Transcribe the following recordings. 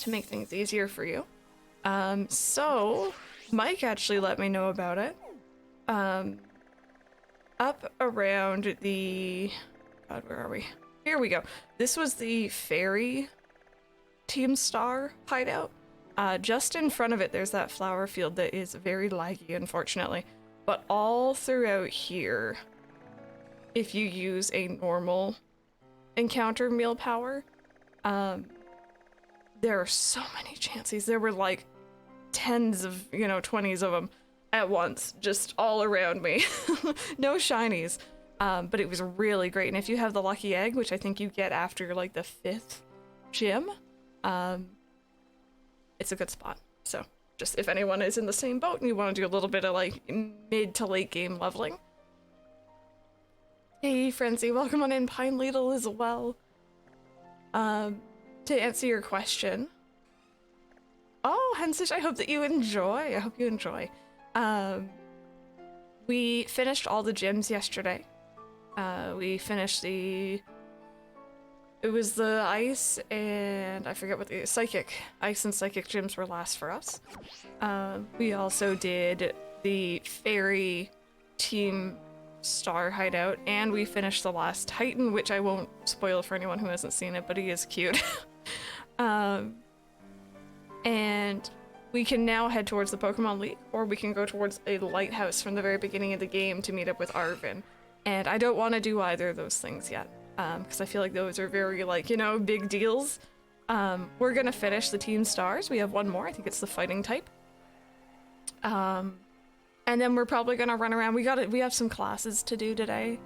to make things easier for you. So Mike actually let me know about it. Up around the... God, where are we? Here we go. This was the Fairy Team Star hideout. Just in front of it, there's that flower field that is very laggy, unfortunately. But all throughout here, if you use a normal encounter meal power, there are so many chances. There were like tens of, 20s of them at once, just all around me. No shinies. But it was really great. And if you have the lucky egg, which I think you get after like the 5th gym, it's a good spot. So just if anyone is in the same boat and you want to do a little bit of like mid to late game leveling. Hey Frenzy, welcome on in, Pine Ladle as well. To answer your question. Oh, Hensish, I hope that you enjoy. I hope you enjoy. We finished all the gyms yesterday. We finished it was the ice and I forget what the ice and psychic gyms were last for us. We also did the fairy team star hideout and we finished the last Titan, which I won't spoil for anyone who hasn't seen it, but he is cute. And we can now head towards the Pokemon League, or we can go towards a lighthouse from the very beginning of the game to meet up with Arvin. And I don't want to do either of those things yet, because I feel like those are very, big deals. We're gonna finish the Team Stars. We have one more. I think it's the fighting type. And then we're probably gonna run around. We have some classes to do today.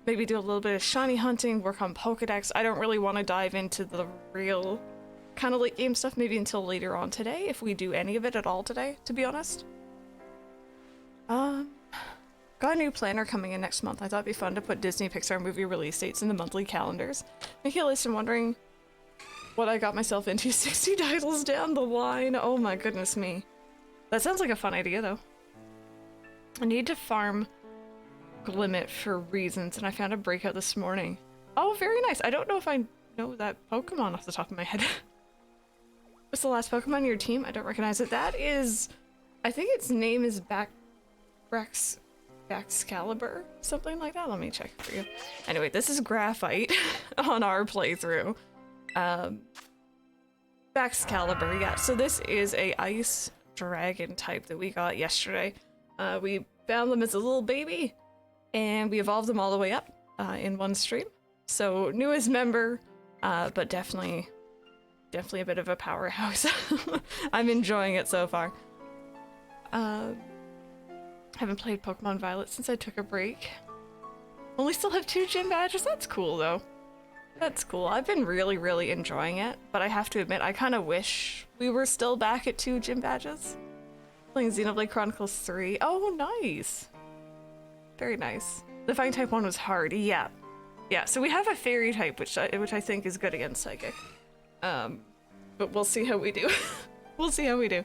Maybe do a little bit of shiny hunting, work on Pokedex. I don't really want to dive into the real kind of late game stuff maybe until later on today, if we do any of it at all today, to be honest. Got a new planner coming in next month. I thought it'd be fun to put Disney Pixar movie release dates in the monthly calendars. Michaelis, I'm wondering what I got myself into. 60 titles down the line. Oh my goodness me. That sounds like a fun idea though. I need to farm Glimmet for reasons, and I found a breakout this morning. Oh, very nice. I don't know if I know that Pokemon off the top of my head. What's the last Pokemon in your team? I don't recognize it. That is, I think its name is Baxcalibur, something like that. Let me check for you. Anyway, this is Graphite on our playthrough. Baxcalibur, yeah. So this is a ice dragon type that we got yesterday. We found them as a little baby, and we evolved them all the way up in one stream. So newest member, but definitely a bit of a powerhouse. I'm enjoying it so far. Haven't played Pokemon Violet since I took a break. Only still have 2 gym badges? That's cool though. That's cool. I've been really, really enjoying it, but I have to admit, I kind of wish we were still back at 2 gym badges. Playing Xenoblade Chronicles 3. Oh, nice. Very nice. The Flying type one was hard. Yeah. Yeah, so we have a fairy type, which I think is good against psychic. But we'll see how we do. We'll see how we do.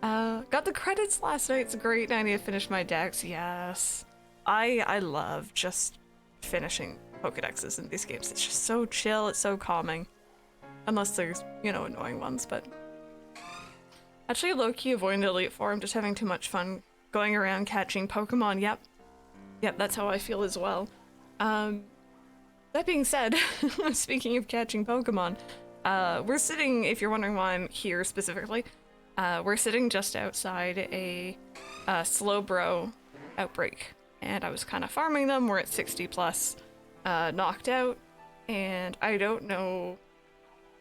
Got the credits last night. It's great. I need to finish my dex. Yes. I love just finishing Pokedexes in these games. It's just so chill. It's so calming. Unless there's, annoying ones, but... Actually, low-key avoiding the Elite Four. I'm just having too much fun going around catching Pokemon. Yep. Yep, that's how I feel as well. That being said, speaking of catching Pokemon, we're sitting, if you're wondering why I'm here specifically, we're sitting just outside a Slowbro outbreak, and I was kind of farming them. We're at 60 plus knocked out, and I don't know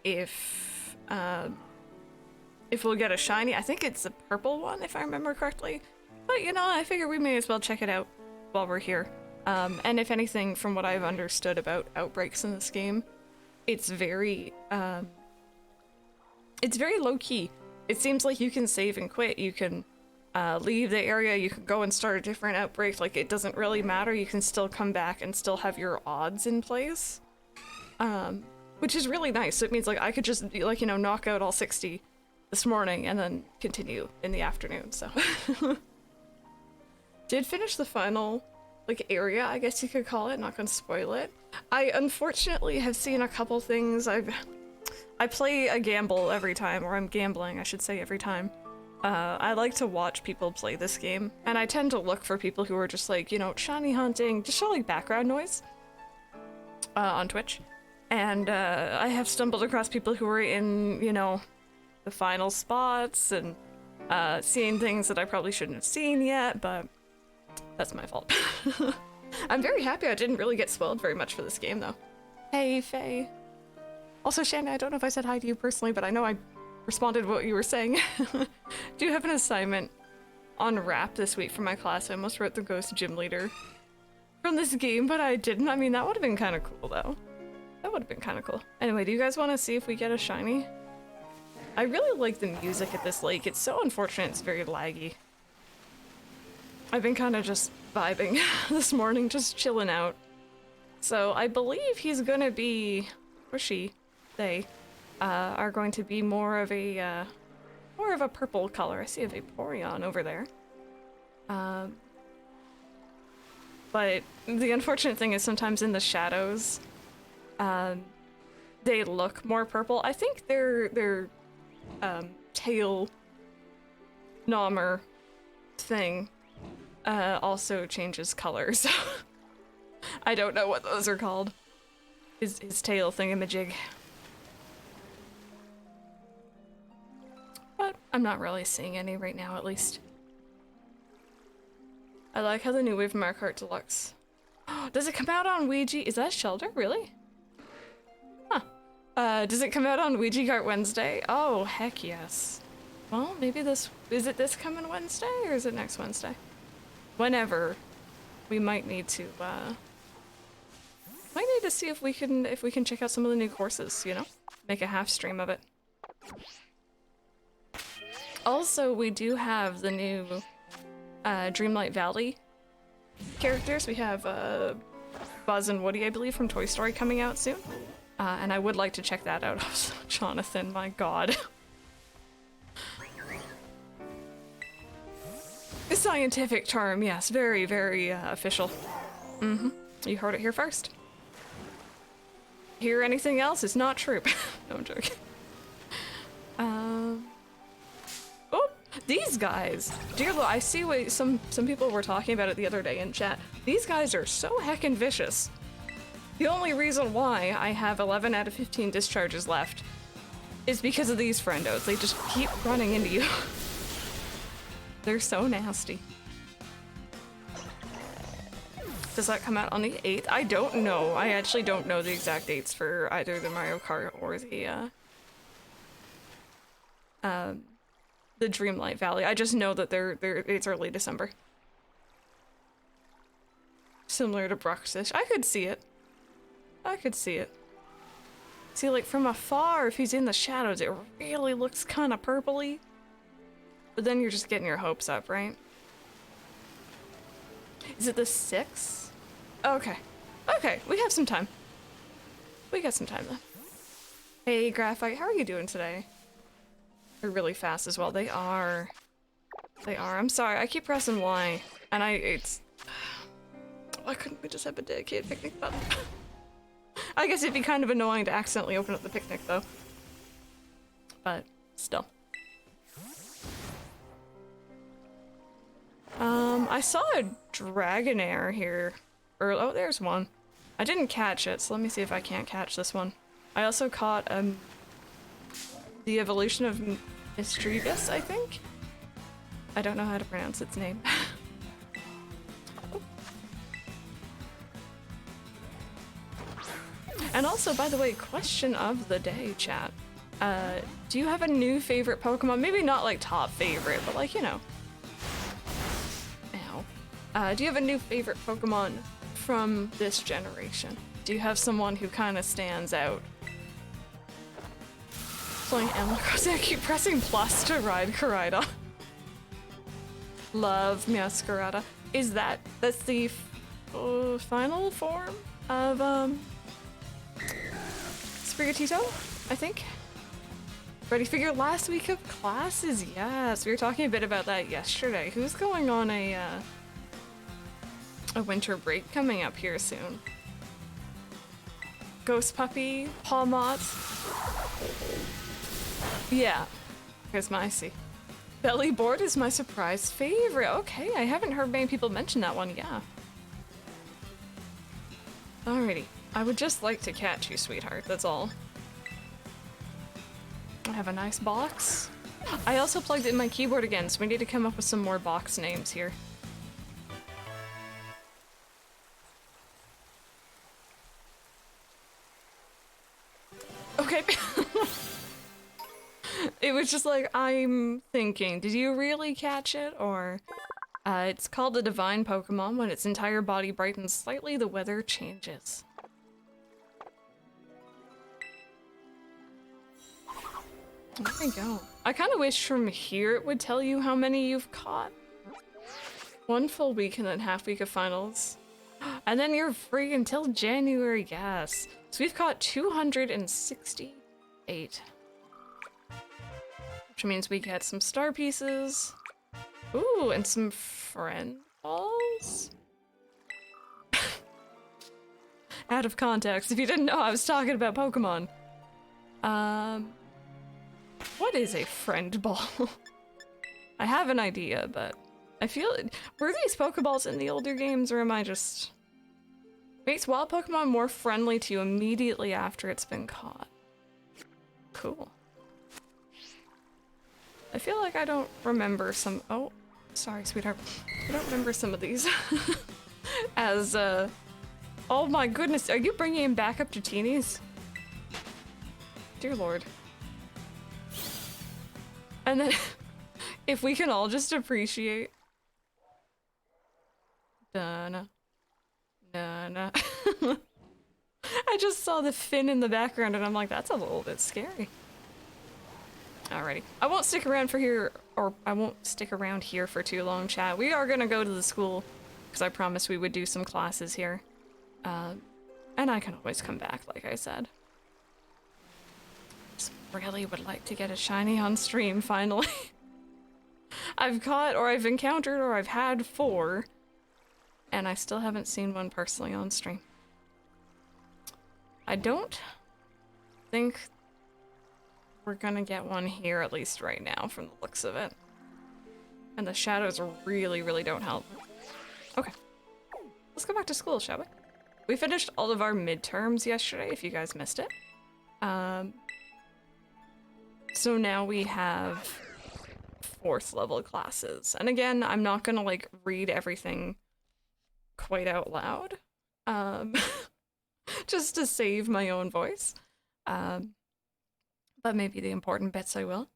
if we'll get a shiny. I think it's a purple one, if I remember correctly, but I figure we may as well check it out while we're here. And if anything, from what I've understood about outbreaks in this game, it's very low-key. It seems like you can save and quit. You can leave the area, you can go and start a different outbreak. Like, it doesn't really matter. You can still come back and still have your odds in place, which is really nice. So it means, like, I could just, knock out all 60 this morning and then continue in the afternoon, so. Did finish the final... area, I guess you could call it. Not gonna spoil it. I unfortunately have seen a couple things. I play a gamble every time, or I'm gambling, I should say, every time. I like to watch people play this game, and I tend to look for people who are just like, you know, shiny hunting, just show like background noise on Twitch. And I have stumbled across people who are in, you know, the final spots and seeing things that I probably shouldn't have seen yet, but that's my fault. I'm very happy I didn't really get spoiled very much for this game, though. Hey, Faye. Also, Shanna, I don't know if I said hi to you personally, but I know I responded to what you were saying. Do you have an assignment on rap this week for my class? I almost wrote the ghost gym leader from this game, but I didn't. I mean, that would have been kind of cool, though. That would have been kind of cool. Anyway, do you guys want to see if we get a shiny? I really like the music at this lake. It's so unfortunate it's very laggy. I've been kind of just vibing this morning, just chilling out. So I believe he's gonna be, or she, they, are going to be more of a purple color. I see a Vaporeon over there. But the unfortunate thing is sometimes in the shadows, they look more purple. I think their tail nommer thing also changes colors. I don't know what those are called. His tail thingamajig. But I'm not really seeing any right now, at least. I like how the new Wave Mark Art Deluxe. Does it come out on Ouija? Is that Shelter? Really? Huh. Does it come out on Ouija Kart Wednesday? Oh, heck yes. Well, maybe this... Is it this coming Wednesday, or is it next Wednesday? Whenever. We might need to, might need to see if we can check out some of the new courses, you know? Make a half stream of it. Also, we do have the new Dreamlight Valley characters. We have Buzz and Woody, I believe, from Toy Story coming out soon. And I would like to check that out. Jonathan, my god. A scientific term, yes. Very, very official. Mm-hmm. You heard it here first. Hear anything else? It's not true. No, I'm joking. Oh, these guys. Dear Lord, I see what some people were talking about it the other day in chat. These guys are so heckin' vicious. The only reason why I have 11 out of 15 discharges left is because of these friendos. They just keep running into you. They're so nasty. Does that come out on the 8th? I don't know. I actually don't know the exact dates for either the Mario Kart or the Dreamlight Valley. I just know that it's early December. Similar to Bruxish. I could see it. I could see it. See, like, from afar, if he's in the shadows, it really looks kind of purpley. But then you're just getting your hopes up, right? Is it the 6th? Okay. Okay, we have some time. We got some time then. Hey, Graphite, how are you doing today? They're really fast as well. They are. They are. I'm sorry, I keep pressing Y. And it's... Why couldn't we just have a dedicated picnic button? I guess it'd be kind of annoying to accidentally open up the picnic, though. But, still. I saw a Dragonair here. Oh, there's one. I didn't catch it, so let me see if I can't catch this one. I also caught, the evolution of Mischievous, I think? I don't know how to pronounce its name. And also, by the way, question of the day, chat. Do you have a new favorite Pokemon? Maybe not like top favorite, but like, you know. Ow. Do you have a new favorite Pokemon from this generation? Do you have someone who kind of stands out? Playing Animal Crossing, I keep pressing plus to ride Koraidon. Love Meowscarada. Is that's the final form of Sprigatito, I think. Ready for your last week of classes? Yes, we were talking a bit about that yesterday. Who's going on a winter break coming up here soon? Ghost Puppy, Pawmot. Yeah. Here's my see. Belly board is my surprise favorite. Okay, I haven't heard many people mention that one, yeah. Alrighty. I would just like to catch you, sweetheart, that's all. I have a nice box. I also plugged in my keyboard again, so we need to come up with some more box names here. Okay. It was just like, I'm thinking, did you really catch it? Or, it's called the Divine Pokemon. When its entire body brightens slightly, the weather changes. There we go. I kind of wish from here it would tell you how many you've caught. 1 full week and then half week of finals. And then you're free until January, yes. So we've caught 268. Which means we get some star pieces. Ooh, and some friend balls? Out of context, if you didn't know I was talking about Pokemon. What is a friend ball? I have an idea, but I feel it. Were these Pokeballs in the older games, or am I just... Makes wild Pokemon more friendly to you immediately after it's been caught. Cool. I feel like I don't remember some... Oh, sorry, sweetheart. I don't remember some of these as, oh my goodness, are you bringing him back up to teenies? Dear Lord. And then, if we can all just appreciate... Dana. Nana. I just saw the fin in the background and I'm like, that's a little bit scary. Alrighty. I won't stick around for here, or I won't stick around here for too long, chat. We are gonna go to the school, because I promised we would do some classes here. And I can always come back, like I said. Just really would like to get a shiny on stream, finally. I've caught, or I've encountered, or I've had 4, and I still haven't seen one personally on stream. I don't think we're gonna get one here, at least right now, from the looks of it. And the shadows really, really don't help. Okay. Let's go back to school, shall we? We finished all of our midterms yesterday, if you guys missed it. So now we have 4th level classes. And again, I'm not gonna, like, read everything quite out loud. Just to save my own voice. But maybe the important bits I will.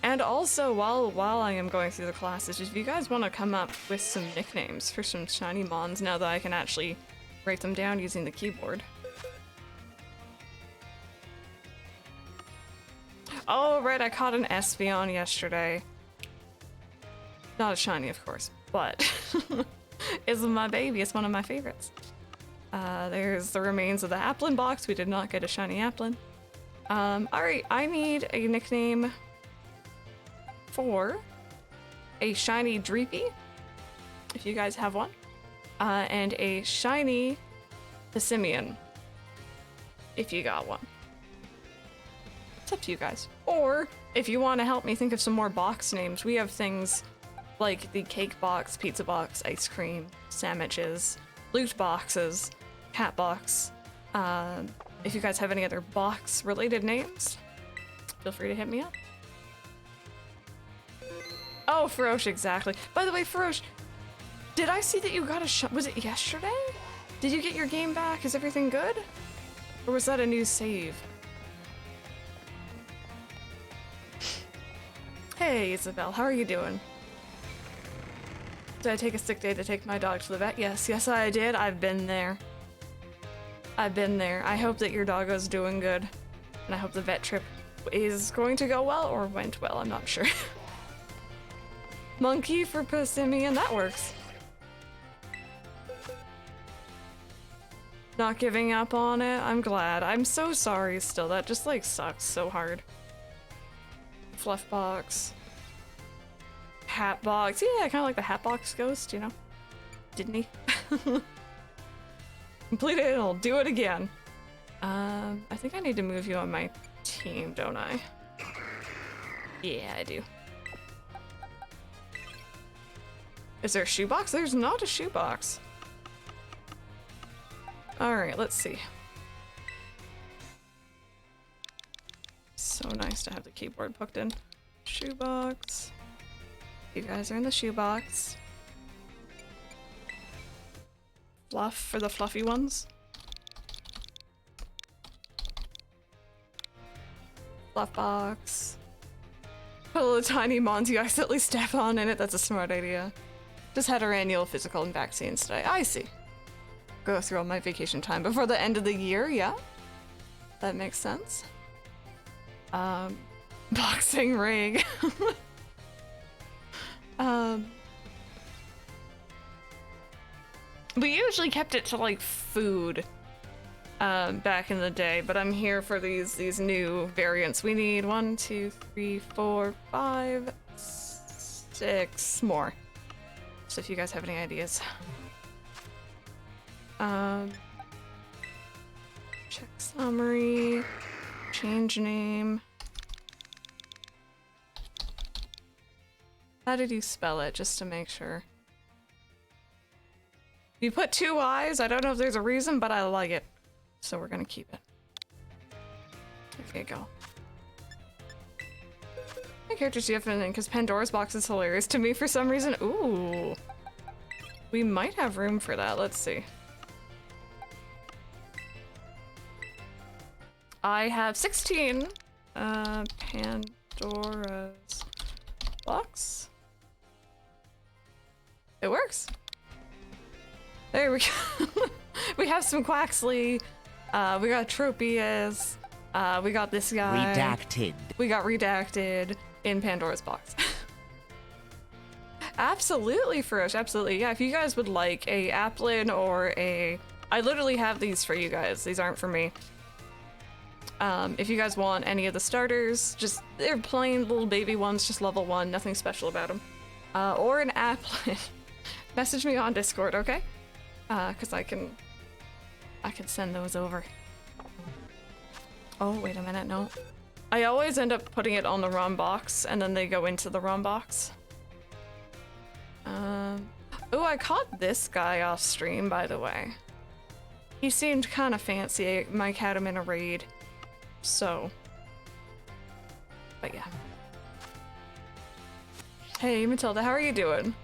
And also, while I am going through the classes, if you guys want to come up with some nicknames for some shiny mons, now that I can actually write them down using the keyboard. Oh, right, I caught an Espeon yesterday. Not a shiny, of course, but it's my baby. It's one of my favorites. There's the remains of the Applin box. We did not get a shiny Applin. Alright, I need a nickname for a shiny Dreepy, if you guys have one, and a shiny Pissimian, if you got one. It's up to you guys. Or, if you want to help me think of some more box names, we have things like the cake box, pizza box, ice cream, sandwiches, loot boxes, cat box. If you guys have any other box-related names, feel free to hit me up. Oh, Ferosh, exactly. By the way, Ferosh, did I see that you got a was it yesterday? Did you get your game back? Is everything good? Or was that a new save? Hey, Isabel, how are you doing? Did I take a sick day to take my dog to the vet? Yes, I did. I've been there. I've been there. I hope that your doggo's doing good. And I hope the vet trip is going to go well, or went well, I'm not sure. Monkey for Pissimian, that works. Not giving up on it, I'm glad. I'm so sorry still, that just like sucks so hard. Fluff box. Hat box, yeah, kinda like the hat box ghost, you know? Didn't he? Completed it, I'll do it again. I think I need to move you on my team, don't I? Yeah, I do. Is there a shoebox? There's not a shoebox. Alright, let's see. So nice to have the keyboard hooked in. Shoebox. You guys are in the shoebox. Fluff for the fluffy ones. Fluff box. Put a little tiny mons you accidentally step on in it. That's a smart idea. Just had our annual physical and vaccines today. I see. Go through all my vacation time before the end of the year, yeah? That makes sense. Boxing ring. We usually kept it to like food back in the day, but I'm here for these new variants. We need 1, 2, 3, 4, 5, 6 more. So if you guys have any ideas. Check summary, change name. How did you spell it, just to make sure? You put 2 I's, I don't know if there's a reason, but I like it. So we're gonna keep it. Okay, go. My character's different because Pandora's box is hilarious to me for some reason. Ooh. We might have room for that, let's see. I have 16 Pandora's box. It works. There we go. We have some Quaxley. We got Tropius. We got this guy. Redacted. We got redacted in Pandora's box. Absolutely, Frosh. Absolutely. Yeah, if you guys would like a Applin or a... I literally have these for you guys. These aren't for me. If you guys want any of the starters, just they're plain little baby ones, just level 1, nothing special about them. Or an Applin. Message me on Discord, okay? Because I can send those over. Oh, wait a minute, no. I always end up putting it on the wrong box, and then they go into the wrong box. Oh, I caught this guy off stream, by the way. He seemed kind of fancy. I might had him in a raid. So. But yeah. Hey, Matilda, how are you doing?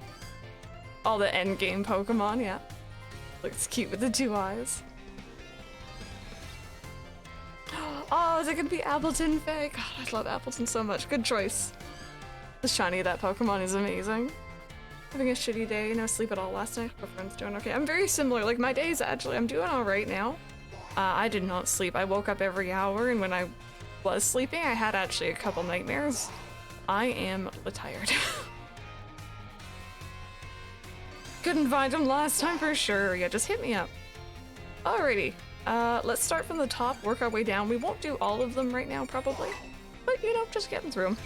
All the endgame Pokemon, yeah. Looks cute with the 2 eyes. Oh, is it gonna be Appleton Faye? God, I love Appleton so much. Good choice. The shiny of that Pokemon is amazing. Having a shitty day, no sleep at all last night. My friend's doing okay. I'm very similar. Like, my days actually, I'm doing alright now. I did not sleep. I woke up every hour, and when I was sleeping, I had actually a couple nightmares. I am tired. Couldn't find him last time for sure. Yeah, just hit me up. Alrighty. Let's start from the top, work our way down. We won't do all of them right now, probably. But, you know, just getting through them.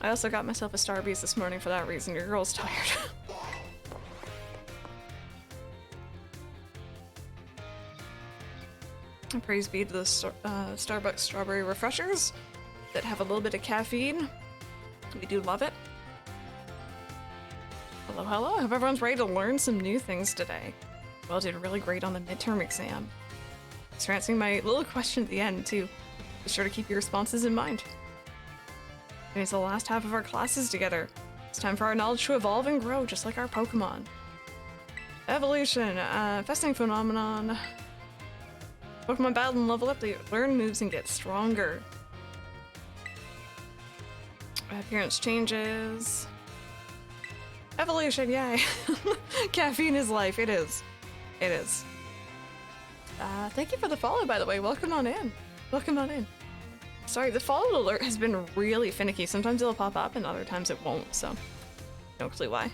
I also got myself a Starbeast this morning for that reason. Your girl's tired. And praise be to the Starbucks strawberry refreshers that have a little bit of caffeine. We do love it. Hello, hello. I hope everyone's ready to learn some new things today. Well, did really great on the midterm exam. Thanks for answering my little question at the end, too. Be sure to keep your responses in mind. It's the last half of our classes together. It's time for our knowledge to evolve and grow, just like our Pokemon. Evolution, fascinating phenomenon. Pokemon battle and level up, they learn moves and get stronger. Appearance changes. Evolution, yay! Caffeine is life, it is. It is. Thank you for the follow, by the way. Welcome on in. Welcome on in. Sorry, the follow alert has been really finicky. Sometimes it'll pop up and other times it won't, so no clue why.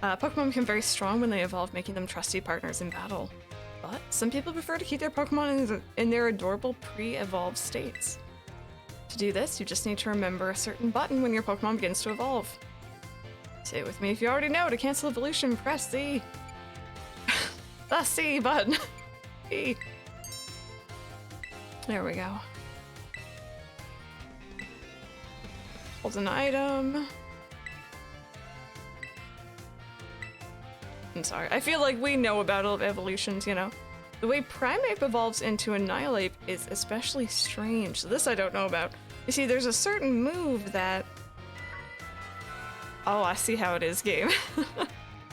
Pokemon become very strong when they evolve, making them trusty partners in battle. But some people prefer to keep their Pokemon in their adorable pre-evolved states. To do this, you just need to remember a certain button when your Pokemon begins to evolve. Say it with me if you already know. To cancel evolution, press the... the C button. E. There we go. Holds an item. I'm sorry. I feel like we know about evolutions, you know. The way Primeape evolves into Annihilape is especially strange. So this I don't know about. You see, there's a certain move that... Oh, I see how it is, game.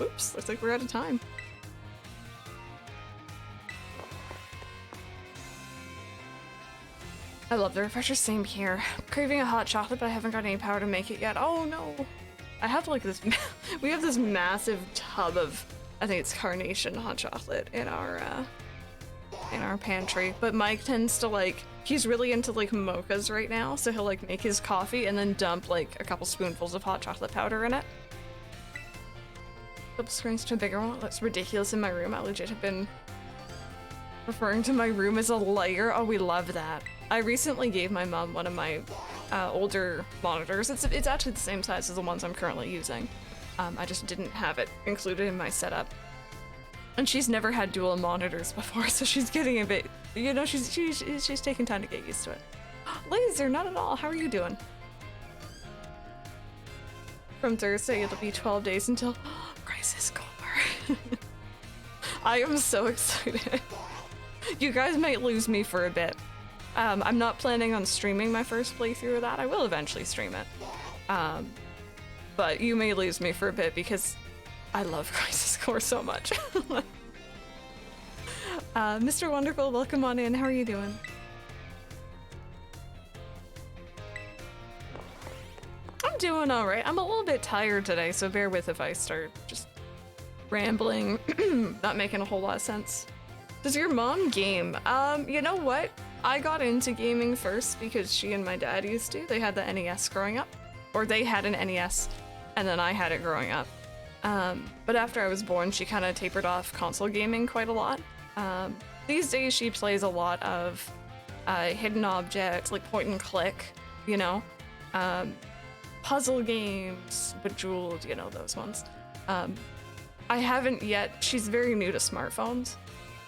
Oops, looks like we're out of time. I love the refresher, same here. I'm craving a hot chocolate, but I haven't got any power to make it yet. Oh no. I have like this, we have this massive tub of, I think it's carnation hot chocolate in our pantry. But Mike tends to like, he's really into like mochas right now, so he'll like make his coffee and then dump like a couple spoonfuls of hot chocolate powder in it. Flip screens to a bigger one. It looks ridiculous in my room. I legit have been referring to my room as a lair. Oh, we love that. I recently gave my mom one of my older monitors. It's actually the same size as the ones I'm currently using. I just didn't have it included in my setup. And she's never had dual monitors before, so she's getting a bit, you know, she's taking time to get used to it. Laser, not at all. How are you doing? From Thursday, it'll be 12 days until Crisis Core. I am so excited. You guys might lose me for a bit. I'm not planning on streaming my first playthrough of that. I will eventually stream it. But you may lose me for a bit because I love Crisis Core so much. Mr. Wonderful, welcome on in. How are you doing? I'm doing alright. I'm a little bit tired today, so bear with if I start just rambling, not making a whole lot of sense. Does your mom game? You know what? I got into gaming first because she and my dad used to. They had the NES growing up. Or they had an NES, and then I had it growing up. But after I was born, she kind of tapered off console gaming quite a lot. These days, she plays a lot of hidden objects, like point and click, you know? Puzzle games, Bejeweled, you know, those ones. I haven't yet, she's very new to smartphones,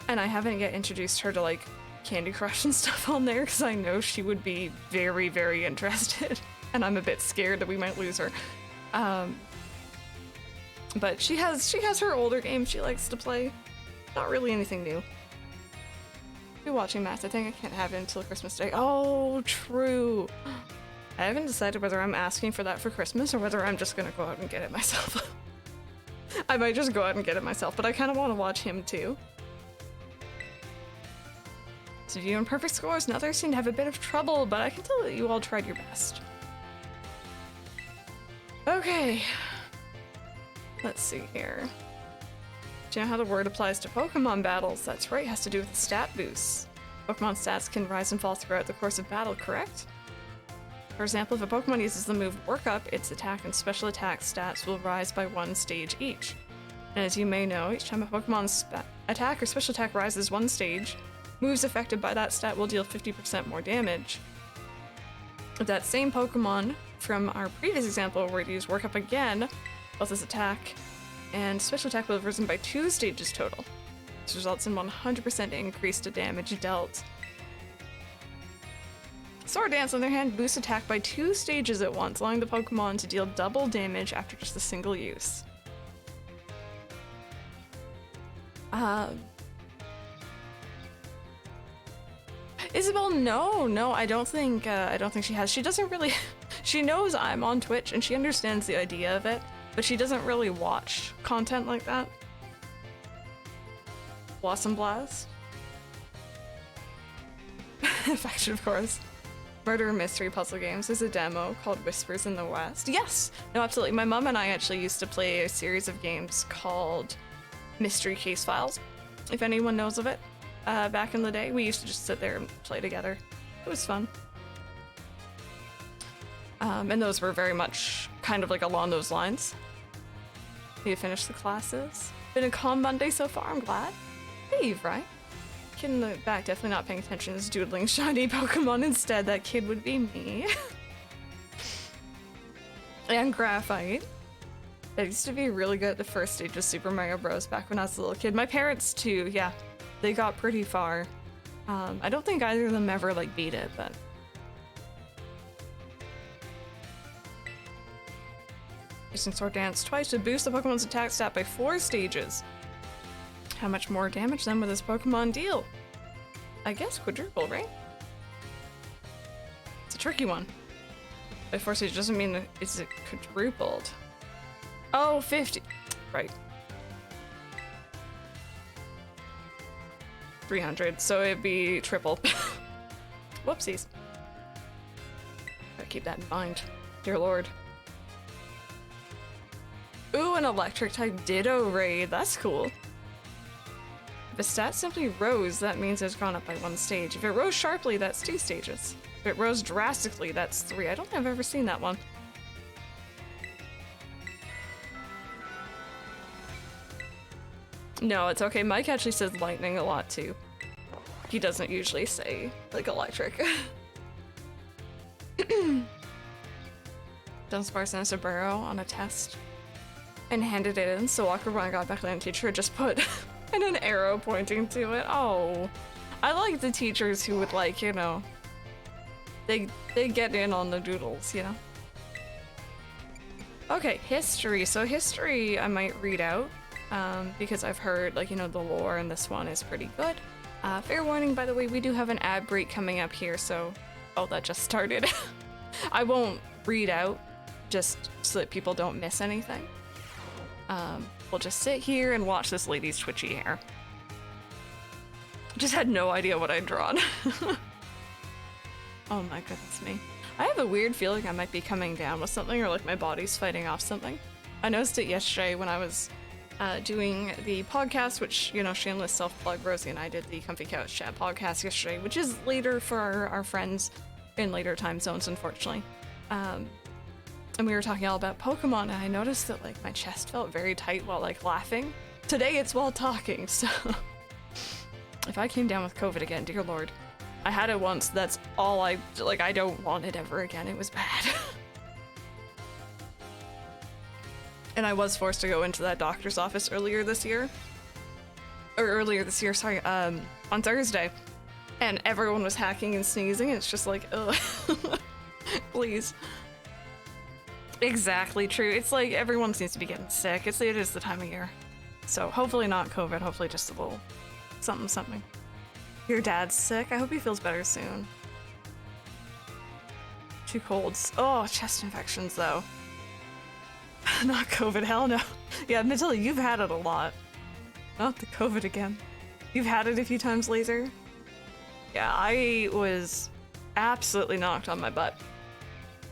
and I haven't yet introduced her to like Candy Crush and stuff on there because I know she would be very, very interested, and I'm a bit scared that we might lose her. But she has her older games she likes to play. Not really anything new. Be watching Max. I think I can't have it until Christmas Day. Oh, true. I haven't decided whether I'm asking for that for Christmas or whether I'm just gonna go out and get it myself. I might just go out and get it myself, but I kind of want to watch him too. So you and perfect scores and others seem to have a bit of trouble, but I can tell that you all tried your best. Okay. Let's see here. Do you know how the word applies to Pokemon battles? That's right, it has to do with the stat boosts. Pokemon stats can rise and fall throughout the course of battle, correct? For example, if a Pokemon uses the move Work Up, its attack and special attack stats will rise by 1 stage each. And as you may know, each time a Pokemon's attack or special attack rises 1 stage, moves affected by that stat will deal 50% more damage. That same Pokemon from our previous example where it used Work Up again, both his attack and special attack will have risen by 2 stages total. This results in 100% increase to damage dealt. Sword Dance, on the other hand, boosts attack by 2 stages at once, allowing the Pokemon to deal double damage after just a single use. Isabel, no, I don't think she has. She doesn't really, she knows I'm on Twitch and she understands the idea of it, but she doesn't really watch content like that. Blossom Blast. Faction, of course. Murder mystery puzzle games. There's a demo called Whispers in the West. Yes! No, absolutely. My mom and I actually used to play a series of games called Mystery Case Files, if anyone knows of it. Back in the day, we used to just sit there and play together. It was fun. And those were very much kind of like along those lines. You finished the classes. Been a calm Monday so far, I'm glad. Hey, right? Kid in the back definitely not paying attention is doodling shiny Pokemon instead. That kid would be me. And Graphite. I used to be really good at the first stage of Super Mario Bros. Back when I was a little kid. My parents too, yeah. They got pretty far. I don't think either of them ever like beat it, but... Using Sword Dance twice to boost the Pokemon's attack stat by 4 stages. How much more damage then would this Pokemon deal? I guess quadruple, right? It's a tricky one. By 4 stages doesn't mean that is it quadrupled. Oh, 50. Right. 300, so it'd be triple. Whoopsies. Gotta keep that in mind. Dear Lord. Ooh, an electric type Ditto raid. That's cool. If a stat simply rose, that means it's gone up by 1 stage. If it rose sharply, that's 2 stages. If it rose drastically, that's 3. I don't think I've ever seen that one. No, it's okay. Mike actually says lightning a lot too. He doesn't usually say, like, electric. Dunsparce sent a burrow on a test and handed it in, so Walker, when I got back to the teacher, just put in an arrow pointing to it. Oh, I like the teachers who would, like, you know, they get in on the doodles, you know? Okay, history. So history I might read out, because I've heard, like, you know, the lore in this one is pretty good. Fair warning, by the way, we do have an ad break coming up here, so... Oh, that just started. I won't read out, just so that people don't miss anything. We'll just sit here and watch this lady's twitchy hair. Just had no idea what I'd drawn. Oh my goodness me. I have a weird feeling I might be coming down with something, or like my body's fighting off something. I noticed it yesterday when I was doing the podcast, which, you know, shameless self-plug, Rosie and I did the Comfy Couch Chat podcast yesterday, which is later for our friends in later time zones, unfortunately. And we were talking all about Pokemon, and I noticed that, like, my chest felt very tight while, like, laughing. Today it's while talking, so... If I came down with COVID again, dear Lord. I had it once, that's all I don't want it ever again, it was bad. And I was forced to go into that doctor's office earlier this year, sorry, on Thursday. And everyone was hacking and sneezing, and it's just like, ugh. Please. Exactly true. It's like everyone seems to be getting sick. It is the time of year. So hopefully not COVID, hopefully just a little something. Your dad's sick? I hope he feels better soon. 2 colds. Oh, chest infections though. Not COVID, hell no. Yeah, mentally, you've had it a lot. Not the COVID again. You've had it a few times later. Yeah, I was absolutely knocked on my butt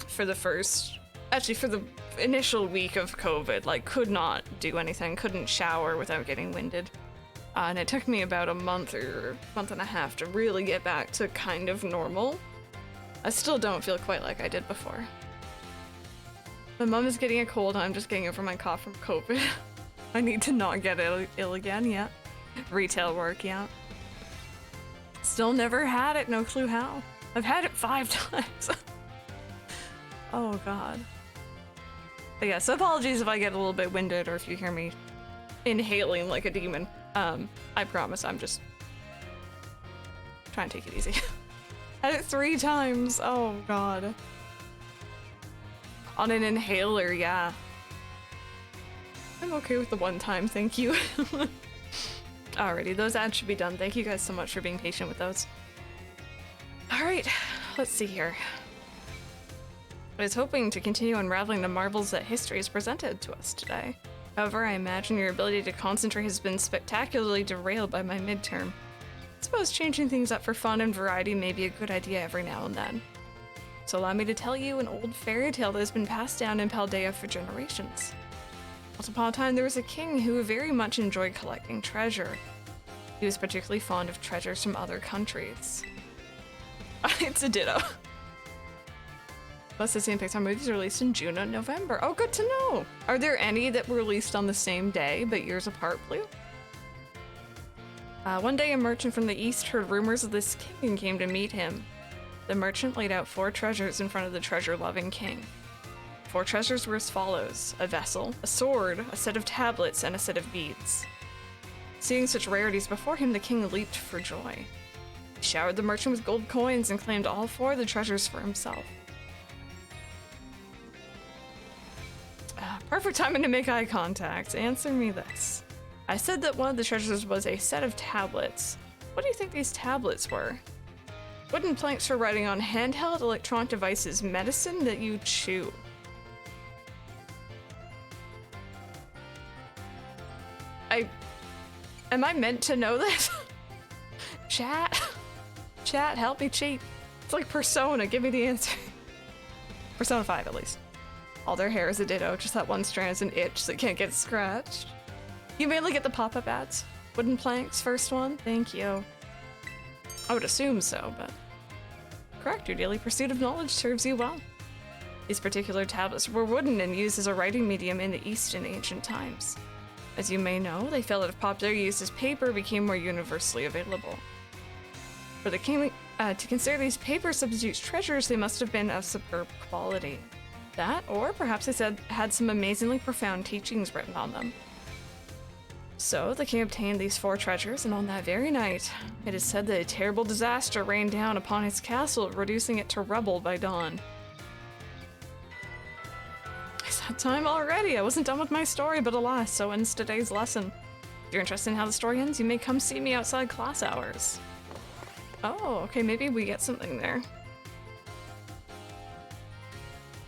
for the initial week of COVID. Like, could not do anything, couldn't shower without getting winded. And it took me about a month or month and a half to really get back to kind of normal. I still don't feel quite like I did before. My mom is getting a cold, and I'm just getting over my cough from COVID. I need to not get ill again, yeah. Retail work, yeah. Still never had it, no clue how. I've had it 5 times. Oh god. But yeah, so apologies if I get a little bit winded or if you hear me inhaling like a demon. I promise I'm just trying to take it easy. Had it 3 times, oh god. On an inhaler, yeah. I'm okay with the 1 time, thank you. Alrighty, those ads should be done. Thank you guys so much for being patient with those. Alright, let's see here. I was hoping to continue unraveling the marvels that history has presented to us today. However, I imagine your ability to concentrate has been spectacularly derailed by my midterm. I suppose changing things up for fun and variety may be a good idea every now and then. So allow me to tell you an old fairy tale that has been passed down in Paldea for generations. Once upon a time, there was a king who very much enjoyed collecting treasure. He was particularly fond of treasures from other countries. It's a ditto. Most Disney and Pixar movies are released in June and November. Oh, good to know! Are there any that were released on the same day, but years apart, Blue? One day, a merchant from the east heard rumors of this king and came to meet him. The merchant laid out 4 treasures in front of the treasure-loving king. 4 treasures were as follows: a vessel, a sword, a set of tablets, and a set of beads. Seeing such rarities before him, the king leaped for joy. He showered the merchant with gold coins and claimed all 4 of the treasures for himself. Perfect timing to make eye contact. Answer me this. I said that one of the treasures was a set of tablets. What do you think these tablets were? Wooden planks for writing on handheld electronic devices. Medicine that you chew. Am I meant to know this? Chat? Chat, help me cheat. It's like Persona, give me the answer. Persona 5 at least. All their hair is a ditto, just that one strand is an itch that can't get scratched. You mainly get the pop-up ads. Wooden planks, first one, thank you. I would assume so, but... Correct, your daily pursuit of knowledge serves you well. These particular tablets were wooden and used as a writing medium in the East in ancient times. As you may know, they fell out of popular use as paper became more universally available. For the king to consider these paper substitutes treasures, they must have been of superb quality. That, or perhaps they had some amazingly profound teachings written on them. So, the king obtained these 4 treasures, and on that very night, it is said that a terrible disaster rained down upon his castle, reducing it to rubble by dawn. It's that time already! I wasn't done with my story, but alas, so ends today's lesson. If you're interested in how the story ends, you may come see me outside class hours. Oh, okay, maybe we get something there.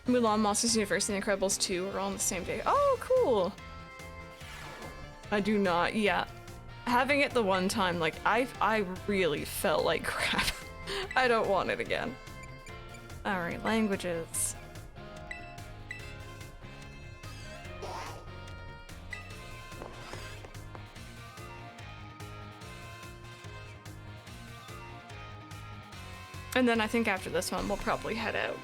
Mulan, Monsters University, and Incredibles 2 are all on the same day. Oh, cool! I do not, yeah. Having it the one time, like, I really felt like crap. I don't want it again. Alright, languages. And then I think after this one, we'll probably head out.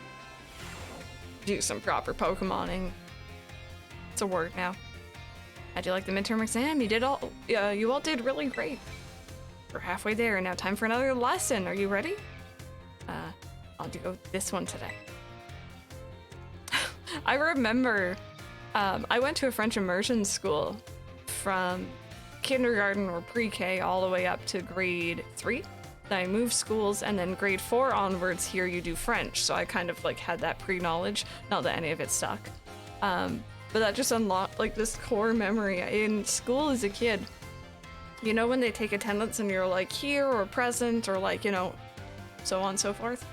Do some proper Pokemoning. It's a word now. How'd you like the midterm exam? You all did really great. We're halfway there, and now time for another lesson. Are you ready? I'll do this one today. I remember, I went to a French immersion school from kindergarten or pre-K all the way up to grade 3. Then I moved schools, and then grade 4 onwards here you do French, so I kind of like had that pre-knowledge, not that any of it stuck. But that just unlocked like this core memory in school as a kid. You know when they take attendance and you're like here or present or like, you know, so on and so forth.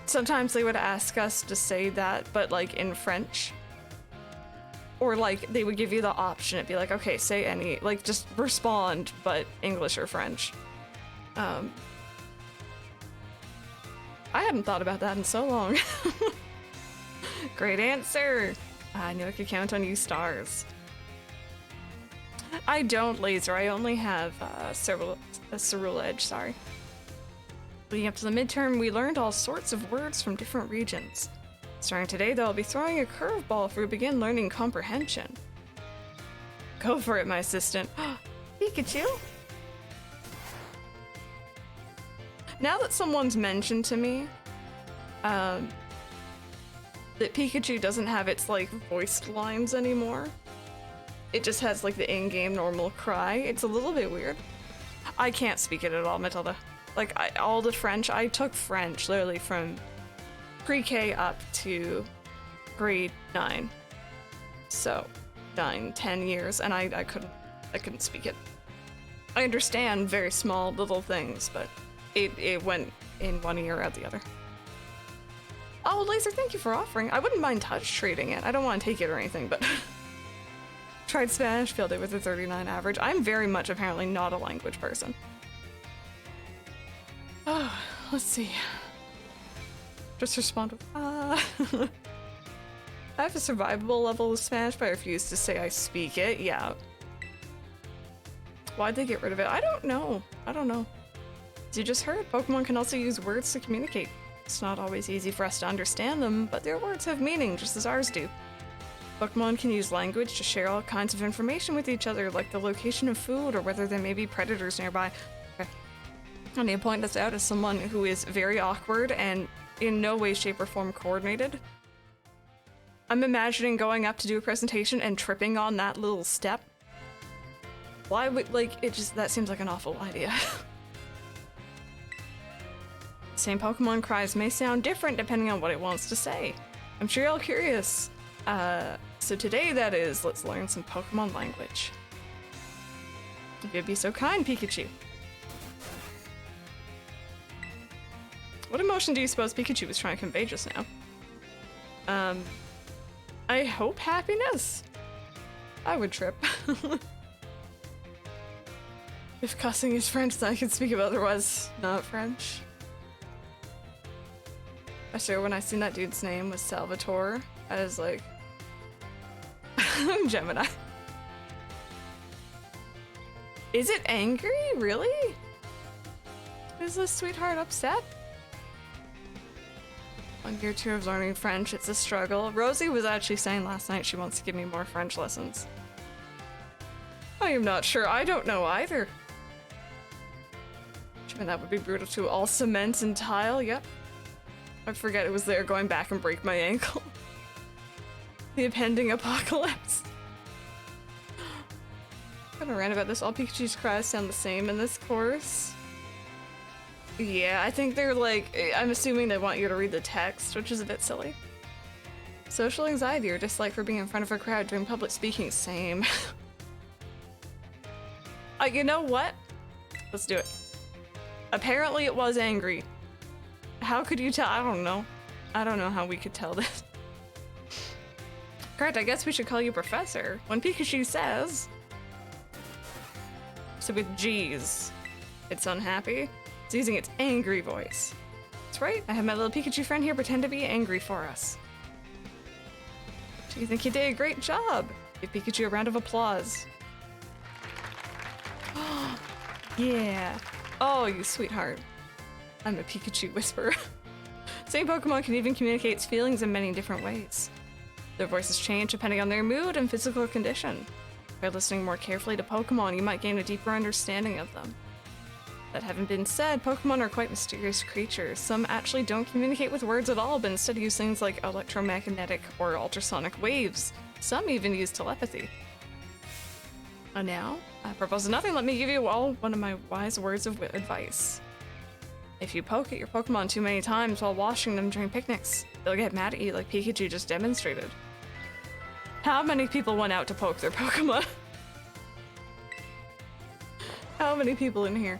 Sometimes they would ask us to say that, but like in French. Or like they would give you the option. It'd be like, okay, say any, like just respond, but English or French. I hadn't thought about that in so long. Great answer. I knew I could count on you, stars. I don't laser. I only have Ceruledge, sorry. Leading up to the midterm, we learned all sorts of words from different regions. Starting today, though, I'll be throwing a curveball if we begin learning comprehension. Go for it, my assistant. Pikachu? Now that someone's mentioned to me, that Pikachu doesn't have its, like, voiced lines anymore. It just has, like, the in-game normal cry. It's a little bit weird. I can't speak it at all, Matilda. Like, all the French, I took French, literally, from pre-K up to grade 9. So, 9, 10 years, and I couldn't speak it. I understand very small little things, but it went in one ear out the other. Oh, Laser, thank you for offering. I wouldn't mind touch trading it. I don't want to take it or anything, but... Tried Spanish, failed it with a 39 average. I'm very much apparently not a language person. Oh, let's see. Just respond with, I have a survivable level of Spanish, but I refuse to say I speak it. Yeah. Why'd they get rid of it? I don't know. As you just heard, Pokemon can also use words to communicate. It's not always easy for us to understand them, but their words have meaning, just as ours do. Pokemon can use language to share all kinds of information with each other, like the location of food or whether there may be predators nearby. Okay. I need to point this out as someone who is very awkward and in no way, shape, or form coordinated. I'm imagining going up to do a presentation and tripping on that little step. Why would, like, that seems like an awful idea. Same Pokemon cries may sound different depending on what it wants to say. I'm sure you're all curious. So today that is, let's learn some Pokemon language. If you'd be so kind, Pikachu. What emotion do you suppose Pikachu was trying to convey just now? I hope happiness? I would trip. If cussing is French, then I can speak of otherwise not French. I swear when I seen that dude's name was Salvatore, I was like, I'm Gemini. Is it angry? Really? Is this sweetheart upset? On year 2 of learning French, it's a struggle. Rosie was actually saying last night she wants to give me more French lessons. I am not sure. I don't know either. I mean, that would be brutal too. All cement and tile, yep. I'd forget it was there, going back and break my ankle. The impending apocalypse. Kind of ran about this. All Pikachu's cries sound the same in this course. Yeah, I think they're like, I'm assuming they want you to read the text, which is a bit silly. Social anxiety or dislike for being in front of a crowd doing public speaking, same. You know what? Let's do it. Apparently it was angry. How could you tell? I don't know. I don't know how we could tell this. Correct, I guess we should call you Professor. When Pikachu says... So with G's, it's unhappy. It's using its angry voice. That's right, I have my little Pikachu friend here pretend to be angry for us. Do you think he did a great job? Give Pikachu a round of applause. Yeah. Oh, you sweetheart. I'm a Pikachu whisperer. Same Pokemon can even communicate its feelings in many different ways. Their voices change depending on their mood and physical condition. By listening more carefully to Pokemon, you might gain a deeper understanding of them. That having been said, Pokemon are quite mysterious creatures. Some actually don't communicate with words at all, but instead use things like electromagnetic or ultrasonic waves. Some even use telepathy. And now, I propose nothing, let me give you all one of my wise words of advice. If you poke at your Pokemon too many times while washing them during picnics, they'll get mad at you like Pikachu just demonstrated. How many people went out to poke their Pokemon? How many people in here?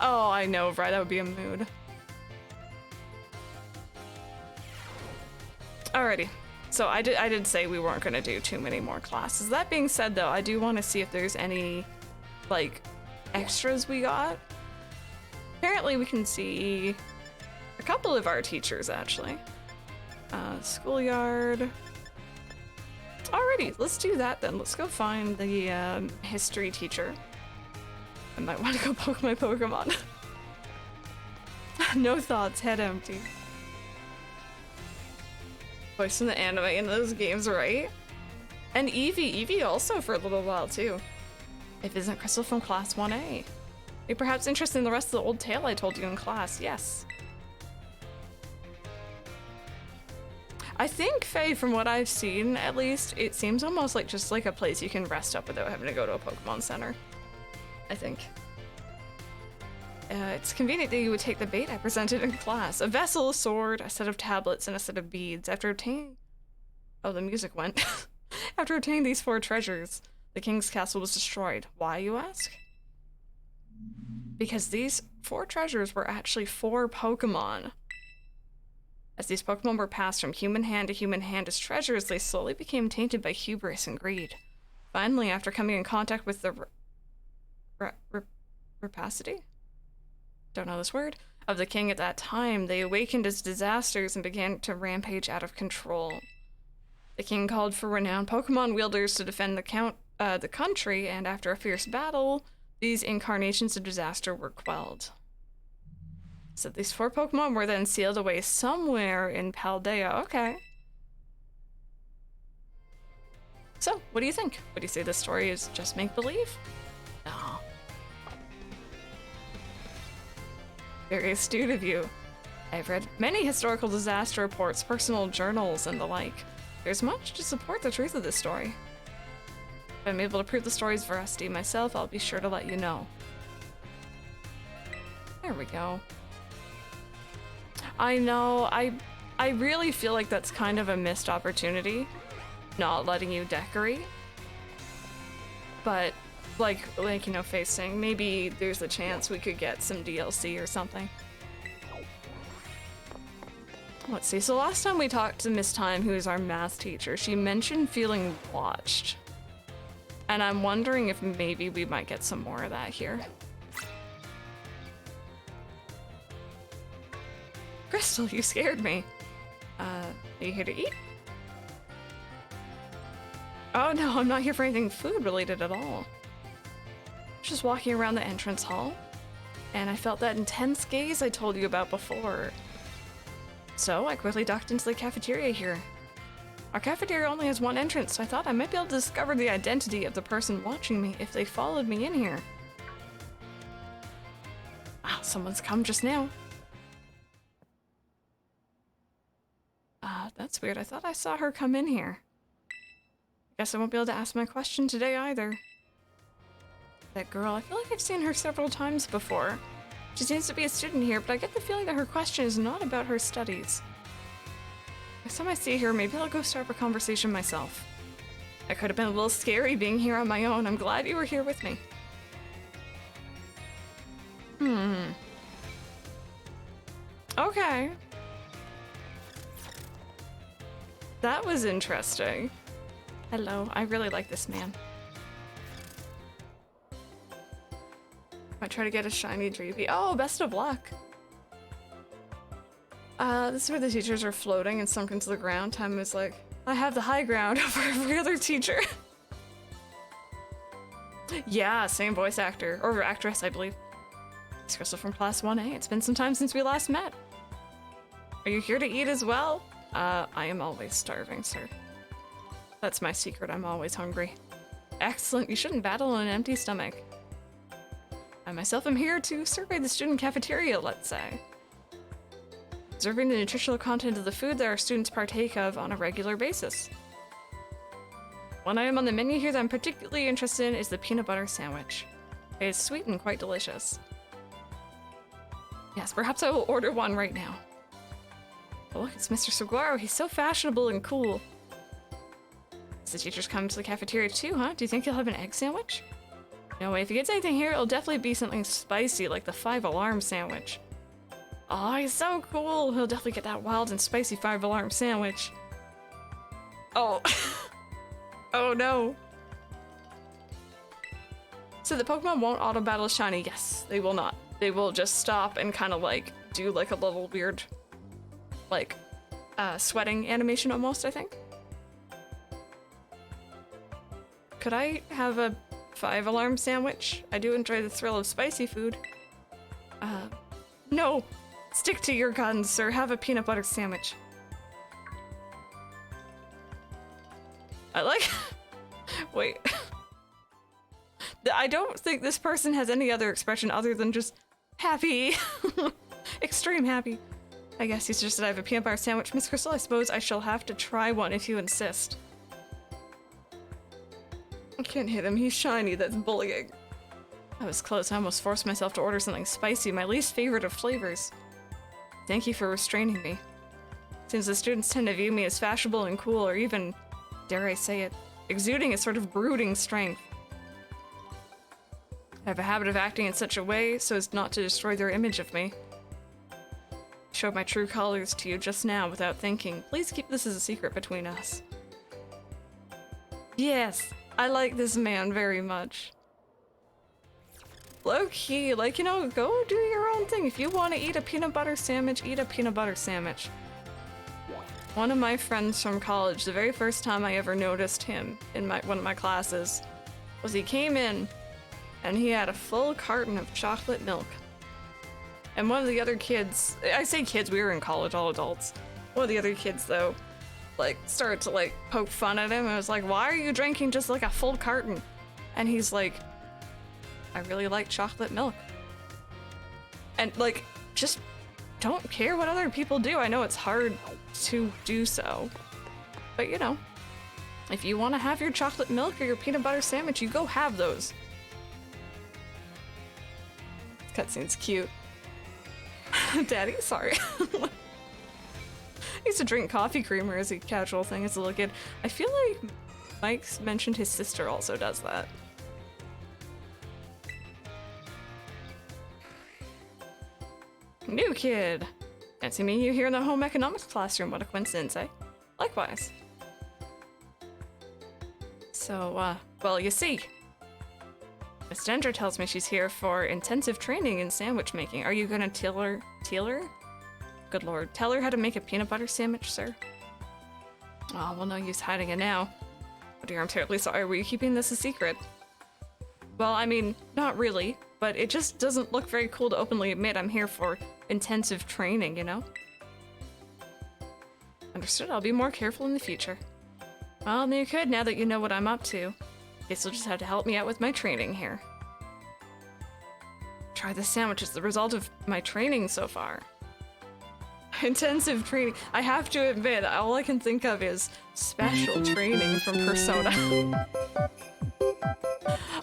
Oh, I know, right? That would be a mood. Alrighty. So I did say we weren't going to do too many more classes. That being said, though, I do want to see if there's any, like, extras we got. Apparently we can see a couple of our teachers, actually. Schoolyard. Alrighty, let's do that then. Let's go find the history teacher. I might want to go poke my Pokemon. No thoughts, head empty. Voice from the anime in those games, right? And Eevee also for a little while too. If isn't Crystal from class 1A. Are you perhaps interested in the rest of the old tale I told you in class? Yes. I think, Faye, from what I've seen, at least, it seems almost like just like a place you can rest up without having to go to a Pokemon Center. I think. It's convenient that you would take the bait I presented in class. A vessel, a sword, a set of tablets, and a set of beads. After obtaining... Oh, the music went. After obtaining these 4 treasures, the king's castle was destroyed. Why, you ask? Because these 4 treasures were actually 4 Pokemon. As these Pokemon were passed from human hand to human hand as treasures, they slowly became tainted by hubris and greed. Finally, after coming in contact with the rapacity? Don't know this word. Of the king at that time, they awakened as disasters and began to rampage out of control. The king called for renowned Pokemon wielders to defend the country, and after a fierce battle, these incarnations of disaster were quelled. So these 4 Pokemon were then sealed away somewhere in Paldea. Okay. So, what do you think? Would you say this story is just make-believe? No. Very astute of you. I've read many historical disaster reports, personal journals, and the like. There's much to support the truth of this story. If I'm able to prove the story's veracity myself, I'll be sure to let you know. There we go. I know, I I really feel like that's kind of a missed opportunity, not letting you decorate. But, like, you know, facing, maybe there's a chance we could get some DLC or something. Let's see, so last time we talked to Miss Time, who is our math teacher, she mentioned feeling watched. And I'm wondering if maybe we might get some more of that here. Crystal, you scared me. Are you here to eat? Oh no, I'm not here for anything food related at all. Just walking around the entrance hall, and I felt that intense gaze I told you about before. So I quickly ducked into the cafeteria here. Our cafeteria only has one entrance, so I thought I might be able to discover the identity of the person watching me if they followed me in here. Ah, someone's come just now. That's weird. I thought I saw her come in here. Guess I won't be able to ask my question today either. That girl, I feel like I've seen her several times before. She seems to be a student here, but I get the feeling that her question is not about her studies. Next time I see her, maybe I'll go start a conversation myself. I could have been a little scary being here on my own. I'm glad you were here with me. Okay. That was interesting. Hello, I really like this man. I try to get a shiny Dreepy. Oh, best of luck. This is where the teachers are floating and sunk into the ground. Time is like, I have the high ground over every other teacher. Yeah, same voice actor. Or actress, I believe. It's Crystal from Class 1A. It's been some time since we last met. Are you here to eat as well? I am always starving, sir. That's my secret, I'm always hungry. Excellent, you shouldn't battle on an empty stomach. I myself am here to survey the student cafeteria, let's say. Observing the nutritional content of the food that our students partake of on a regular basis. One item on the menu here that I'm particularly interested in is the peanut butter sandwich. It is sweet and quite delicious. Yes, perhaps I will order one right now. Oh, look, it's Mr. Saguaro. He's so fashionable and cool. So the teachers come to the cafeteria too, huh? Do you think he'll have an egg sandwich? No way. If he gets anything here, it'll definitely be something spicy, like the 5-alarm sandwich. Oh, he's so cool. He'll definitely get that wild and spicy 5-alarm sandwich. Oh. Oh no. So the Pokemon won't auto-battle shiny. Yes, they will not. They will just stop and kind of like do like a little weird like sweating animation almost, I think. Could I have a 5-alarm sandwich? I do enjoy the thrill of spicy food. No! Stick to your guns, sir. Have a peanut butter sandwich. I like... Wait. I don't think this person has any other expression other than just happy. Extreme happy. I guess he's just that I have a peanut butter sandwich. Miss Crystal, I suppose I shall have to try one if you insist. I can't hit him. He's shiny. That's bullying. I was close. I almost forced myself to order something spicy, my least favorite of flavors. Thank you for restraining me. Since the students tend to view me as fashionable and cool, or even, dare I say it, exuding a sort of brooding strength. I have a habit of acting in such a way so as not to destroy their image of me. I showed my true colors to you just now without thinking. Please keep this as a secret between us. Yes, I like this man very much. Low-key, like, you know, go do your own thing. If you want to eat a peanut butter sandwich, eat a peanut butter sandwich. One of my friends from college, the very first time I ever noticed him in one of my classes, was he came in and he had a full carton of chocolate milk. And one of the other kids, I say kids, we were in college, all adults. One of the other kids, though, like, started to, like, poke fun at him and was like, why are you drinking just, like, a full carton? And he's like, I really like chocolate milk. And, like, just don't care what other people do. I know it's hard to do so. But, you know, if you want to have your chocolate milk or your peanut butter sandwich, you go have those. Cutscene's cute. Daddy, sorry. used to drink coffee creamer as a casual thing as a little kid. I feel like Mike's mentioned his sister also does that. New kid! Fancy meeting you here in the home economics classroom. What a coincidence, eh? Likewise. So, well, you see. Miss Dendra tells me she's here for intensive training in sandwich making. Are you gonna tell her? Good lord. Tell her how to make a peanut butter sandwich, sir? Oh, well, no use hiding it now. Oh dear, I'm terribly sorry. Were you keeping this a secret? Well, I mean, not really, but it just doesn't look very cool to openly admit I'm here for intensive training, you know? Understood. I'll be more careful in the future. Well, you could now that you know what I'm up to. Guess you'll just have to help me out with my training here. Try this sandwich as the result of my training so far. Intensive training. I have to admit, all I can think of is special training from Persona.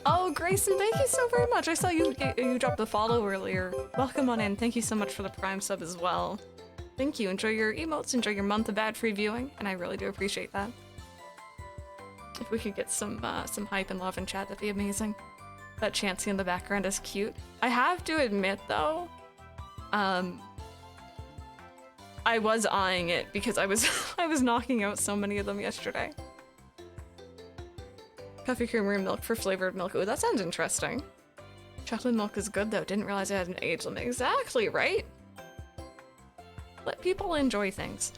Oh, Grayson, thank you so very much. I saw you dropped the follow earlier. Welcome on in. Thank you so much for the Prime sub as well. Thank you. Enjoy your emotes. Enjoy your month of ad-free viewing, and I really do appreciate that. If we could get some hype and love in chat, that'd be amazing. That Chansey in the background is cute. I have to admit, though, I was eyeing it because I was knocking out so many of them yesterday. Coffee creamer and milk for flavored milk. Ooh, that sounds interesting. Chocolate milk is good though. Didn't realize it had an age limit. Exactly, right? Let people enjoy things.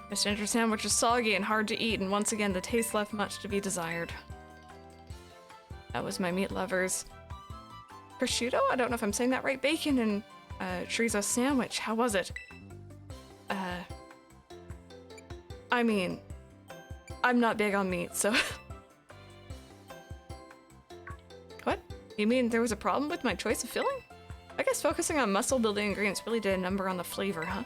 Miss Ginger's sandwich is soggy and hard to eat, and once again, the taste left much to be desired. That was my meat lovers. Prosciutto? I don't know if I'm saying that right. Bacon and chorizo sandwich. How was it? I mean, I'm not big on meat, so... What? You mean there was a problem with my choice of filling? I guess focusing on muscle-building ingredients really did a number on the flavor, huh?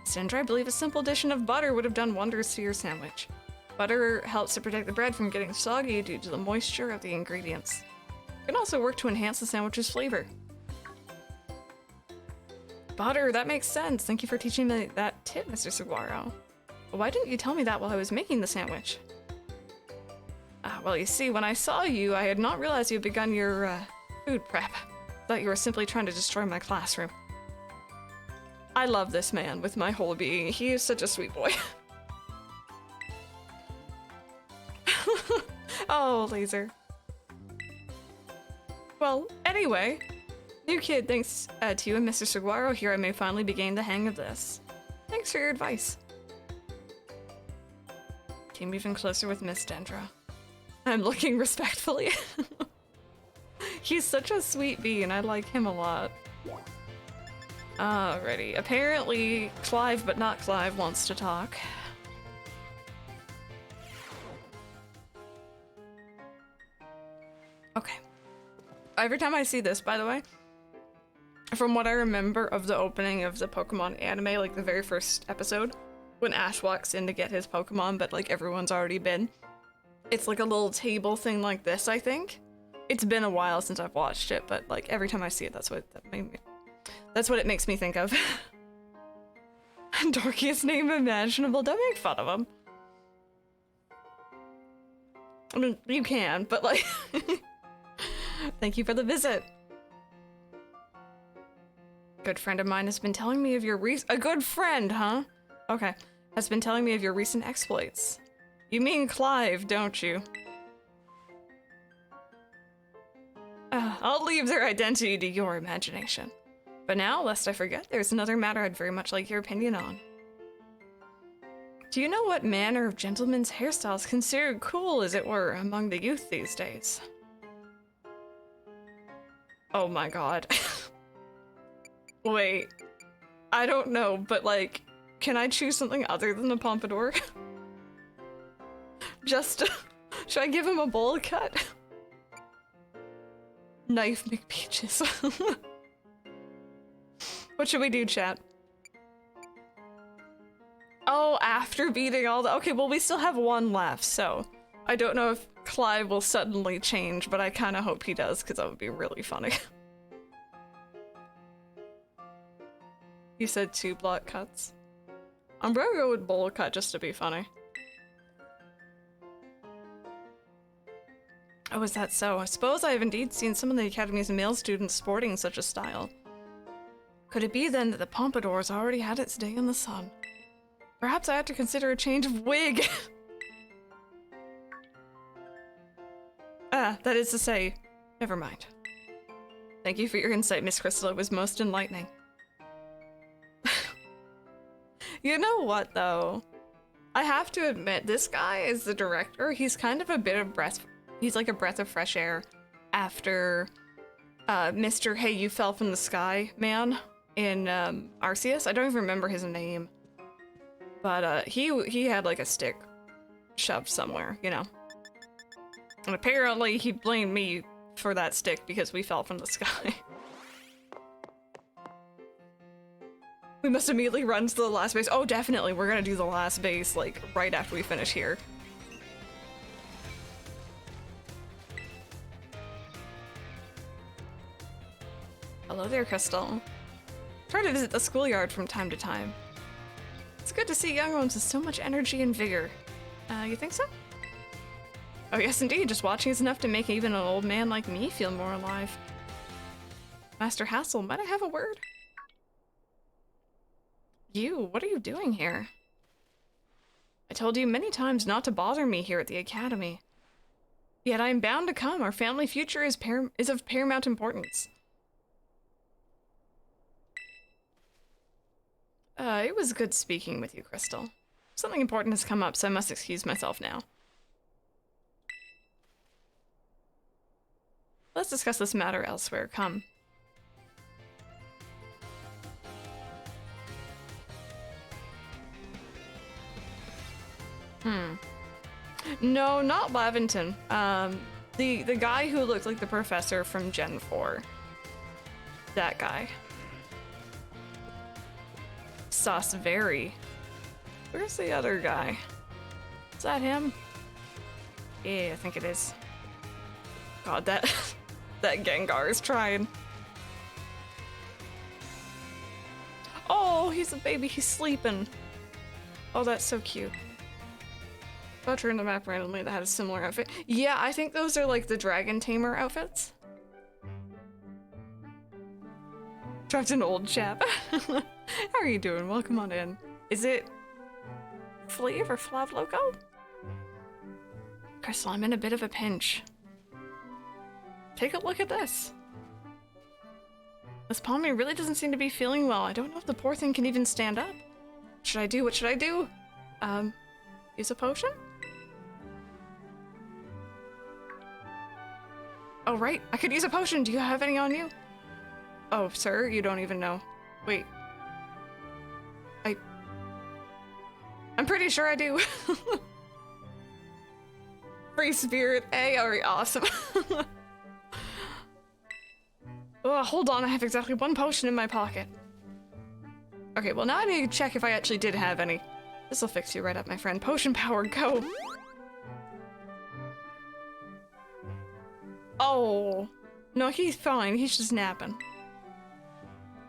Sandra, I believe a simple addition of butter would have done wonders to your sandwich. Butter helps to protect the bread from getting soggy due to the moisture of the ingredients. It can also work to enhance the sandwich's flavor. Butter, that makes sense. Thank you for teaching me that tip, Mr. Saguaro. Why didn't you tell me that while I was making the sandwich? Well, you see, when I saw you, I had not realized you had begun your, food prep. Thought you were simply trying to destroy my classroom. I love this man with my whole being. He is such a sweet boy. Oh, laser. Well, anyway, new kid, thanks to you and Mr. Saguaro here, I may finally be gaining the hang of this. Thanks for your advice. Came even closer with Miss Dendra. I'm looking respectfully. He's such a sweet bee, and I like him a lot. Alrighty. Apparently, Clive, but not Clive, wants to talk. Okay. Every time I see this, by the way, from what I remember of the opening of the Pokemon anime, like the very first episode, when Ash walks in to get his Pokemon, but like everyone's already been, it's like a little table thing like this, I think. It's been a while since I've watched it, but like every time I see it, that's what it makes me think of. Dorkiest name imaginable. Don't make fun of him. I mean, you can, but like... Thank you for the visit. Good friend of mine has been telling me of your a good friend, huh? Okay. Has been telling me of your recent exploits. You mean Clive, don't you? I'll leave their identity to your imagination. But now, lest I forget, there's another matter I'd very much like your opinion on. Do you know what manner of gentlemen's hairstyles considered cool, as it were, among the youth these days? Oh my god. Wait. I don't know, but like, can I choose something other than the pompadour? Just, should I give him a bowl cut? Knife McPeaches. What should we do, chat? Oh, after beating all the- okay, well we still have one left, so I don't know if Clive will suddenly change, but I kind of hope he does, because that would be really funny. He said 2 block cuts. I'm gonna go with bowl cut just to be funny. Oh, is that so? I suppose I have indeed seen some of the Academy's male students sporting such a style. Could it be then that the pompadour's already had its day in the sun? Perhaps I have to consider a change of wig. That is to say, never mind. Thank you for your insight, Miss Crystal. It was most enlightening. You know what, though? I have to admit, this guy is the director. He's kind of a bit of he's like a breath of fresh air after Mr. Hey, You Fell from the Sky man in Arceus. I don't even remember his name. But he had like a stick shoved somewhere, you know. And apparently he blamed me for that stick because we fell from the sky. We must immediately run to the last base. Oh, definitely. We're gonna do the last base, like, right after we finish here. Hello there, Crystal. Try to visit the schoolyard from time to time. It's good to see young ones with so much energy and vigor. You think so? Oh yes, indeed. Just watching is enough to make even an old man like me feel more alive. Master Hassel, might I have a word? You, what are you doing here? I told you many times not to bother me here at the Academy. Yet I am bound to come. Our family future is of paramount importance. It was good speaking with you, Crystal. Something important has come up, so I must excuse myself now. Let's discuss this matter elsewhere. Come. No, not Lavington. The guy who looked like the professor from Gen 4. That guy. Sus very. Where's the other guy? Is that him? Yeah, I think it is. God, that Gengar is trying. Oh, he's a baby. He's sleeping. Oh, that's so cute. If I turned the map randomly that had a similar outfit. Yeah, I think those are like the Dragon Tamer outfits. Trapped an old chap. How are you doing? Welcome on in. Is it Flav or Flav Loco? Crystal, I'm in a bit of a pinch. Take a look at this. This Pawmot really doesn't seem to be feeling well. I don't know if the poor thing can even stand up. What should I do? What should I do? Use a potion? Oh, right. I could use a potion. Do you have any on you? Oh, sir, you don't even know. Wait. I'm pretty sure I do. Free spirit. Hey, alright, awesome. Oh, hold on, I have exactly 1 potion in my pocket. Okay, well now I need to check if I actually did have any. This'll fix you right up, my friend. Potion power, go! Oh. No, he's fine. He's just napping.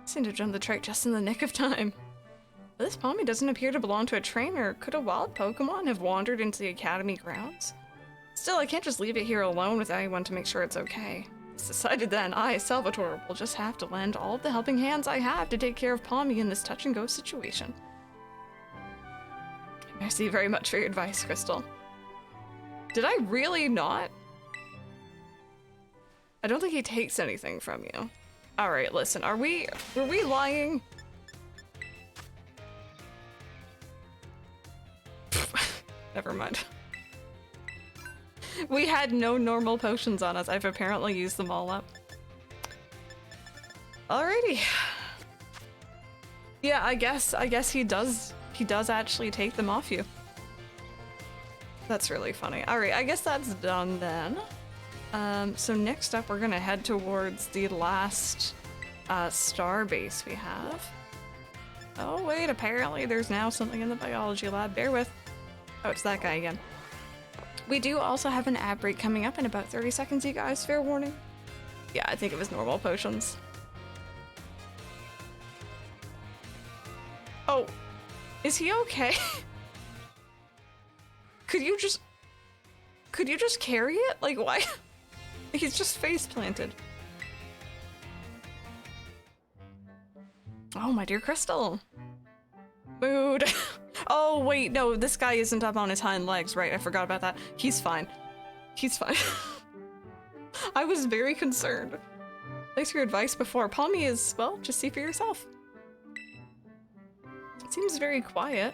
Seemed to jump the trike just in the nick of time. But this Pawmot doesn't appear to belong to a trainer. Could a wild Pokemon have wandered into the Academy grounds? Still, I can't just leave it here alone with anyone to make sure it's okay. It's decided then, I, Salvatore, will just have to lend all of the helping hands I have to take care of Pawmot in this touch-and-go situation. Merci very much for your advice, Crystal. Did I really not? I don't think he takes anything from you. Alright, listen, were we lying? Never mind. We had no normal potions on us. I've apparently used them all up. Alrighty. Yeah, I guess he does actually take them off you. That's really funny. Alright, I guess that's done then. So next up we're gonna head towards the last star base we have. Oh wait, apparently there's now something in the biology lab. Bear with. Oh, it's that guy again. We do also have an ad break coming up in about 30 seconds, you guys. Fair warning. Yeah, I think it was normal potions. Oh, is he okay? Could you just carry it? Like, why? He's just face planted. Oh, my dear Crystal. Mood. Oh, wait, no, this guy isn't up on his hind legs, right? I forgot about that. He's fine. He's fine. I was very concerned. Thanks for your advice before. Palmy is, well, just see for yourself. It seems very quiet.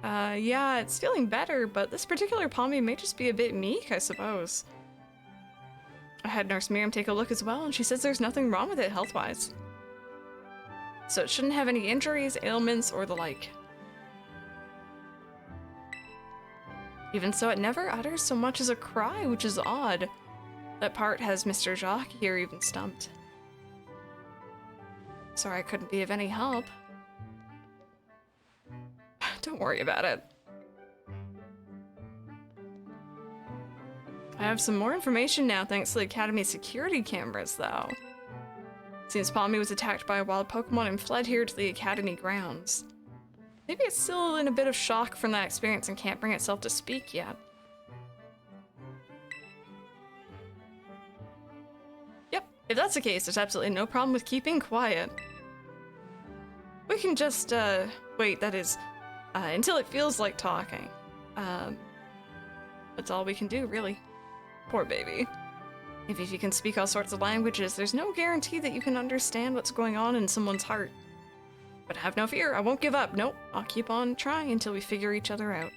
Yeah, it's feeling better, but this particular Palmy may just be a bit meek, I suppose. I had Nurse Miriam take a look as well, and she says there's nothing wrong with it health-wise. So it shouldn't have any injuries, ailments, or the like. Even so, it never utters so much as a cry, which is odd. That part has Mr. Jacques here even stumped. Sorry I couldn't be of any help. Don't worry about it. I have some more information now thanks to the Academy's security cameras, though. Seems Palmy was attacked by a wild Pokemon and fled here to the Academy grounds. Maybe it's still in a bit of shock from that experience and can't bring itself to speak yet. Yep, if that's the case, there's absolutely no problem with keeping quiet. We can just, wait, that is, until it feels like talking. That's all we can do, really. Poor baby. If you can speak all sorts of languages, there's no guarantee that you can understand what's going on in someone's heart. But have no fear, I won't give up. Nope, I'll keep on trying until we figure each other out.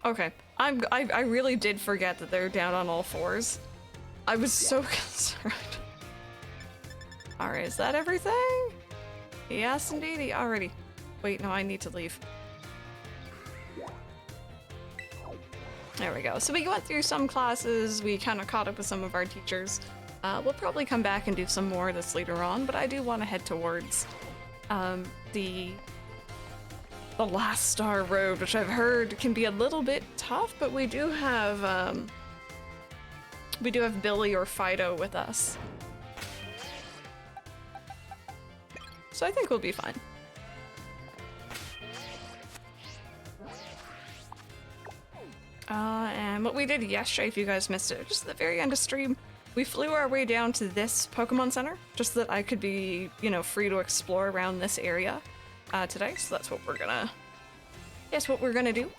Okay, I really did forget that they're down on all fours. I was so concerned. Alright, is that everything? Yes, indeed. Alrighty. Wait, no, I need to leave. There we go. So we went through some classes, we kind of caught up with some of our teachers. We'll probably come back and do some more of this later on, but I do want to head towards the last star road, which I've heard can be a little bit tough, but we do have Billy or Fido with us. So I think we'll be fine. And what we did yesterday, if you guys missed it, just at the very end of stream, we flew our way down to this Pokemon Center, just so that I could be, you know, free to explore around this area today. So that's what we're gonna, do.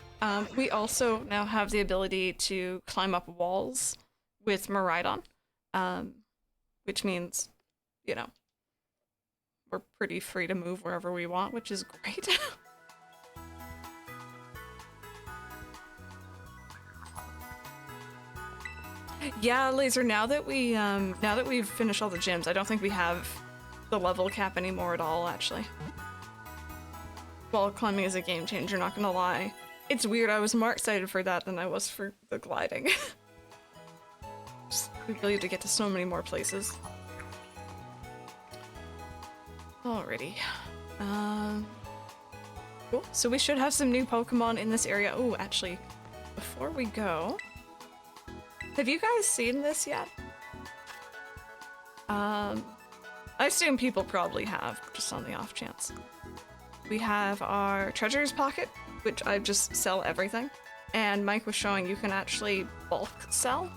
We also now have the ability to climb up walls with Miraidon, which means, you know, we're pretty free to move wherever we want, which is great. Yeah, Laser, now that we've finished all the gyms, I don't think we have the level cap anymore at all, actually. Wall climbing is a game changer, not gonna lie. It's weird, I was more excited for that than I was for the gliding. Just the ability to get to so many more places. Alrighty. Cool. So we should have some new Pokemon in this area. Oh, actually, before we go... Have you guys seen this yet? I assume people probably have, just on the off chance. We have our Treasures Pocket, which I just sell everything. And Mike was showing you can actually bulk sell.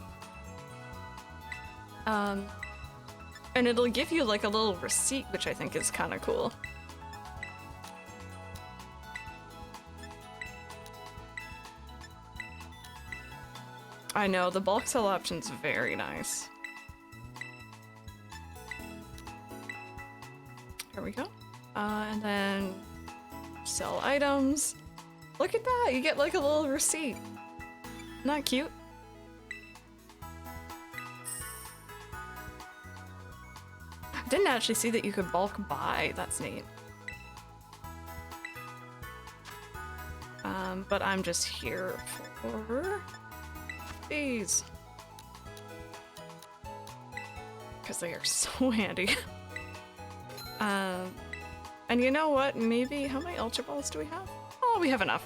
And it'll give you like a little receipt, which I think is kind of cool. I know, the bulk sell option's very nice. Here we go. And then sell items. Look at that, you get like a little receipt. Isn't that cute? Didn't actually see that you could bulk buy, that's neat. But I'm just here for these. Because they are so handy. And you know what, maybe, how many Ultra Balls do we have? Oh, we have enough.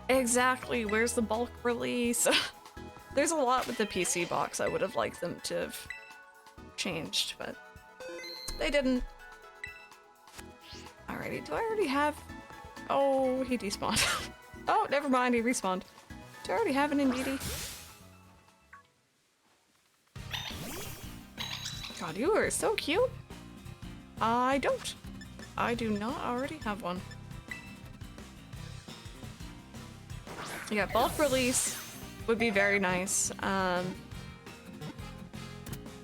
Exactly, where's the bulk release? There's a lot with the PC box I would have liked them to have changed, but they didn't. Alrighty, do I already have... Oh, he despawned. Oh, never mind, he respawned. Do I already have an Indeedee? God, you are so cute. I don't. I do not already have one. Yeah, bulk release would be very nice.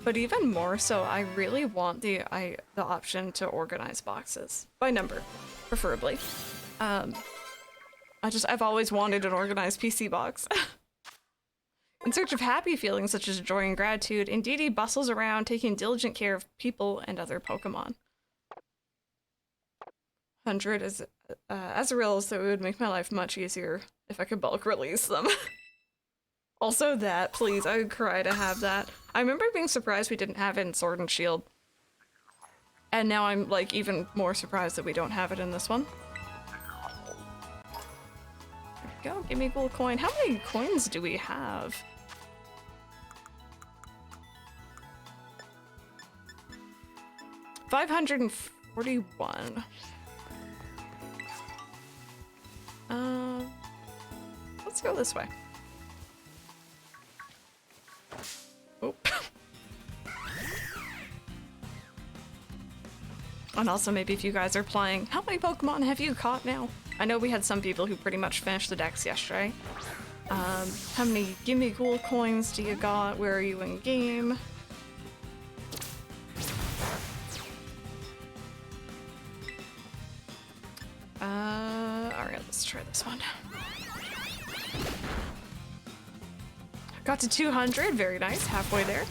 But even more so, I really want the option to organize boxes by number, preferably. I've always wanted an organized PC box. In search of happy feelings such as joy and gratitude, Indeedee bustles around taking diligent care of people and other Pokemon. 100 is as real as though it would make my life much easier if I could bulk release them. Also that, please, I would cry to have that. I remember being surprised we didn't have it in Sword and Shield. And now I'm like even more surprised that we don't have it in this one. There we go, give me a gold coin. How many coins do we have? $541. Let's go this way. Oh. And also maybe if you guys are playing, how many Pokemon have you caught now? I know we had some people who pretty much finished the decks yesterday. How many gimme gold coins do you got? Where are you in game? Alright, let's try this one. Got to 200, very nice, halfway there.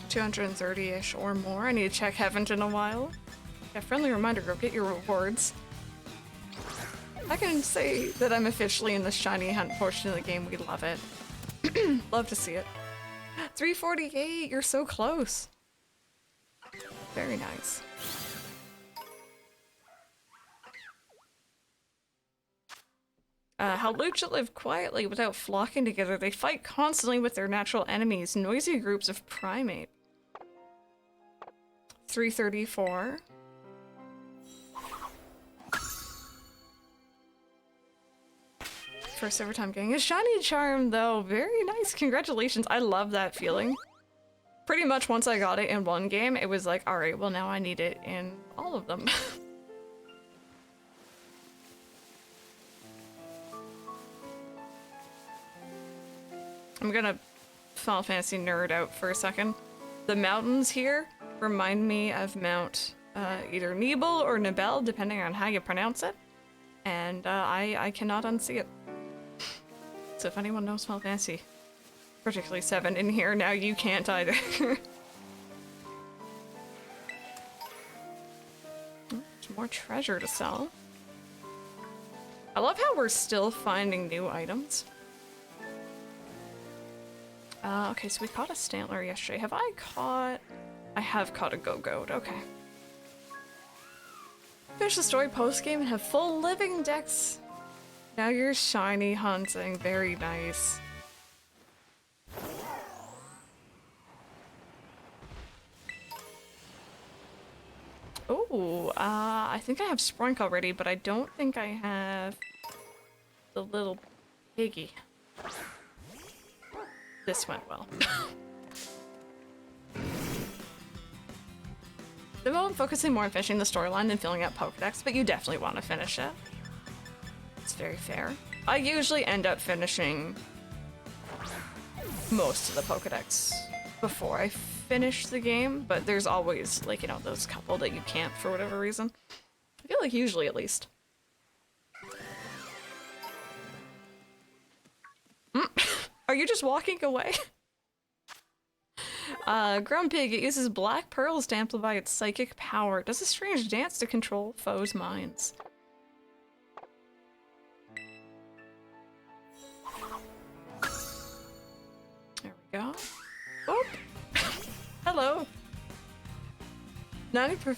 $230-ish or more. I need to check Haven't in a while. Yeah, friendly reminder, go get your rewards. I can say that I'm officially in the shiny hunt portion of the game. We love it. Love to see it. 348, you're so close. Very nice. How Lucha live quietly without flocking together. They fight constantly with their natural enemies, noisy groups of primate. 334. First ever time getting a shiny charm though. Very nice. Congratulations. I love that feeling. Pretty much once I got it in one game, it was like, alright, well now I need it in all of them. I'm gonna Final Fantasy nerd out for a second. The mountains here remind me of Mount either Nibel or Nibel, depending on how you pronounce it. And I cannot unsee it. So if anyone knows Final Fantasy, particularly 7 in here, now you can't either. There's more treasure to sell. I love how we're still finding new items. Okay, so we caught a Stantler yesterday. Have I caught... I have caught a Go-Goat, okay. Finish the story post-game and have full living decks. Now you're shiny hunting, very nice. Oh, I think I have Sprunk already, but I don't think I have the little piggy. This went well. The moment I'm focusing more on finishing the storyline than filling out Pokedex, but you definitely want to finish it. It's very fair. I usually end up finishing most of the Pokedex before I finish the game, but there's always, like, you know, those couple that you can't for whatever reason. I feel like usually, at least. Are you just walking away? Grumpig, it uses black pearls to amplify its psychic power. It does a strange dance to control foes' minds. go. Oh. Hello. 90%.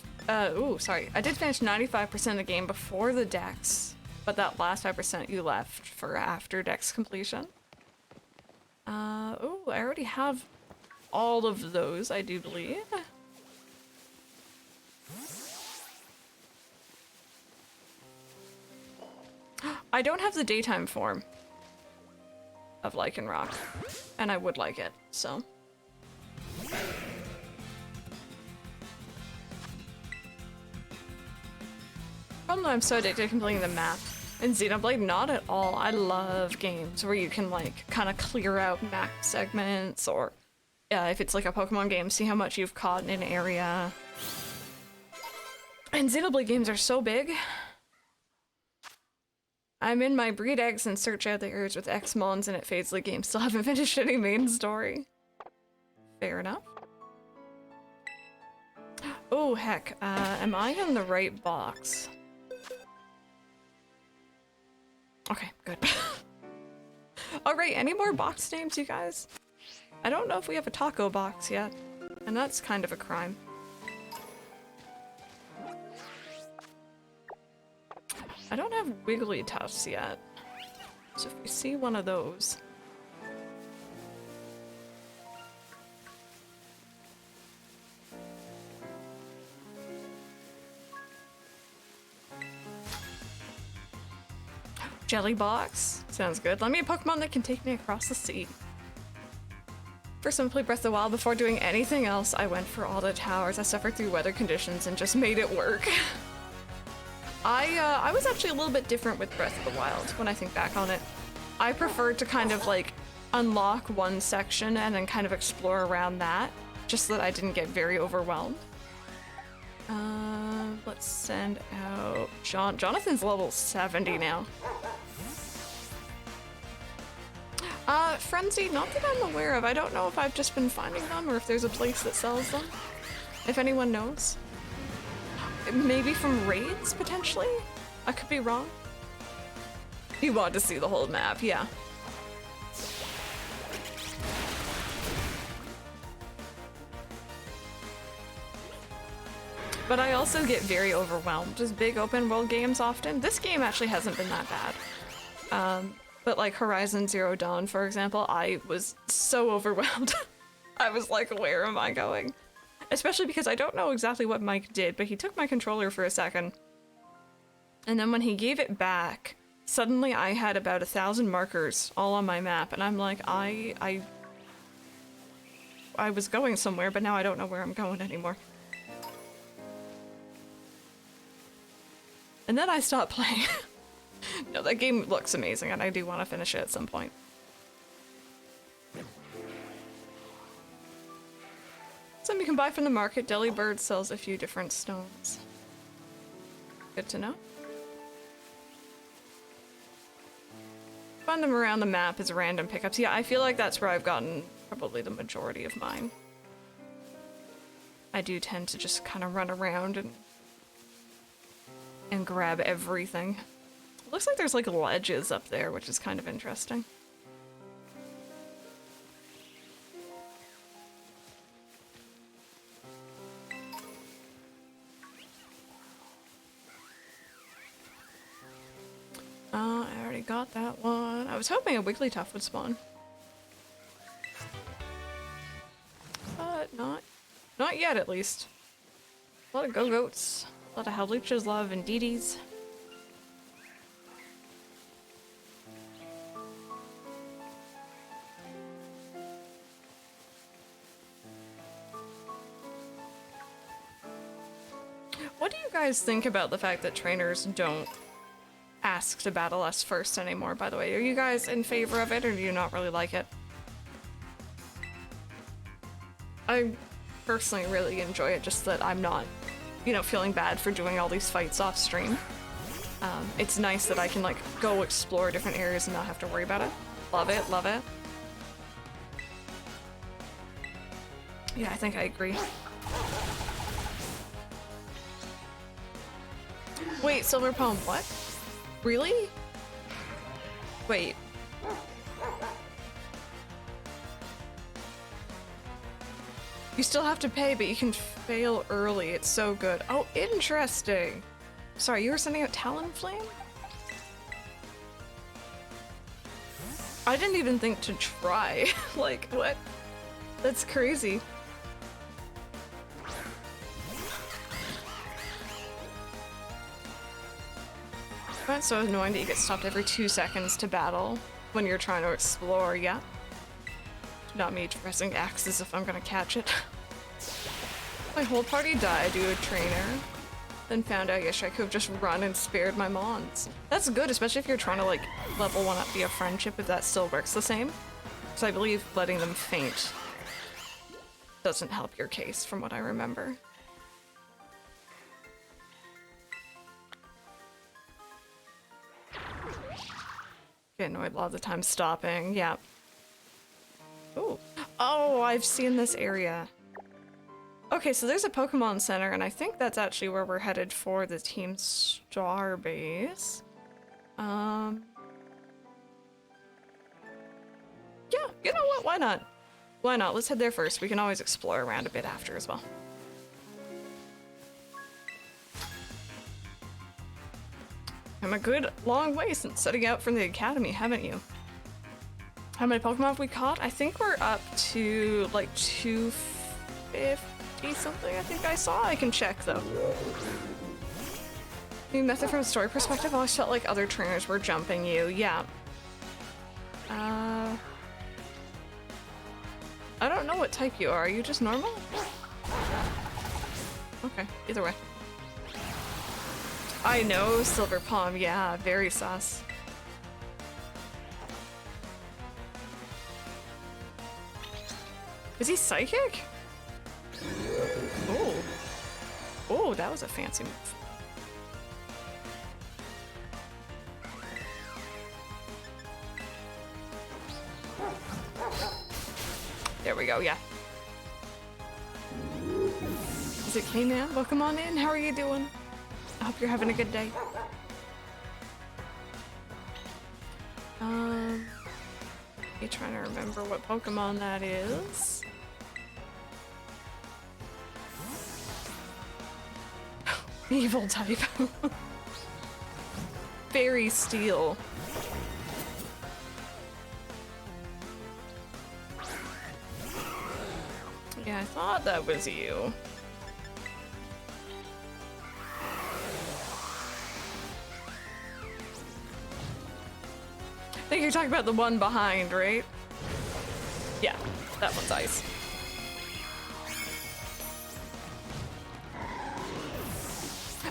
Ooh, sorry. I did finish 95% of the game before the Dex, but that last 5% you left for after Dex completion. Oh, I already have all of those, I do believe. I don't have the daytime form of Lycanroc, and I would like it, so. Problem though, I'm so addicted to completing the map. In Xenoblade, not at all. I love games where you can like kind of clear out map segments, or if it's like a Pokemon game, see how much you've caught in an area. And Xenoblade games are so big. I'm in my breed eggs and search out the areas with X-Mons and it fades the game. Still haven't finished any main story. Fair enough. Oh heck, am I in the right box? Okay, good. Alright, any more box names, you guys? I don't know if we have a taco box yet, and that's kind of a crime. I don't have Wigglytuffs yet, so if we see one of those... Jelly box. Sounds good. Let me a Pokemon that can take me across the sea. For Simply Breath of the Wild, before doing anything else, I went for all the towers. I suffered through weather conditions and just made it work. I was actually a little bit different with Breath of the Wild when I think back on it. I preferred to kind of like unlock one section and then kind of explore around that, just so that I didn't get very overwhelmed. Let's send out Jonathan's level 70 now. Frenzy, not that I'm aware of. I don't know if I've just been finding them or if there's a place that sells them. If anyone knows. Maybe from raids, potentially? I could be wrong. You want to see the whole map, yeah. But I also get very overwhelmed with big open world games often. This game actually hasn't been that bad. But like Horizon Zero Dawn, for example, I was so overwhelmed. I was like, where am I going? Especially because I don't know exactly what Mike did, but he took my controller for a second. And then when he gave it back, suddenly I had about 1,000 markers all on my map. And I'm like, I was going somewhere, but now I don't know where I'm going anymore. And then I stopped playing. No, that game looks amazing, and I do want to finish it at some point. Some you can buy from the market. Delibird sells a few different stones. Good to know. Find them around the map as random pickups. Yeah, I feel like that's where I've gotten probably the majority of mine. I do tend to just kind of run around and grab everything. Looks like there's like ledges up there, which is kind of interesting. I already got that one. I was hoping a Wigglytuff would spawn. But not yet at least. A lot of Go-Goats, a lot of Howluchas, a lot of Venditis. What do you guys think about the fact that trainers don't ask to battle us first anymore, by the way? Are you guys in favor of it, or do you not really like it? I personally really enjoy it, just that I'm not, you know, feeling bad for doing all these fights off stream. It's nice that I can, like, go explore different areas and not have to worry about it. Love it, love it. Yeah, I think I agree. Wait, Silver Palm, what? Really? Wait. You still have to pay, but you can fail early. It's so good. Oh, interesting. Sorry, you were sending out Talonflame? I didn't even think to try. Like, what? That's crazy. It's so annoying that you get stopped every 2 seconds to battle when you're trying to explore, yeah. Not me pressing X's if I'm gonna catch it. My whole party died due to a trainer. Then found out yesterday I could have just run and spared my mons. That's good, especially if you're trying to like level 1 up via friendship, if that still works the same. Because I believe letting them faint doesn't help your case from what I remember. Get annoyed a lot of the time stopping, yeah. Ooh. Oh, I've seen this area. Okay, so there's a Pokemon Center, and I think that's actually where we're headed for the Team Star base. Yeah, you know what? Why not? Why not? Let's head there first. We can always explore around a bit after as well. I'm a good long way since setting out from the academy, haven't you? How many Pokemon have we caught? I think we're up to like 250 something, I think I saw. I can check though. New method from a story perspective, I always felt like other trainers were jumping you. Yeah. I don't know what type you are. Are you just normal? Okay, either way. I know, Silver Palm, yeah, very sus. Is he psychic? Oh. Oh, that was a fancy move. There we go, yeah. Is it K-Man? Welcome on in, how are you doing? I hope you're having a good day. You trying to remember what Pokemon that is? Evil type. Fairy Steel. Yeah, I thought that was you. I think you're talking about the one behind, right? Yeah, that one's ice.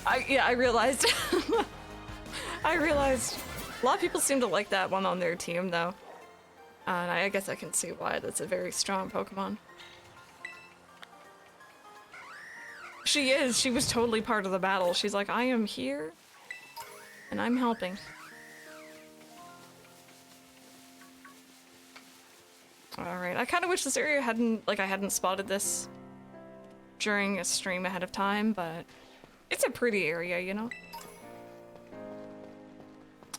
I realized. I realized a lot of people seem to like that one on their team, though. And I guess I can see why. That's a very strong Pokemon. She is. She was totally part of the battle. She's like, I am here, and I'm helping. Alright, I kind of wish this area hadn't, I hadn't spotted this during a stream ahead of time, but it's a pretty area, you know?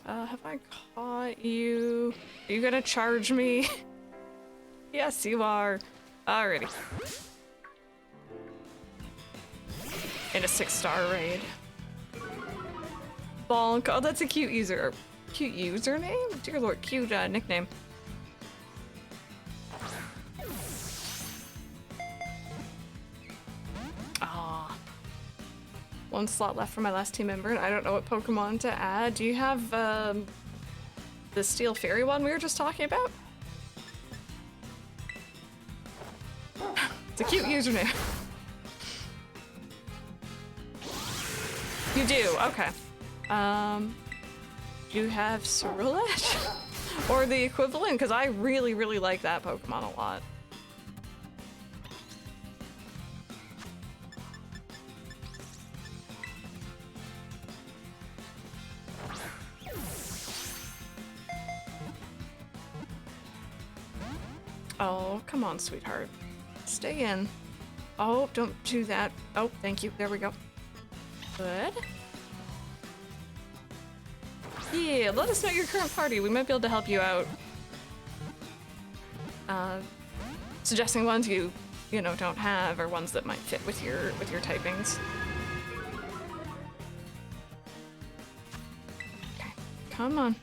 Have I caught you? Are you gonna charge me? Yes, you are. Alrighty. In a 6-star raid. Bonk. Oh, that's a cute cute username? Dear lord, cute nickname. One slot left for my last team member, and I don't know what Pokemon to add. Do you have the Steel Fairy one we were just talking about? It's a cute username. You do, okay. Do you have Ceruledge? Or the equivalent? Because I really, really like that Pokemon a lot. Oh, come on, sweetheart. Stay in. Oh, don't do that. Oh, thank you. There we go. Good. Yeah, let us know your current party. We might be able to help you out. Suggesting ones you you know, don't have, or ones that might fit with your typings. Okay, come on.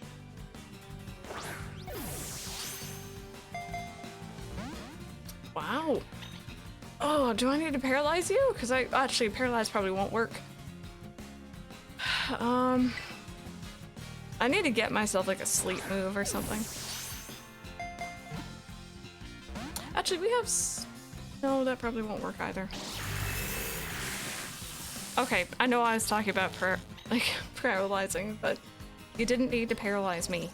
Wow. Oh, do I need to paralyze you? Because actually paralyze probably won't work. I need to get myself like a sleep move or something. Actually, we have no, that probably won't work either. Okay, I know I was talking about paralyzing, but you didn't need to paralyze me.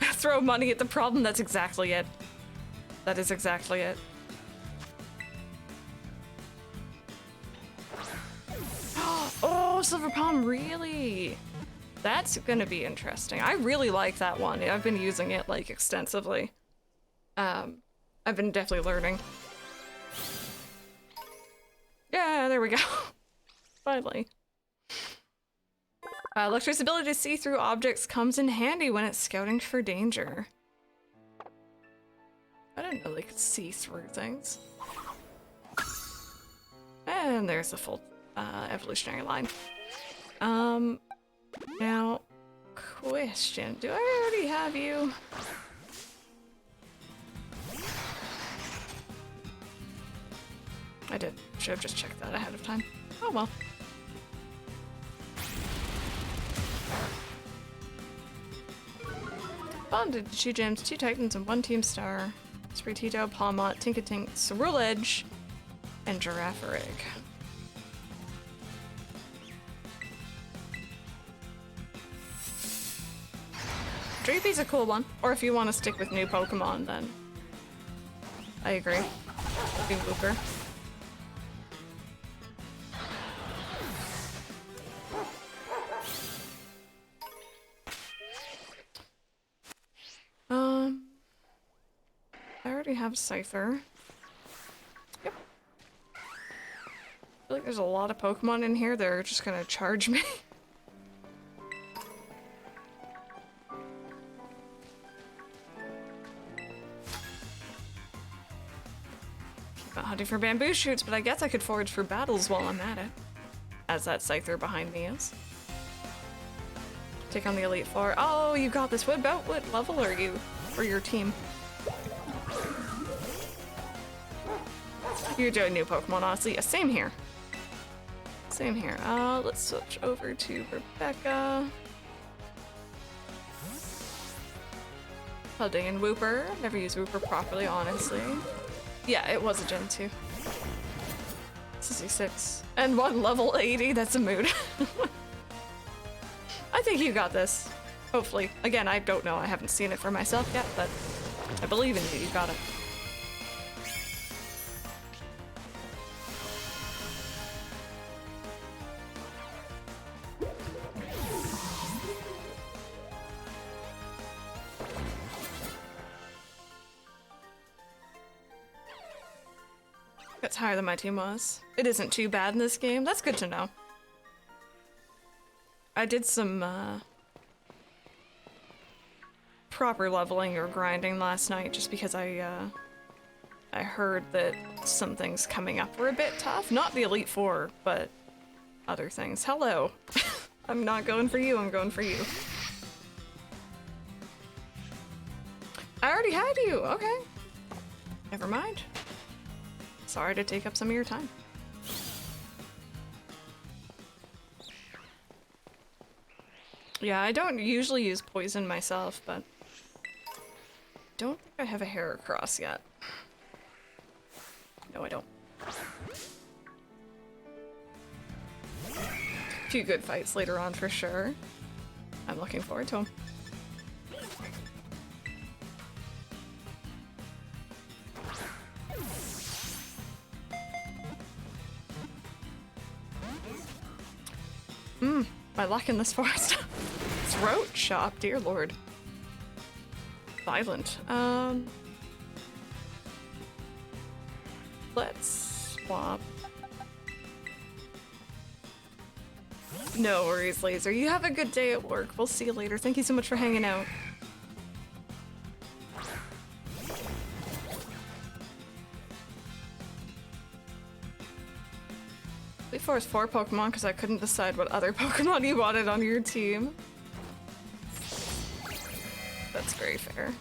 Throw money at the problem, that's exactly it. That is exactly it. Oh, Silver Palm, really? That's gonna be interesting. I really like that one. I've been using it like extensively. I've been definitely learning. Yeah, there we go. Finally. Lectrice's ability to see through objects comes in handy when it's scouting for danger. I didn't know they could see through things. And there's the full evolutionary line. Now, question, do I already have you? I did. Should have just checked that ahead of time. Oh well. Bonded to 2 gems, 2 titans, and 1 team star. Spritito, Pawmot, Tinkatink, Ceruledge, and Giraffe-Rig. Dreepy's a cool one. Or if you want to stick with new Pokemon, then I agree. Be Wooper. I already have Scyther. Yep. I feel like there's a lot of Pokemon in here that are just gonna charge me. Not hunting for bamboo shoots, but I guess I could forage for battles while I'm at it. As that Scyther behind me is. Take on the Elite Four. Oh, you got this. What level are you? Or your team? You're doing new Pokemon, honestly. Yeah, same here. Same here. Let's switch over to Rebecca. Hudding and Wooper. Never used Wooper properly, honestly. Yeah, it was a Gen 2. 66. And 1 level 80, that's a mood. I think you got this. Hopefully. Again, I don't know. I haven't seen it for myself yet, but I believe in you. You got it. That's higher than my team was. It isn't too bad in this game. That's good to know. I did some proper leveling or grinding last night just because I heard that some things coming up were a bit tough. Not the Elite Four, but other things. Hello. I'm not going for you, I'm going for you. I already had you, okay. Never mind. Sorry to take up some of your time. Yeah, I don't usually use poison myself, but don't think I have a Heracross yet. No, I don't. A few good fights later on for sure. I'm looking forward to them. My luck in this forest. Throat chop, dear lord. Violent. Let's swap. No worries, Laser. You have a good day at work. We'll see you later. Thank you so much for hanging out. We forced 4 Pokemon because I couldn't decide what other Pokemon you wanted on your team. That's very fair.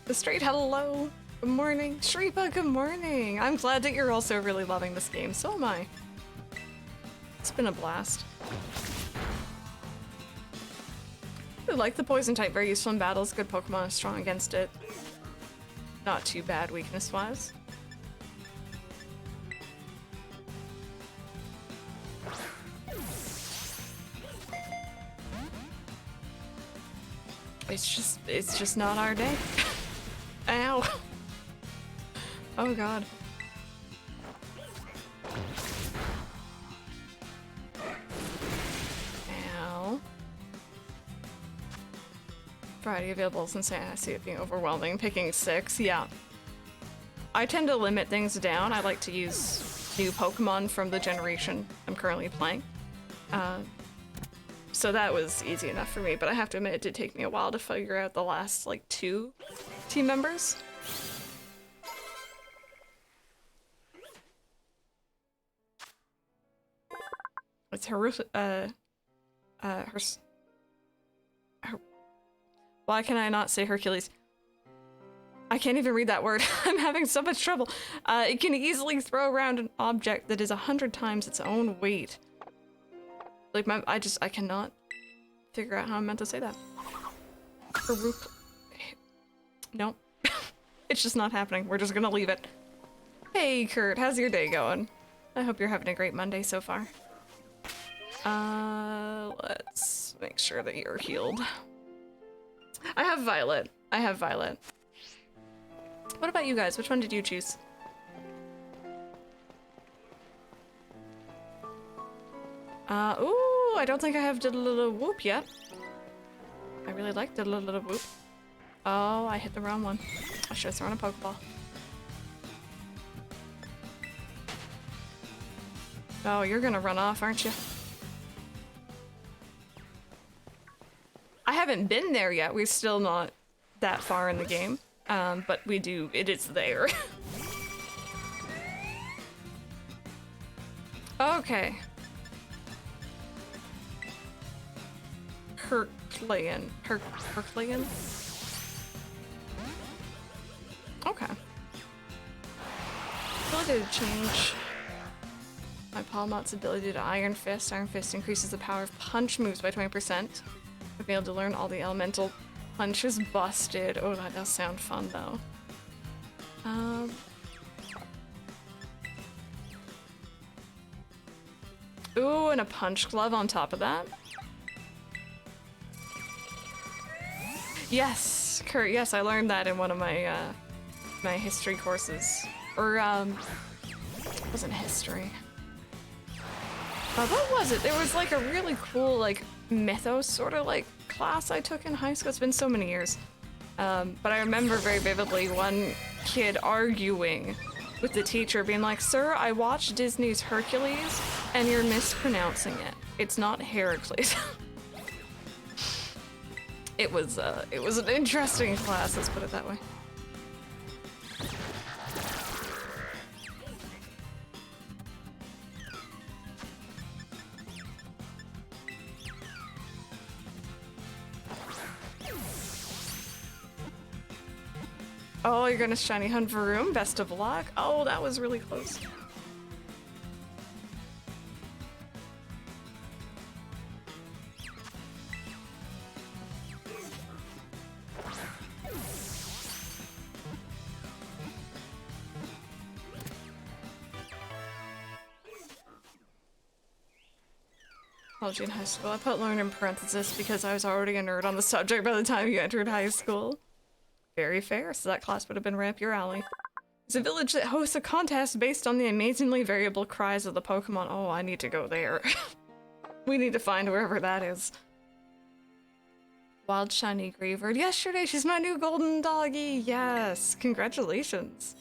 The Straight, hello. Good morning. Shripa, good morning. I'm glad that you're also really loving this game. So am I. It's been a blast. I like the poison type, very useful in battles. Good Pokemon is strong against it. Not too bad weakness-wise. It's just not our day. Ow. Oh god. Ow. Variety available since I see it being overwhelming. Picking 6, yeah. I tend to limit things down. I like to use new Pokemon from the generation I'm currently playing. So that was easy enough for me, but I have to admit it did take me a while to figure out the last, like, 2 team members. It's why can I not say Hercules? I can't even read that word. I'm having so much trouble. It can easily throw around an object that is 100 times its own weight. Like, I cannot figure out how I'm meant to say that. Nope. It's just not happening. We're just gonna leave it. Hey, Kurt, how's your day going? I hope you're having a great Monday so far. Let's make sure that you're healed. I have Violet. What about you guys? Which one did you choose? Ooh, I don't think I have Diddle Whoop yet. I really like Diddle Whoop. Oh, I hit the wrong one. I should have thrown a Pokeball. Oh, you're gonna run off, aren't you? I haven't been there yet. We're still not that far in the game. But it is there. Okay. Herclean. Okay. Ability to change my Pawmot's ability to Iron Fist. Iron Fist increases the power of punch moves by 20%. I've been able to learn all the elemental punches. Busted. Oh, that does sound fun though. Ooh, and a punch glove on top of that. Yes, Kurt, yes, I learned that in one of my my history courses. Or it wasn't history. What was it? There was like a really cool like mythos sort of like class I took in high school. It's been so many years. But I remember very vividly one kid arguing with the teacher being like, "Sir, I watched Disney's Hercules and you're mispronouncing it. It's not Heracles." It was an interesting class, let's put it that way. Oh, you're gonna shiny hunt Varoom? Best of luck. Oh, that was really close. College in high school. I put learn in parentheses because I was already a nerd on the subject by the time you entered high school. Very fair, so that class would have been right up your alley. It's a village that hosts a contest based on the amazingly variable cries of the Pokemon. Oh, I need to go there. We need to find wherever that is. Wild Shiny Greavard. Yesterday, she's my new golden doggy. Yes, congratulations.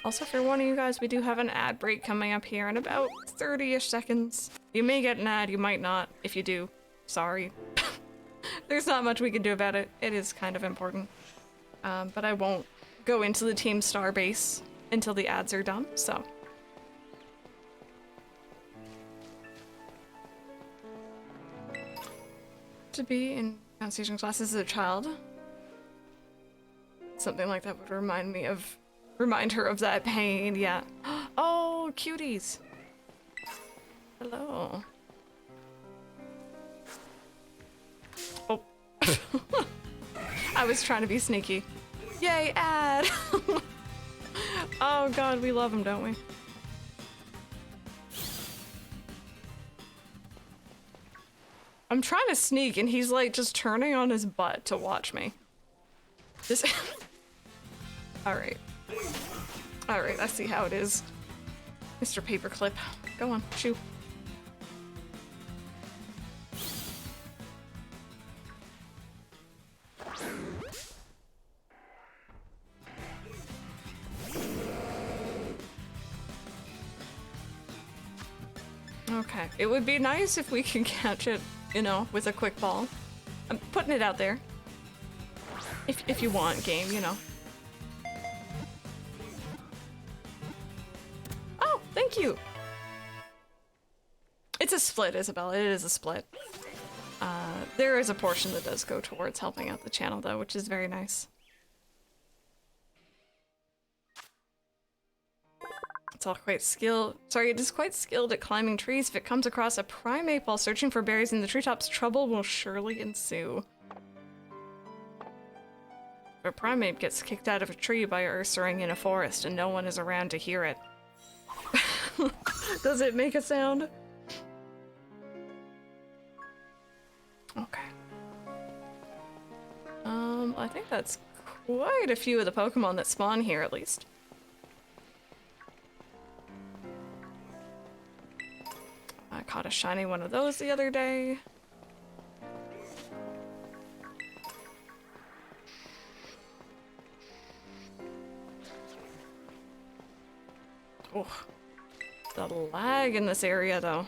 Also, for warning you guys, we do have an ad break coming up here in about 30-ish seconds. You may get an ad, you might not. If you do, sorry. There's not much we can do about it. It is kind of important. But I won't go into the Team Star base until the ads are done, so. To be in pronunciation classes as a child. Something like that would remind her of that pain, yeah. Oh, cuties. Hello. Oh. I was trying to be sneaky. Yay, ad! Oh god, we love him, don't we? I'm trying to sneak and he's like just turning on his butt to watch me. This. Alright. Alright, I see how it is. Mr. Paperclip. Go on, shoo. Okay, it would be nice if we could catch it, you know, with a quick ball. I'm putting it out there. If you want, game, you know. Oh, thank you! It's a split, Isabella. It is a split. There is a portion that does go towards helping out the channel, though, which is very nice. It's all quite skilled. Sorry, it is quite skilled at climbing trees. If it comes across a primate while searching for berries in the treetops, trouble will surely ensue. If a primate gets kicked out of a tree by Ursaring in a forest and no one is around to hear it. Does it make a sound? Okay. I think that's quite a few of the Pokemon that spawn here, at least. I caught a shiny one of those the other day. Oh, the lag in this area, though.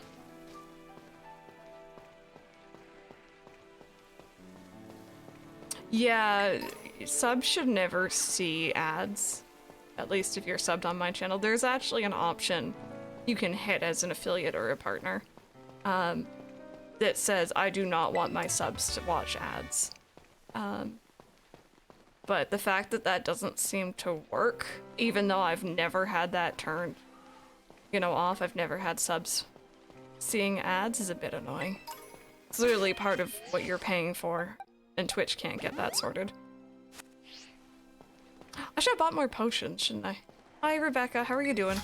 Yeah, subs should never see ads. At least if you're subbed on my channel. There's actually an option you can hit as an affiliate or a partner that says, I do not want my subs to watch ads. But the fact that that doesn't seem to work, even though I've never had that turned, you know, off, I've never had subs seeing ads, is a bit annoying. It's literally part of what you're paying for, and Twitch can't get that sorted. I should have bought more potions, shouldn't I? Hi, Rebecca, how are you doing?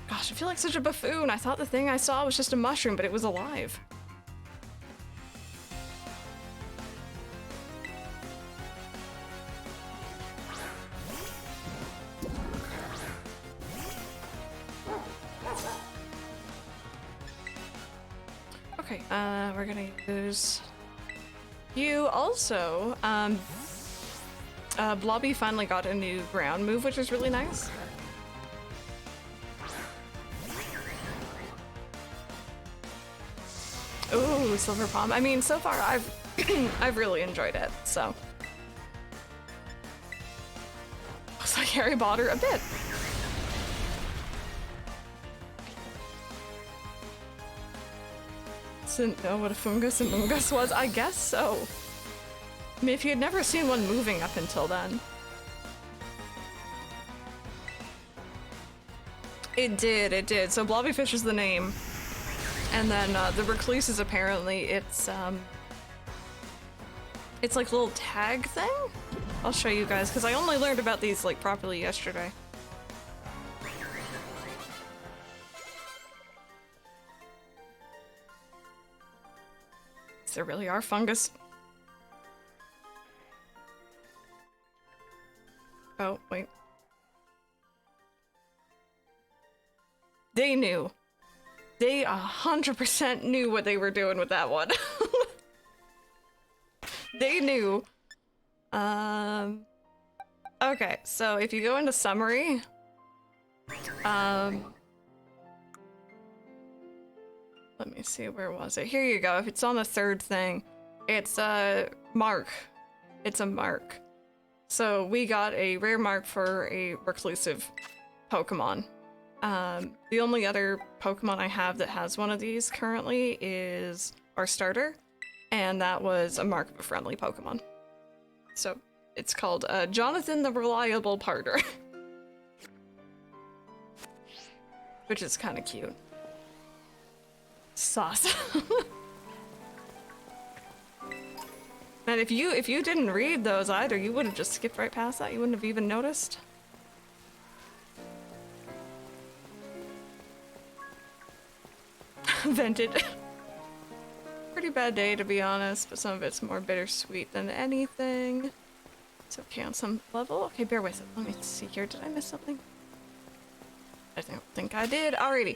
Gosh, I feel like such a buffoon. I thought the thing I saw was just a mushroom, but it was alive. Okay, we're gonna use you also. Blobby finally got a new ground move, which is really nice. Ooh, Silver Palm. I mean, so far I've really enjoyed it, so. Looks like Harry bought her a bit. Didn't know what a fungus and mungus was. I guess so. I mean, if you had never seen one moving up until then. It did. So Blobbyfish is the name. And then the recluses, apparently, it's like a little tag thing? I'll show you guys, because I only learned about these, like, properly yesterday. There really are fungus. Oh, wait. They knew. They 100% knew what they were doing with that one. They knew. Okay, so if you go into summary, let me see, where was it? Here you go. If it's on the third thing, it's a mark. It's a mark. So we got a rare mark for a reclusive Pokemon. The only other Pokemon I have that has one of these currently is our starter, and that was a mark of a friendly Pokemon. So it's called Jonathan the Reliable Partner, which is kind of cute. Sauce. And if you didn't read those either, you would have just skipped right past that. You wouldn't have even noticed. Vented. Pretty bad day, to be honest, but some of it's more bittersweet than anything. It's okay on some level. Okay, bear with it. Let me see here. Did I miss something? I don't think I did. Alrighty.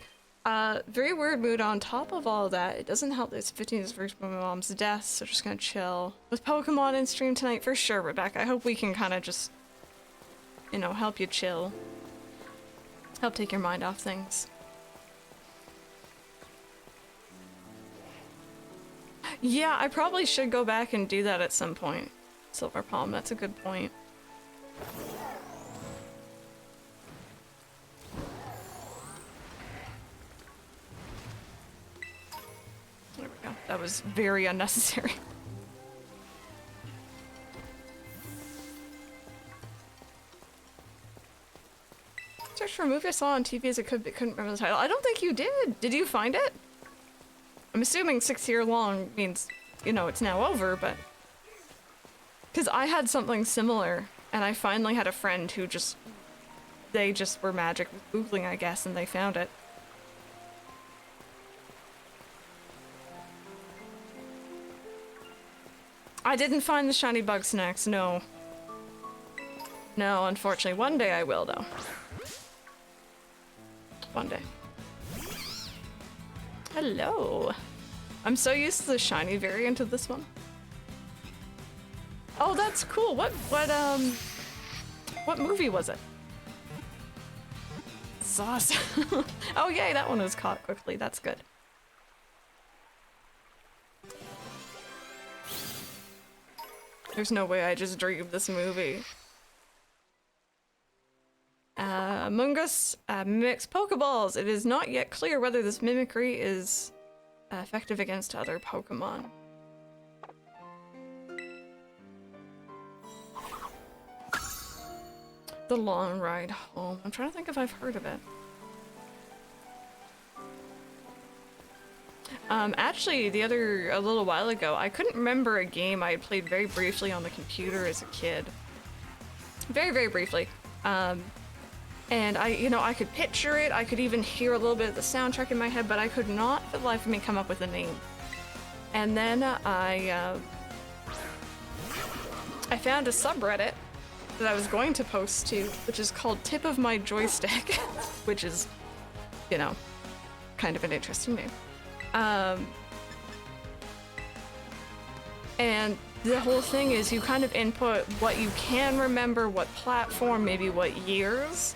Very weird mood on top of all of that. It doesn't help that it's 15 years first from my mom's death, so just gonna chill with Pokemon in stream tonight for sure, Rebecca. I hope we can kind of just, you know, help you chill. Help take your mind off things. Yeah, I probably should go back and do that at some point. Silver Palm, that's a good point. There we go. That was very unnecessary. Search for a movie I saw on TV as a kid but couldn't remember the title. I don't think you did. Did you find it? I'm assuming 6 year long means, you know, it's now over, but... Because I had something similar, and I finally had a friend who just... They just were magic with Googling, I guess, and they found it. I didn't find the shiny bug snacks, no. No, unfortunately. One day I will, though. One day. Hello. I'm so used to the shiny variant of this one. Oh, that's cool. What movie was it? Sauce. Oh, yay, that one was caught quickly. That's good. There's no way I just dreamed this movie. Mungus mimics Pokeballs. It is not yet clear whether this mimicry is effective against other Pokemon. The Long Ride Home. I'm trying to think if I've heard of it. Actually, a little while ago, I couldn't remember a game I had played very briefly on the computer as a kid. Very, very briefly. And I could picture it, I could even hear a little bit of the soundtrack in my head, but I could not, for the life of me, come up with a name. And then I found a subreddit that I was going to post to, which is called Tip of My Joystick, which is, you know, kind of an interesting name. And the whole thing is you kind of input what you can remember, what platform, maybe what years,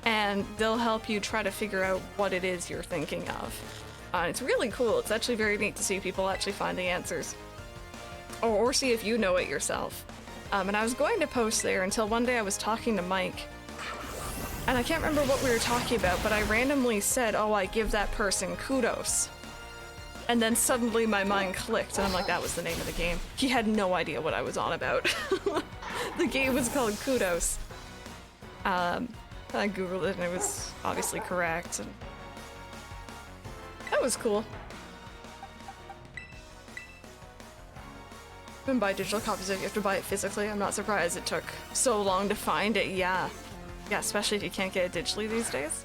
and they'll help you try to figure out what it is you're thinking of. It's really cool. It's actually very neat to see people actually find the answers. Or see if you know it yourself. And I was going to post there until one day I was talking to Mike, and I can't remember what we were talking about, but I randomly said, oh, I give that person kudos. And then suddenly my mind clicked, and I'm like, that was the name of the game. He had no idea what I was on about. The game was called Kudos. I googled it, and it was obviously correct. And that was cool. You can buy digital copies if you have to buy it physically. I'm not surprised it took so long to find it. Yeah. Yeah, especially if you can't get it digitally these days.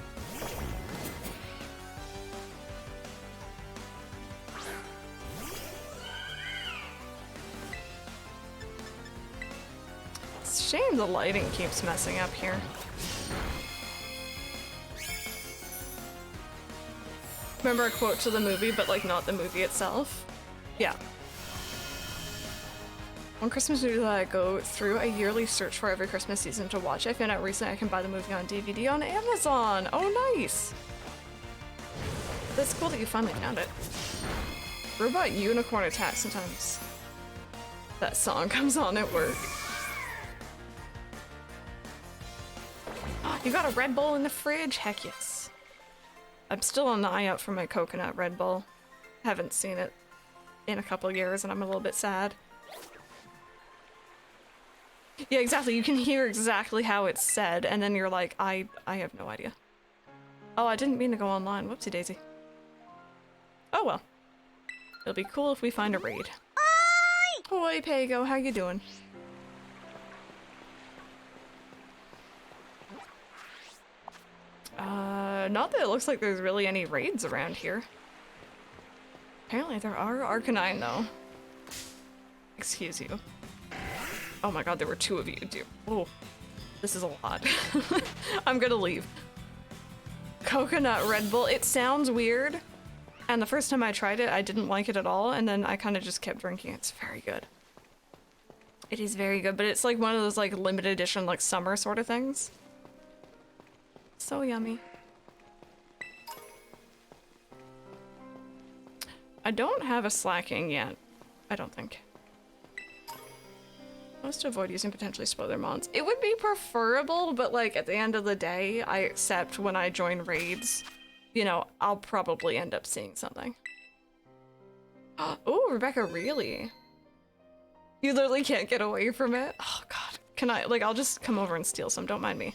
It's a shame the lighting keeps messing up here. Remember a quote to the movie, but like not the movie itself? Yeah. One Christmas movie that I go through a yearly search for every Christmas season to watch. I found out recently I can buy the movie on DVD on Amazon. Oh, nice. That's cool that you finally found it. Robot Unicorn Attack. Sometimes that song comes on at work. You got a Red Bull in the fridge? Heck yes. I'm still on the eye out for my coconut Red Bull. Haven't seen it in a couple years and I'm a little bit sad. Yeah, exactly. You can hear exactly how it's said and then you're like, I have no idea. Oh, I didn't mean to go online. Whoopsie daisy. Oh well. It'll be cool if we find a raid. Hoi, Pago, how you doing? Not that it looks like there's really any raids around here. Apparently there are Arcanine though. Excuse you. Oh my god, there were two of you, dude. Oh, this is a lot. I'm gonna leave. Coconut Red Bull, it sounds weird. And the first time I tried it, I didn't like it at all, and then I kind of just kept drinking. It's very good. It is very good, but it's like one of those like limited edition, like summer sort of things. So yummy. I don't have a slacking yet. I don't think. Most to avoid using potentially spoiler mons. It would be preferable, but like at the end of the day, I accept when I join raids, you know, I'll probably end up seeing something. Oh, Rebecca, really? You literally can't get away from it? Oh god. Can I, like, I'll just come over and steal some, don't mind me.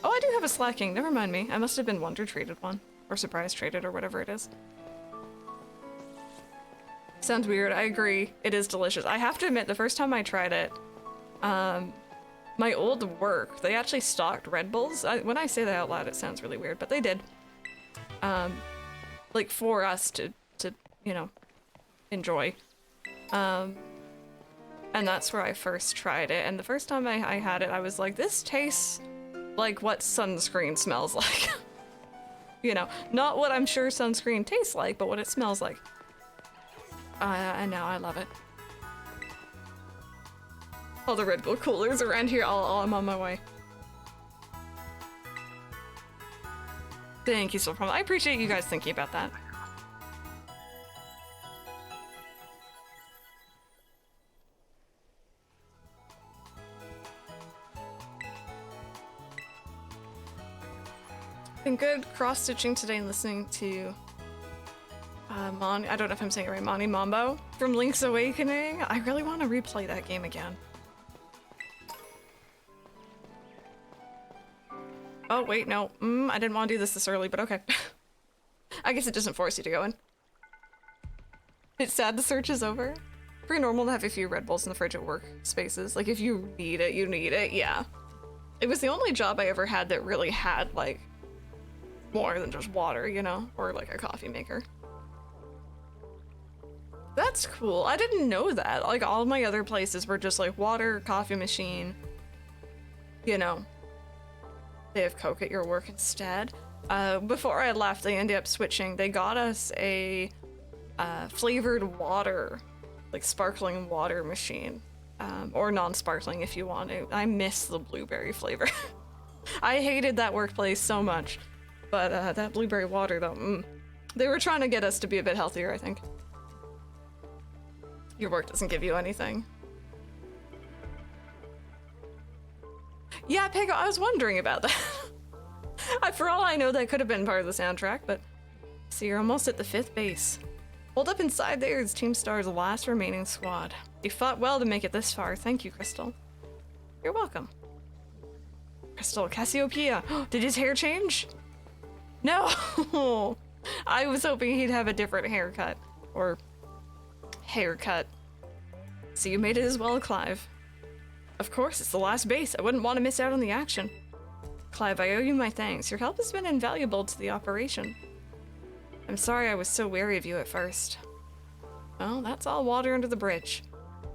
Oh, I do have a slacking, never mind me. I must have been wonder traded one. Or surprise traded, or whatever it is. Sounds weird, I agree. It is delicious. I have to admit, the first time I tried it, my old work, they actually stocked Red Bulls. When I say that out loud, it sounds really weird, but they did. Like, for us to you know, enjoy. And that's where I first tried it, and the first time I had it, I was like, this tastes like what sunscreen smells like. You know, not what I'm sure sunscreen tastes like, but what it smells like. And now I love it. All the Red Bull coolers around here, I'm on my way. Thank you so much. I appreciate you guys thinking about that. Been good cross-stitching today and listening to I don't know if I'm saying it right, Monty Mambo from Link's Awakening. I really want to replay that game again. Oh wait, no. I didn't want to do this early, but okay. I guess it doesn't force you to go in. It's sad the search is over. Pretty normal to have a few Red Bulls in the fridge at work spaces. Like if you need it, you need it, yeah. It was the only job I ever had that really had like more than just water, you know? Or like a coffee maker. That's cool. I didn't know that. Like all my other places were just like water, coffee machine, you know. They have Coke at your work instead. Before I left, they ended up switching. They got us a flavored water, like sparkling water machine. Or non-sparkling if you want to. I miss the blueberry flavor. I hated that workplace so much. But that blueberry water though, They were trying to get us to be a bit healthier, I think. Your work doesn't give you anything. Yeah, Pego, I was wondering about that. For all I know, that could have been part of the soundtrack, but... See, you're almost at the 5th base. Hold up inside there is Team Star's last remaining squad. You fought well to make it this far. Thank you, Crystal. You're welcome. Crystal, Cassiopeia. Did his hair change? No! I was hoping he'd have a different haircut. Or... haircut. So you made it as well, Clive. Of course, it's the last base. I wouldn't want to miss out on the action. Clive, I owe you my thanks. Your help has been invaluable to the operation. I'm sorry I was so wary of you at first. Well, that's all water under the bridge.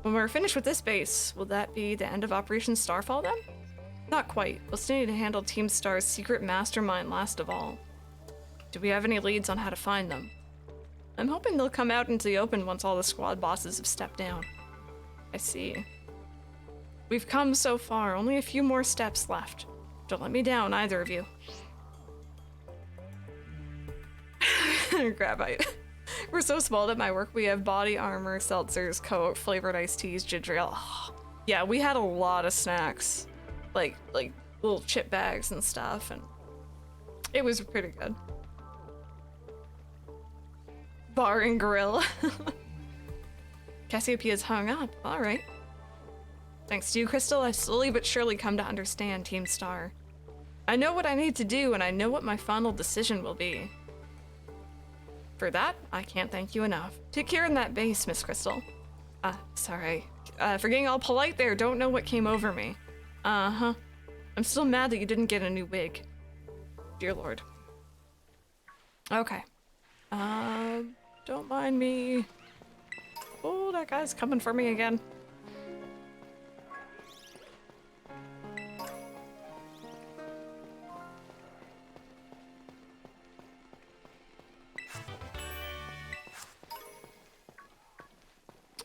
When we're finished with this base, will that be the end of Operation Starfall then? Not quite. We'll still need to handle Team Star's secret mastermind last of all. Do we have any leads on how to find them? I'm hoping they'll come out into the open once all the squad bosses have stepped down. I see. We've come so far, only a few more steps left. Don't let me down, either of you. Grabite. We're so small at my work. We have body armor, seltzers, Coke, flavored iced teas, ginger ale. Oh, yeah, we had a lot of snacks. Like little chip bags and stuff, and it was pretty good. Bar and grill. Cassiopeia's hung up. All right. Thanks to you, Crystal, I've slowly but surely come to understand Team Star. I know what I need to do, and I know what my final decision will be. For that, I can't thank you enough. Take care in that base, Miss Crystal. Sorry. For getting all polite there, don't know what came over me. Uh-huh. I'm still mad that you didn't get a new wig. Dear Lord. Okay. Don't mind me. Oh, that guy's coming for me again.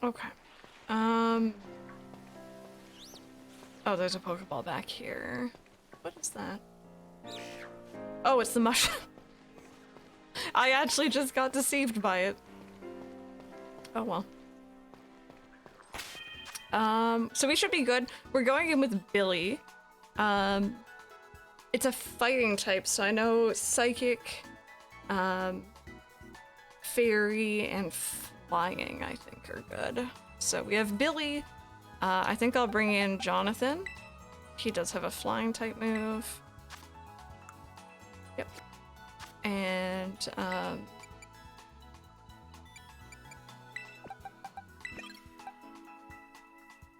Okay. Oh, there's a Pokeball back here. What is that? Oh, it's the mushroom. I actually just got deceived by it. Oh well. So we should be good. We're going in with Billy. It's a fighting type, so I know Psychic, Fairy, and Flying, I think, are good. So we have Billy. I think I'll bring in Jonathan. He does have a Flying type move. Yep. And,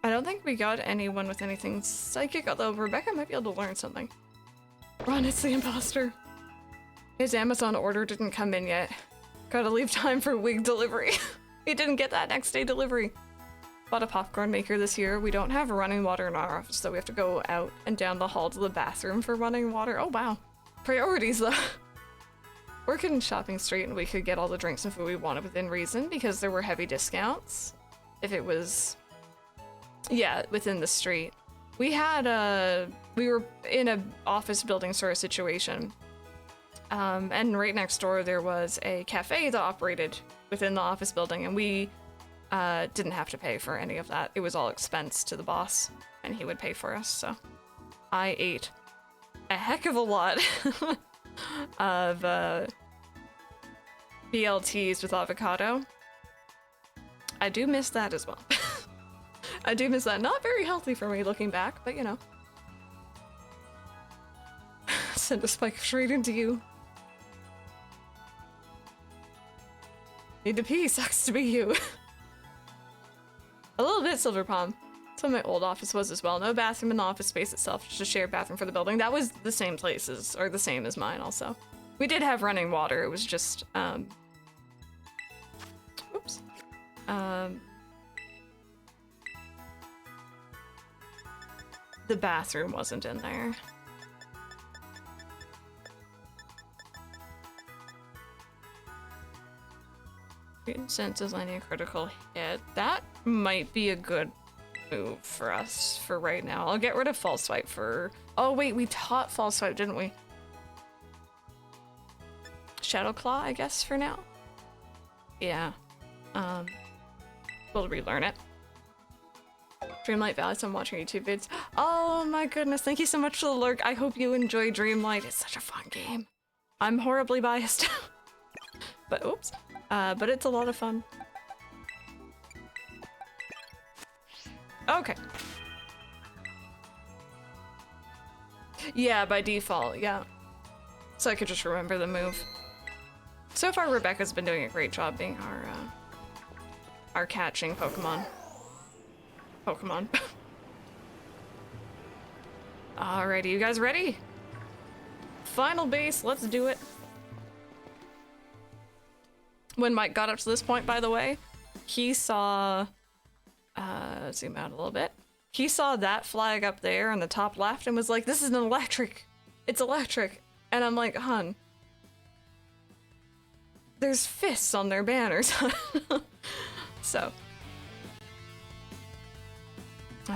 I don't think we got anyone with anything psychic, although Rebecca might be able to learn something. Ron, it's the imposter. His Amazon order didn't come in yet. Gotta leave time for wig delivery. He didn't get that next day delivery. Bought a popcorn maker this year. We don't have running water in our office, so we have to go out and down the hall to the bathroom for running water. Oh wow. Priorities though. Working Shopping Street and we could get all the drinks and food we wanted within reason because there were heavy discounts. If it was, yeah, within the street. We had we were in a office building sort of situation. And right next door there was a cafe that operated within the office building, and we didn't have to pay for any of that. It was all expense to the boss, and he would pay for us, so I ate a heck of a lot of BLTs with avocado. I do miss that as well. I do miss that. Not very healthy for me looking back, but you know. Send a spike straight into you. Need to pee, sucks to be you. A little bit, Silver Palm. That's what my old office was as well. No bathroom in the office space itself, just a shared bathroom for the building. That was the same places, or the same as mine also. We did have running water, it was just, oops. The bathroom wasn't in there. Senses landing a critical hit. That might be a good move for us for right now. I'll get rid of False Swipe for... Oh wait, we taught False Swipe, didn't we? Shadow Claw, I guess, for now? Yeah. We'll relearn it. Dreamlight Valley, so I'm watching YouTube vids. Oh my goodness, thank you so much for the lurk. I hope you enjoy Dreamlight. It's such a fun game. I'm horribly biased. But oops. But it's a lot of fun. Okay. Yeah, by default, yeah. So I could just remember the move. So far, Rebecca's been doing a great job being our catching Pokemon. Alrighty, you guys ready? Final base, let's do it. When Mike got up to this point, by the way, he saw, zoom out a little bit. He saw that flag up there in the top left and was like, this is an electric. It's electric. And I'm like, hun, there's fists on their banners. So,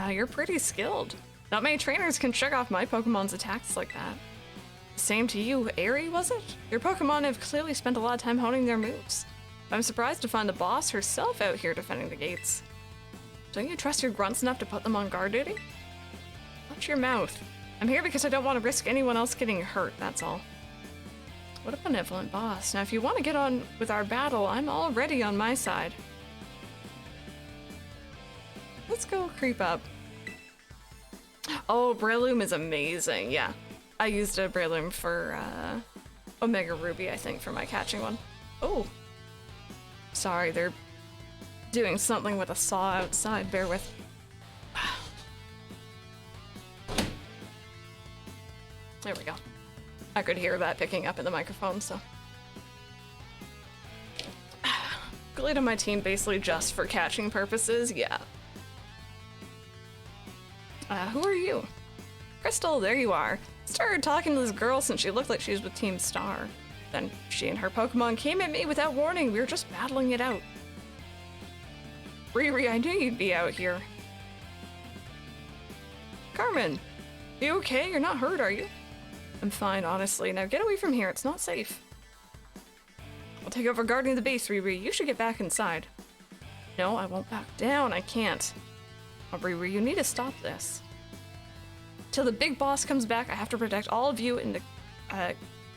You're pretty skilled. Not many trainers can shake off my Pokemon's attacks like that. Same to you, Aerie, was it? Your Pokemon have clearly spent a lot of time honing their moves. I'm surprised to find the boss herself out here defending the gates. Don't you trust your grunts enough to put them on guard duty? Watch your mouth. I'm here because I don't want to risk anyone else getting hurt, that's all. What a benevolent boss. Now, if you want to get on with our battle, I'm already on my side. Let's go creep up. Oh, Breloom is amazing, yeah. I used a Breloom for Omega Ruby, I think, for my catching one. Oh. Sorry, they're doing something with a saw outside, bear with. There we go. I could hear that picking up in the microphone, so. Glued on my team basically just for catching purposes, yeah. Who are you? Crystal, there you are. Started talking to this girl since she looked like she was with Team Star. Then she and her Pokemon came at me without warning. We were just battling it out. Riri, I knew you'd be out here. Carmen, you okay? You're not hurt, are you? I'm fine, honestly. Now get away from here. It's not safe. I'll take over guarding the base, Riri. You should get back inside. No, I won't back down. I can't. Oh, Riri, you need to stop this. Till the big boss comes back, I have to protect all of you in the,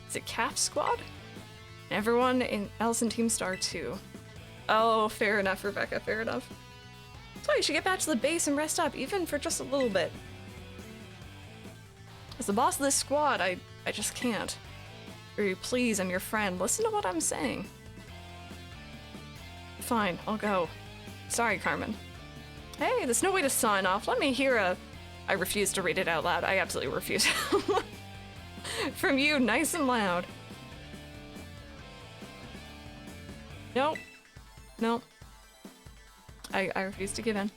is it Calf Squad? And everyone else in Team Star too. Oh, fair enough, Rebecca, fair enough. So you should get back to the base and rest up, even for just a little bit. As the boss of this squad, I just can't. Riri, please, I'm your friend. Listen to what I'm saying. Fine, I'll go. Sorry, Carmen. Hey, there's no way to sign off. Let me hear a... I refuse to read it out loud. I absolutely refuse. From you, nice and loud. Nope. Nope. I refuse to give in.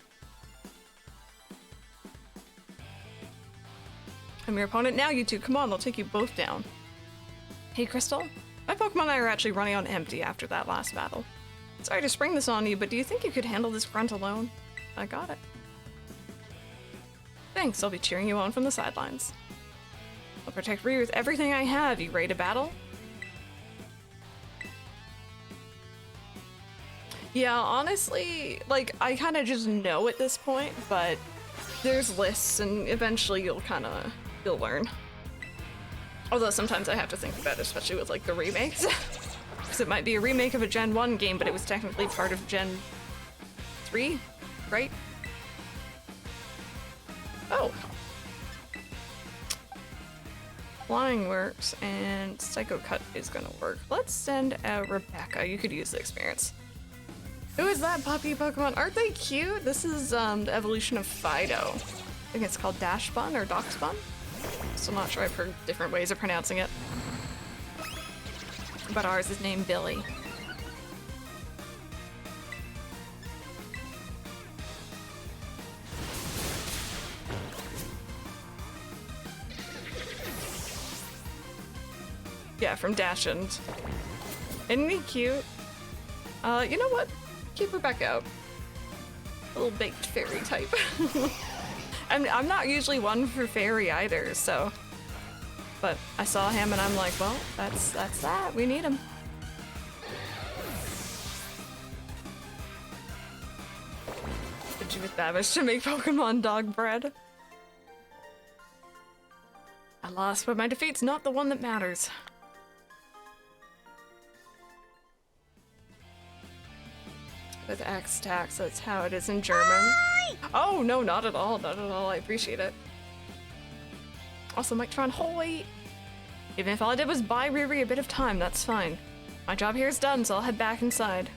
I'm your opponent now, you two. Come on, I'll take you both down. Hey, Crystal. My Pokemon and I are actually running on empty after that last battle. Sorry to spring this on you, but do you think you could handle this grunt alone? I got it. Thanks, I'll be cheering you on from the sidelines. I'll protect Riri with everything I have. You ready to battle? Yeah, honestly, like, I kind of just know at this point, but there's lists and eventually you'll learn. Although sometimes I have to think about it, especially with, like, the remakes. Because it might be a remake of a Gen 1 game, but it was technically part of Gen 3, right? Oh. Flying works, and Psycho Cut is gonna work. Let's send out Rebecca. You could use the experience. Who is that puppy Pokemon? Aren't they cute? This is the evolution of Fido. I think it's called Dashbun or Doxbun. Still not sure. I've heard different ways of pronouncing it. But ours is named Billy. Yeah, from Dashbun. Isn't he cute? You know what? Keep Rebecca out. A little baked fairy type. I'm not usually one for fairy either, so. But I saw him and I'm like, well, that's that. We need him. Did you with Babish to make Pokemon dog bread? I lost, but my defeat's not the one that matters. With X tax, that's how it is in German. Oh, no, not at all, not at all. I appreciate it. Also, Mictron, holy! Even if all I did was buy Riri a bit of time, that's fine. My job here is done, so I'll head back inside.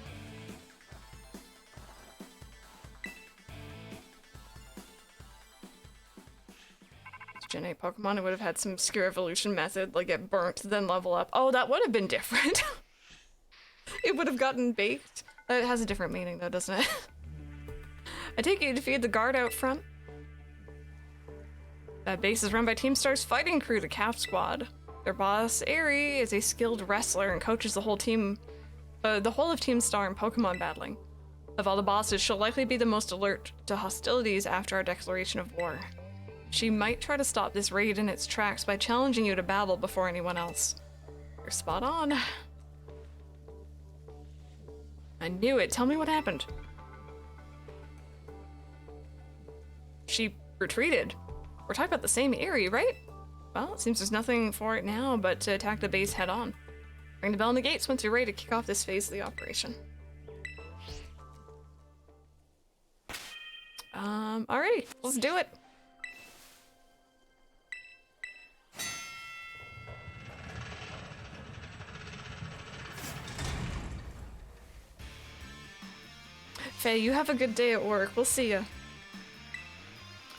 Gen 8 Pokemon, it would have had some obscure evolution method, like get burnt, then level up. Oh, that would have been different. It would have gotten baked. It has a different meaning though, doesn't it? I take it you defeated the guard out front. That base is run by Team Star's fighting crew, the Calf Squad. Their boss, Aerie, is a skilled wrestler and coaches the whole team, the whole of Team Star in Pokemon battling. Of all the bosses, she'll likely be the most alert to hostilities after our declaration of war. She might try to stop this raid in its tracks by challenging you to battle before anyone else. You're spot on. I knew it. Tell me what happened. She retreated. We're talking about the same area, right? Well, it seems there's nothing for it now but to attack the base head on. Ring the bell on the gates once you're ready to kick off this phase of the operation. Alrighty, let's do it. Faye, you have a good day at work. We'll see ya.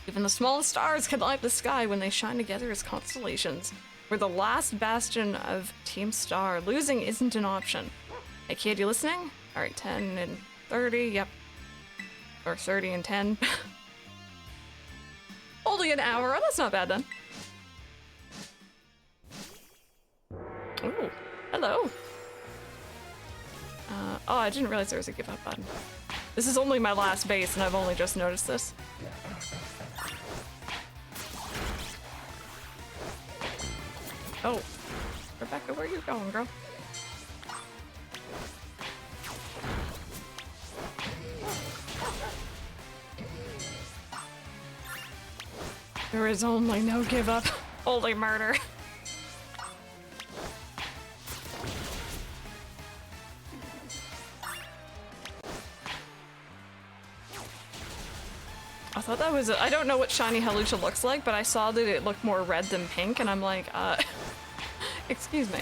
Even the smallest stars can light the sky when they shine together as constellations. We're the last bastion of Team Star. Losing isn't an option. Hey kid, you listening? Alright, 10 and 30, yep. Or 30 and 10. Only an hour. Oh, that's not bad then. Ooh, hello. Oh, I didn't realize there was a give up button. This is only my last base and I've only just noticed this. Oh, Rebecca, where are you going, girl? There is only no give up, only murder. I thought that was I don't know what shiny Halucha looks like, but I saw that it looked more red than pink, and I'm like, excuse me.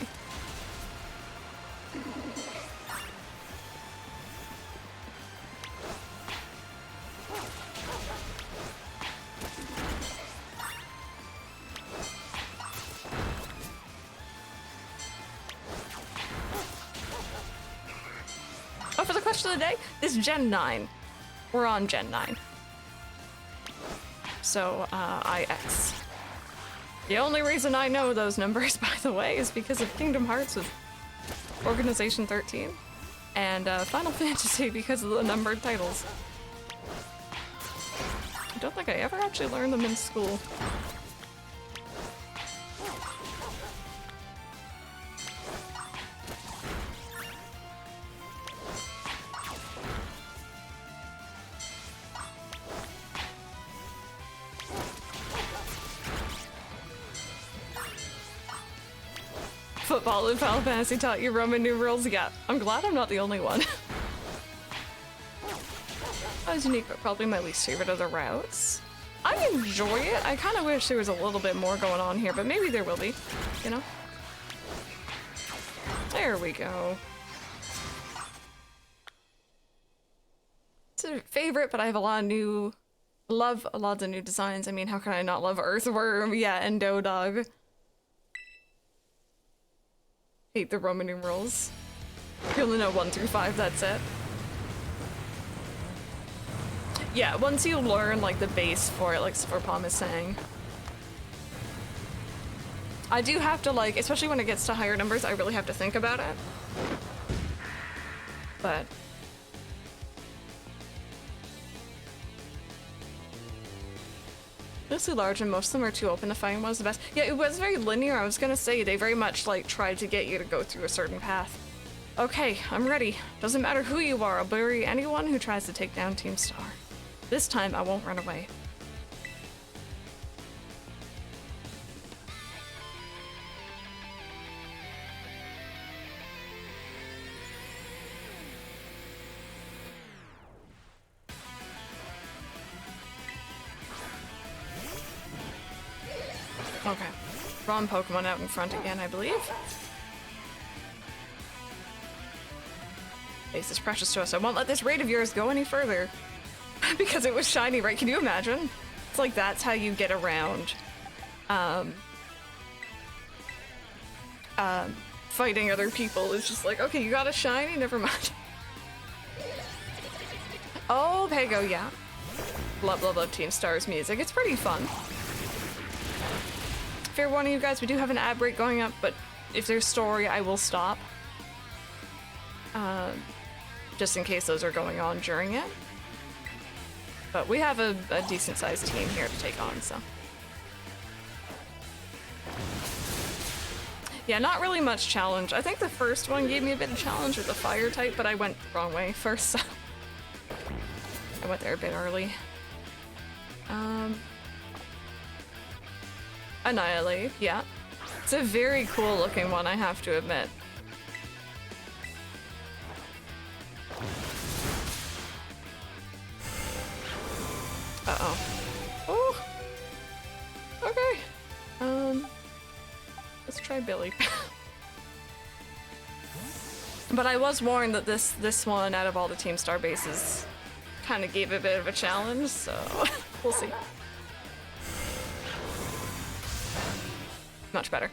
Oh, for the question of the day, this is Gen 9. We're on Gen 9. So, IX. The only reason I know those numbers, by the way, is because of Kingdom Hearts with Organization 13, and Final Fantasy because of the numbered titles. I don't think I ever actually learned them in school. Football in Final Fantasy taught you Roman numerals? Yeah, I'm glad I'm not the only one. That was unique, but probably my least favorite of the routes. I enjoy it. I kind of wish there was a little bit more going on here, but maybe there will be, you know? There we go. It's a favorite, but I have a lot of new... Love a lot of new designs. I mean, how can I not love Earthworm? Yeah, and Dog. Hate the Roman numerals. You only know 1 through 5, that's it. Yeah, once you learn, like, the base for it, like Pawmot is saying. I do have to, like, especially when it gets to higher numbers, I really have to think about it. But... mostly large and most of them are too open to find one's the best. Yeah, it was very linear. I was gonna say they very much like tried to get you to go through a certain path. Okay, I'm ready. Doesn't matter who you are, I'll bury anyone who tries to take down Team Star. This time I won't run away. Okay. Wrong Pokemon out in front again, I believe. Base is precious to us. I won't let this raid of yours go any further. Because it was shiny, right? Can you imagine? It's like that's how you get around fighting other people. It's just like, okay, you got a shiny? Never mind. Oh, Pego, yeah. Love Team Star's music. It's pretty fun. Fair warning, you guys, we do have an ad break going up, but if there's story, I will stop. just in case those are going on during it. But we have a decent-sized team here to take on, so. Yeah, not really much challenge. I think the first one gave me a bit of challenge with the fire type, but I went the wrong way first, so. I went there a bit early. Annihilate, yeah. It's a very cool looking one, I have to admit. Uh-oh. Oh! Okay. Let's try Billy. But I was warned that this one, out of all the Team Star bases, kind of gave a bit of a challenge, so we'll see. Much better.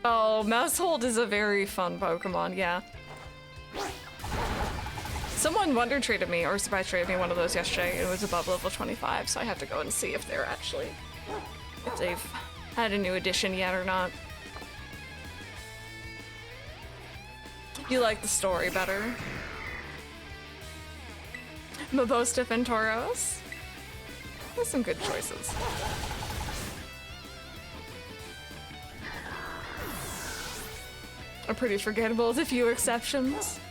Oh, Mousehold is a very fun Pokemon, yeah. Someone wonder traded me, or surprise traded me one of those yesterday. It was above level 25, so I have to go and see if they're actually, if they've had a new edition yet or not. You like the story better. Mabostiff and Tauros. There's some good choices. Are pretty forgettable with a few exceptions.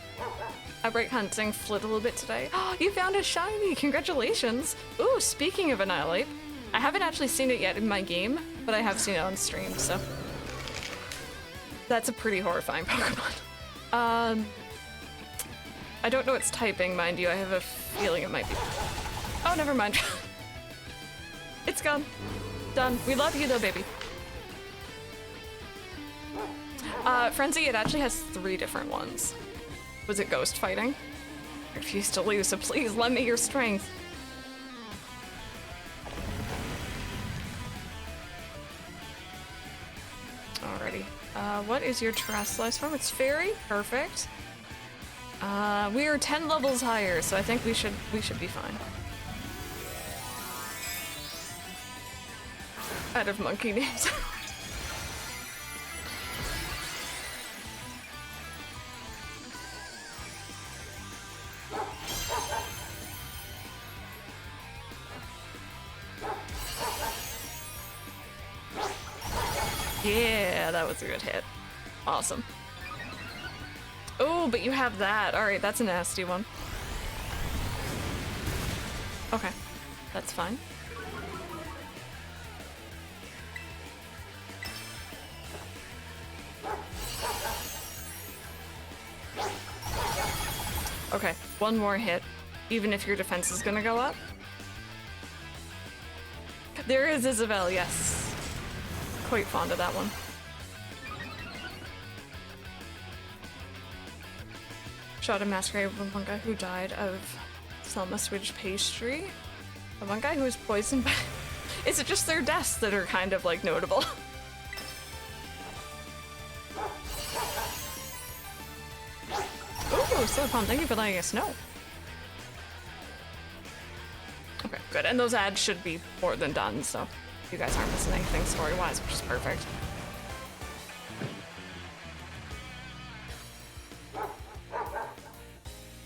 Outbreak hunting flit a little bit today. Oh, you found a shiny! Congratulations! Ooh, speaking of Annihilate, I haven't actually seen it yet in my game, but I have seen it on stream, so. That's a pretty horrifying Pokemon. I don't know its typing, mind you. I have a feeling it might be. Oh, never mind. It's gone. Done. We love you though, baby. Frenzy, it actually has 3 different ones. Was it ghost fighting? I refuse to lose, so please lend me your strength. Alrighty. What is your Terrestrialized form? It's Fairy. Perfect. We are 10 levels higher, so I think we should be fine. Out of monkey names. Yeah, that was a good hit. Awesome. Oh, but you have that. Alright, that's a nasty one. Okay, that's fine. Okay, one more hit, even if your defense is gonna go up. There is Isabelle, yes. Quite fond of that one. Shot a masquerade with one guy who died of Selma Switch pastry. And one guy who was poisoned by... Is it just their deaths that are kind of like notable? Ooh, Silicon, thank you for letting us know. Okay, good. And those ads should be more than done, so you guys aren't missing anything story-wise, which is perfect.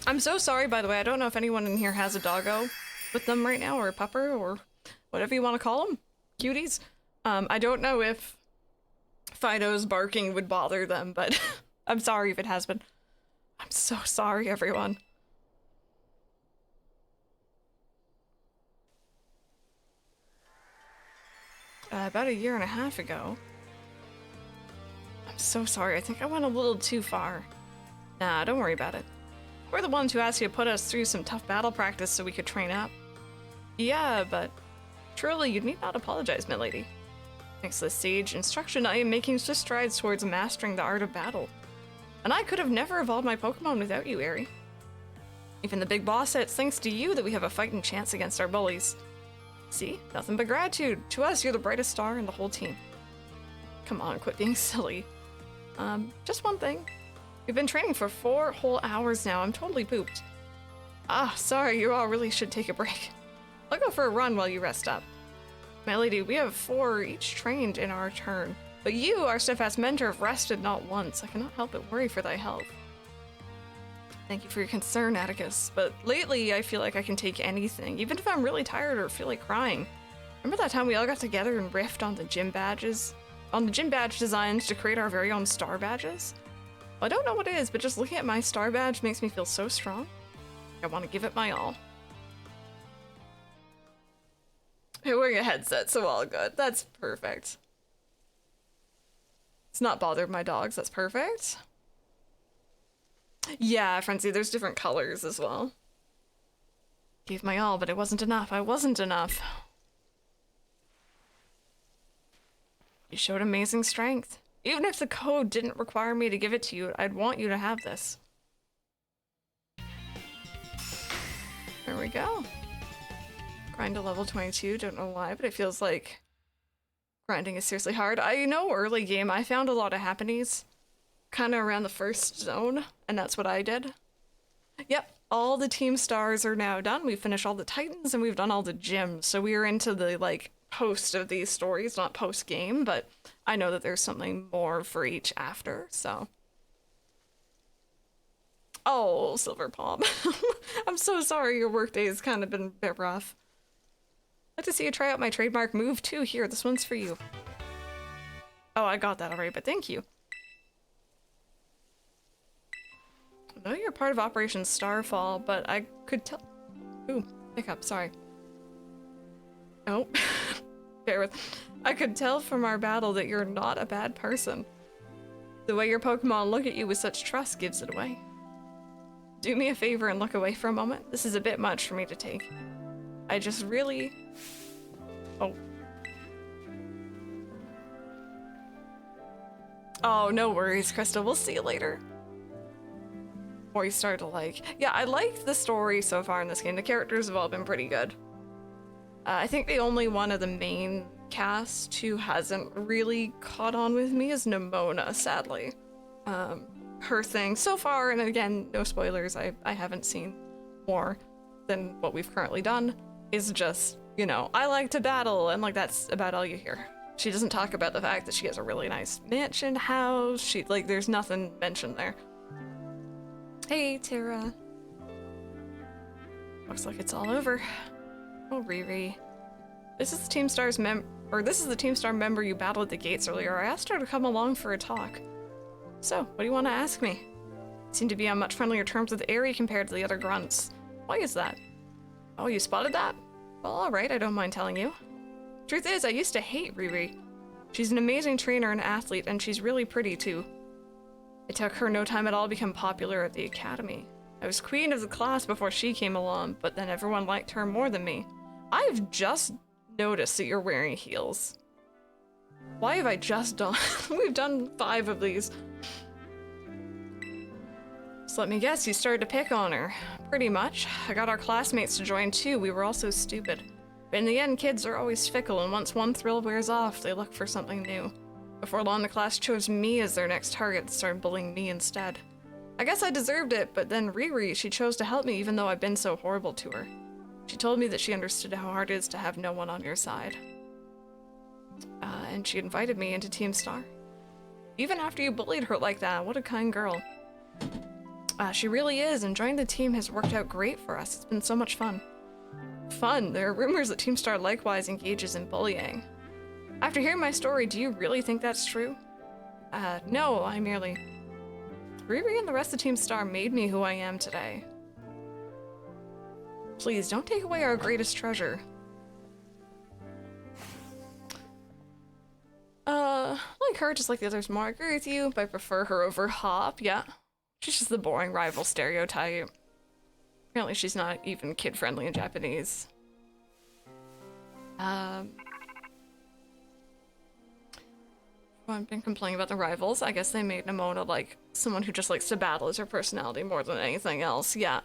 I'm so sorry, by the way. I don't know if anyone in here has a doggo with them right now, or a pupper, or whatever you want to call them. Cuties. I don't know if Fido's barking would bother them, but I'm sorry if it has been. I'm so sorry, everyone. About 1.5 years ago. I'm so sorry. I think I went a little too far. Nah, don't worry about it. We're the ones who asked you to put us through some tough battle practice so we could train up. Yeah, but truly, you need not apologize, milady. Thanks to the sage instruction, I am making swift strides towards mastering the art of battle. And I could have never evolved my Pokemon without you, Aerie. Even the big boss said it's thanks to you that we have a fighting chance against our bullies. See? Nothing but gratitude. To us, you're the brightest star in the whole team. Come on, quit being silly. Just one thing. We've been training for 4 whole hours now. I'm totally pooped. Ah, sorry, you all really should take a break. I'll go for a run while you rest up. My lady, we have 4 each trained in our turn. But you, our steadfast mentor, have rested not once. I cannot help but worry for thy health. Thank you for your concern, Atticus. But lately, I feel like I can take anything, even if I'm really tired or feel like crying. Remember that time we all got together and riffed on the gym badges? On the gym badge designs to create our very own star badges? Well, I don't know what it is, but just looking at my star badge makes me feel so strong. I want to give it my all. Hey, wearing a headset, so all good. That's perfect. It's not bothered my dogs, that's perfect. Yeah, Frenzy, there's different colors as well. Gave my all, but it wasn't enough. I wasn't enough. You showed amazing strength. Even if the code didn't require me to give it to you, I'd want you to have this. There we go. Grind to level 22, don't know why, but it feels like grinding is seriously hard. I know early game I found a lot of happenings kind of around the first zone, and that's what I did. Yep, all the team stars are now done. We finished all the titans and we've done all the gyms, so we are into the like post of these stories, not post game, but I know that there's something more for each after, so. Oh, Silver Palm. I'm so sorry your workday has kind of been a bit rough. I'd like to see you try out my trademark move too. Here, this one's for you. Oh, I got that already, but thank you. I know you're part of Operation Starfall, but I could tell. Ooh, hiccup, sorry. Oh, bear with. I could tell from our battle that you're not a bad person. The way your Pokemon look at you with such trust gives it away. Do me a favor and look away for a moment. This is a bit much for me to take. I just really... Oh. Oh, no worries, Krista. We'll see you later. Or you start to like... Yeah, I liked the story so far in this game. The characters have all been pretty good. I think the only one of the main cast who hasn't really caught on with me is Nimona, sadly. Her thing so far, and again, no spoilers, I haven't seen more than what we've currently done, is just, you know, I like to battle, and like that's about all you hear. She doesn't talk about the fact that she has a really nice mansion house. She, like, there's nothing mentioned there. Hey, Tara. Looks like it's all over. Oh, Riri. This is the Team Star's this is the Team Star member you battled at the gates earlier. I asked her to come along for a talk. So, what do you want to ask me? You seem to be on much friendlier terms with Aerie compared to the other grunts. Why is that? Oh, you spotted that? Well, alright, I don't mind telling you. Truth is, I used to hate Riri. She's an amazing trainer and athlete, and she's really pretty too. It took her no time at all to become popular at the academy. I was queen of the class before she came along, but then everyone liked her more than me. I've just noticed that you're wearing heels. Why have I just done? We've done 5 of these. So let me guess, you started to pick on her. Pretty much. I got our classmates to join too. We were all so stupid. But in the end, kids are always fickle, and once one thrill wears off, they look for something new. Before long, the class chose me as their next target and started bullying me instead. I guess I deserved it, but then Riri, she chose to help me even though I've been so horrible to her. She told me that she understood how hard it is to have no one on your side. And she invited me into Team Star. Even after you bullied her like that, what a kind girl. She really is, and joining the team has worked out great for us. It's been so much fun. Fun? There are rumors that Team Star likewise engages in bullying. After hearing my story, do you really think that's true? No, I merely... Riri and the rest of Team Star made me who I am today. Please, don't take away our greatest treasure. Like her, just like the others more. I agree with you, but I prefer her over Hop, yeah. She's just the boring rival stereotype. Apparently she's not even kid-friendly in Japanese. I've been complaining about the rivals. I guess they made Nimona like someone who just likes to battle as her personality more than anything else, yeah.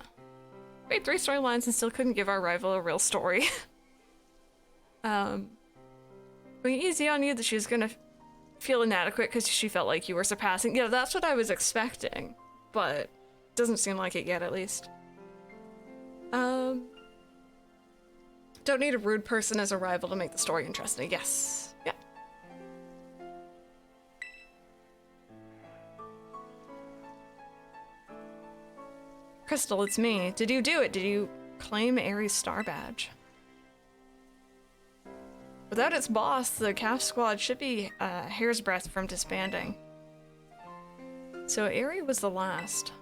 Made 3 storylines and still couldn't give our rival a real story. Going easy on you that she was gonna feel inadequate because she felt like you were surpassing. Yeah, that's what I was expecting, but doesn't seem like it yet, at least. Don't need a rude person as a rival to make the story interesting. Yes. Yeah. Crystal, it's me. Did you do it? Did you claim Aries' star badge? Without its boss, the calf squad should be a hair's breadth from disbanding. So Aerie was the last.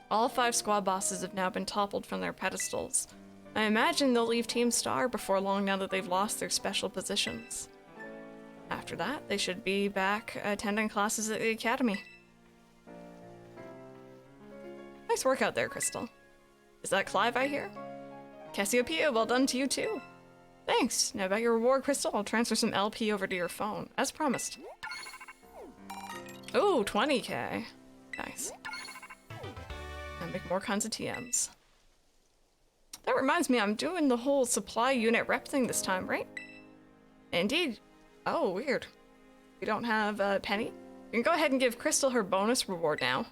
All 5 squad bosses have now been toppled from their pedestals. I imagine they'll leave Team Star before long now that they've lost their special positions. After that, they should be back attending classes at the academy. Nice work out there, Crystal. Is that Clive I hear? Cassiopeia, well done to you too. Thanks. Now about your reward, Crystal, I'll transfer some LP over to your phone, as promised. Ooh, 20k. Nice. And make more kinds of TMs. That reminds me, I'm doing the whole supply unit rep thing this time, right? Indeed. Oh, weird. We don't have a penny? We can go ahead and give Crystal her bonus reward now.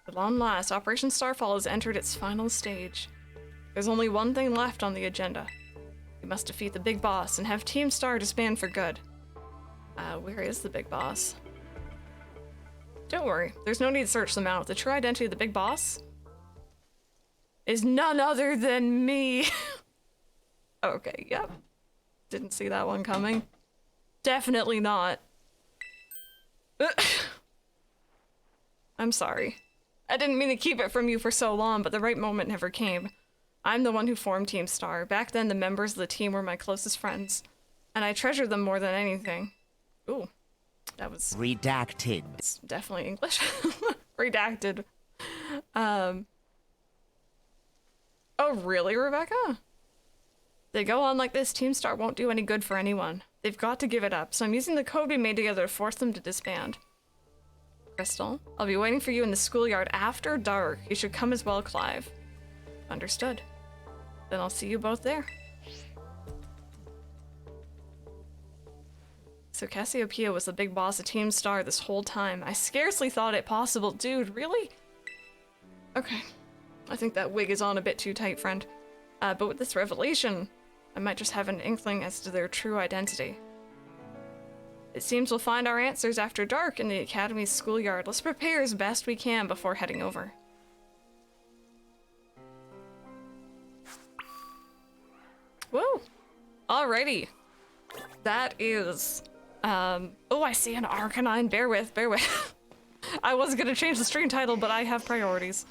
At long last, Operation Starfall has entered its final stage. There's only one thing left on the agenda. We must defeat the big boss and have Team Star disband for good. Where is the big boss? Don't worry, there's no need to search them out. The true identity of the big boss is none other than me. Okay, yep. Didn't see that one coming. Definitely not. I'm sorry. I didn't mean to keep it from you for so long, but the right moment never came. I'm the one who formed Team Star. Back then, the members of the team were my closest friends, and I treasure them more than anything. Ooh, that was... Redacted. It's definitely English. Redacted. Oh, really, Rebecca? They go on like this, Team Star won't do any good for anyone. They've got to give it up, so I'm using the code we made together to force them to disband. Crystal, I'll be waiting for you in the schoolyard after dark. You should come as well, Clive. Understood. Then I'll see you both there. So Cassiopeia was the big boss of Team Star this whole time. I scarcely thought it possible. Dude, really? Okay. I think that wig is on a bit too tight, friend. But with this revelation, I might just have an inkling as to their true identity. It seems we'll find our answers after dark in the Academy's schoolyard. Let's prepare as best we can before heading over. Whoa! Alrighty. That is... oh, I see an Arcanine. Bear with, bear with. I was gonna change the stream title, but I have priorities.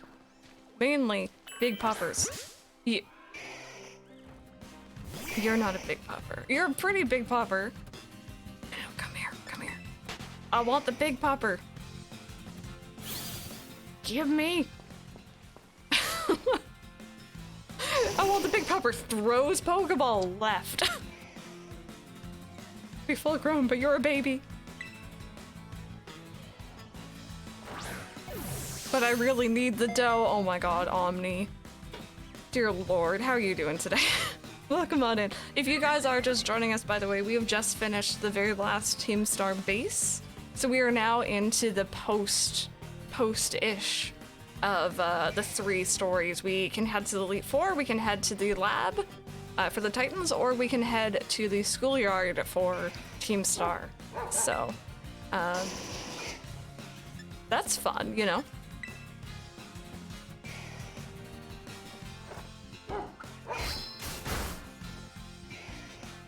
Mainly, big poppers. You're not a big popper. You're a pretty big popper. No, come here, come here. I want the big popper. Give me. I want the big popper. Throws Pokeball left. Be full grown, but you're a baby. But I really need the dough. Oh my god, Omni. Dear Lord, how are you doing today? Welcome on in. If you guys are just joining us, by the way, we have just finished the very last Team Star base. So we are now into the post-ish of the 3 stories. We can head to the Elite Four, we can head to the lab for the Titans, or we can head to the schoolyard for Team Star. So, that's fun, you know?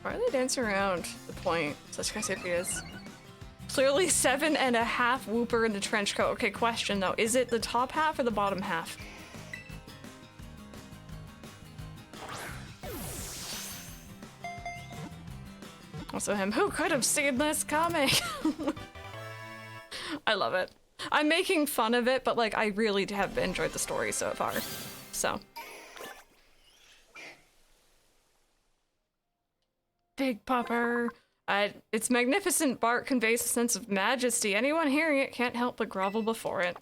Why are they dancing around the point? Such Cassiopeias. Clearly 7.5 Wooper in the trench coat. Okay, question though. Is it the top half or the bottom half? Also him. Who could have seen this coming? I love it. I'm making fun of it, but like I really have enjoyed the story so far. So. Big popper. Its magnificent bark conveys a sense of majesty. Anyone hearing it can't help but grovel before it.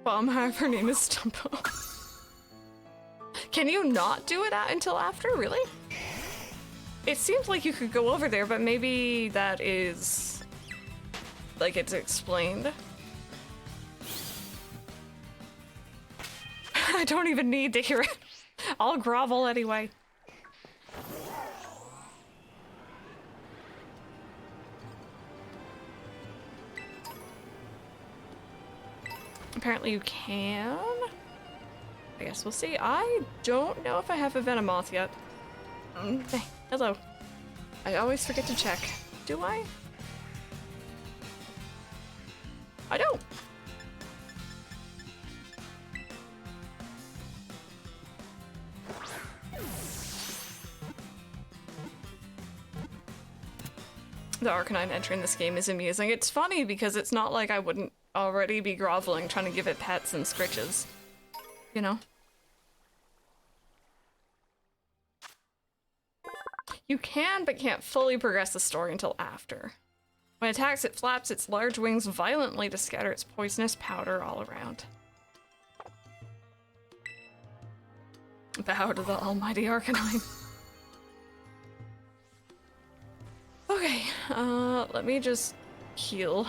Bombhive, her name is Stumpo. Can you not do it until after, really? It seems like you could go over there, but maybe that is... like it's explained. I don't even need to hear it. I'll grovel anyway. Apparently you can. I guess we'll see. I don't know if I have a Venomoth yet. Hey, hello. I always forget to check. Do I? I don't. The Arcanine entering this game is amusing. It's funny because it's not like I wouldn't already be groveling trying to give it pets and scritches. You know? You can, but can't fully progress the story until after. When it attacks, it flaps its large wings violently to scatter its poisonous powder all around. Bow to the almighty Arcanine. Okay, let me just heal.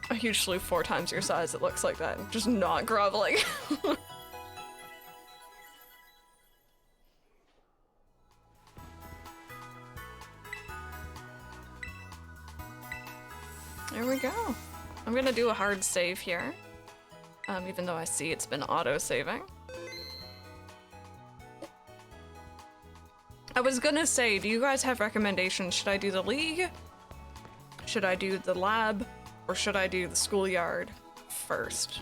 A huge sleuth 4 times your size, it looks like that. Just not groveling. There we go. I'm gonna do a hard save here. Even though I see it's been auto-saving. I was gonna say, do you guys have recommendations? Should I do the league? Should I do the lab? Or should I do the schoolyard first?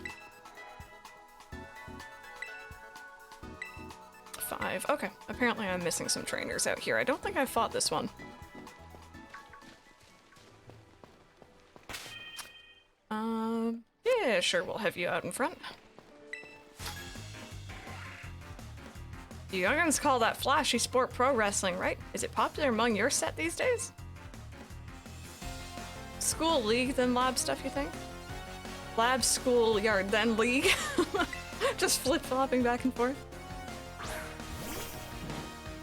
5. Okay, apparently I'm missing some trainers out here. I don't think I fought this one. Yeah, sure, we'll have you out in front. You youngins call that flashy sport pro wrestling, right? Is it popular among your set these days? School, league, then lab stuff, you think? Lab, school, yard, then league? Just flip-flopping back and forth.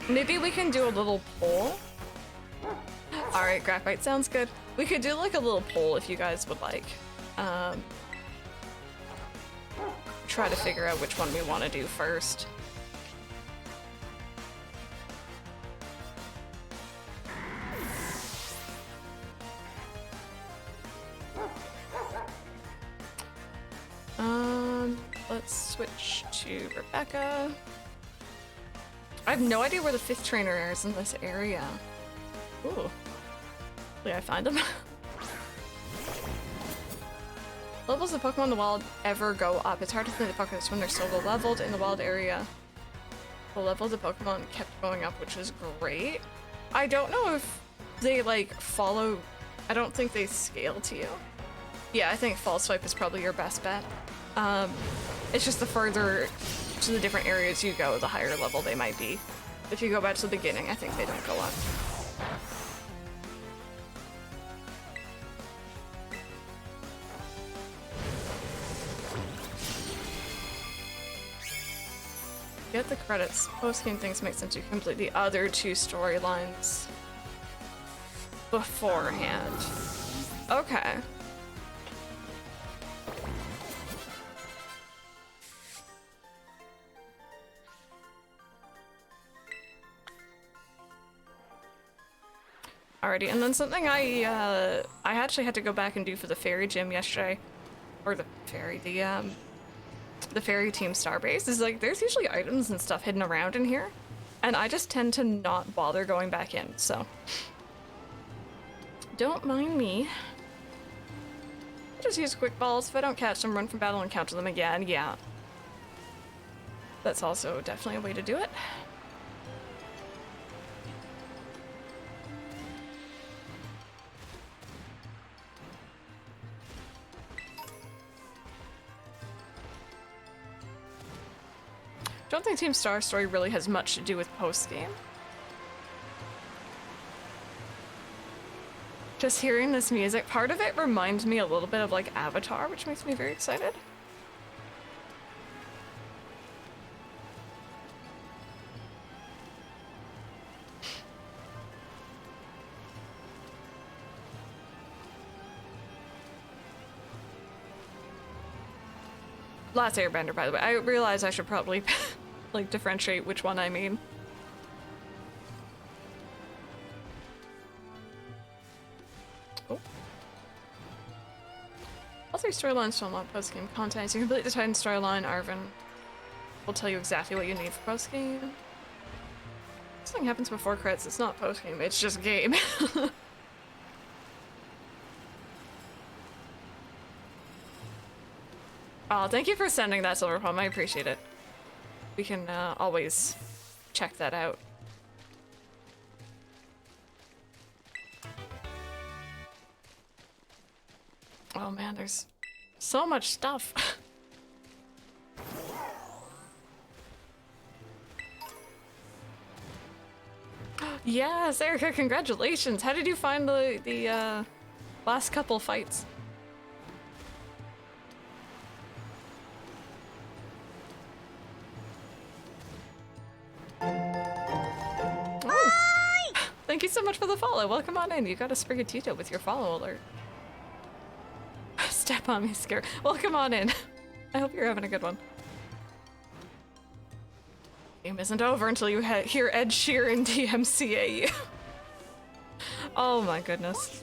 Maybe we can do a little poll? Alright, Graphite, sounds good. We could do like a little poll if you guys would like. Try to figure out which one we want to do first. Let's switch to Rebecca. I have no idea where the 5th trainer is in this area. Ooh. Hopefully I find him. Levels of Pokemon in the wild ever go up. It's hard to find the Pokemon when they're so low leveled in the wild area. The level of the Pokemon kept going up, which is great. I don't know if they like follow. I don't think they scale to you. Yeah, I think Fall Swipe is probably your best bet. It's just the further to the different areas you go, the higher level they might be. If you go back to the beginning, I think they don't go up. Get the credits. Post-game things make sense. You complete the other 2 storylines beforehand. Okay. Alrighty, and then something I actually had to go back and do for the fairy gym yesterday, or the fairy team starbase is like there's usually items and stuff hidden around in here, and I just tend to not bother going back in, so don't mind me. I'll just use quick balls. If I don't catch them, run from battle and counter them again. Yeah, that's also definitely a way to do it. Don't think Team Star Story really has much to do with post-game. Just hearing this music, part of it reminds me a little bit of like Avatar, which makes me very excited. Last Airbender, by the way. I realize I should probably like differentiate which one I mean. Oh. All 3 storylines still unlock post-game content. As you complete the Titan storyline, Arvin will tell you exactly what you need for post-game. Something happens before credits, it's not post-game, it's just game. Oh, thank you for sending that, Silver Palm, I appreciate it. We can always check that out. Oh man, there's so much stuff. Yes, Erica, congratulations! How did you find the last couple fights? Oh. Thank you so much for the follow. Welcome on in. You got a Sprigatito with your follow alert. Step on me, scare. Welcome on in. I hope you're having a good one. Game isn't over until you hear Ed Sheeran DMCA you. Oh my goodness.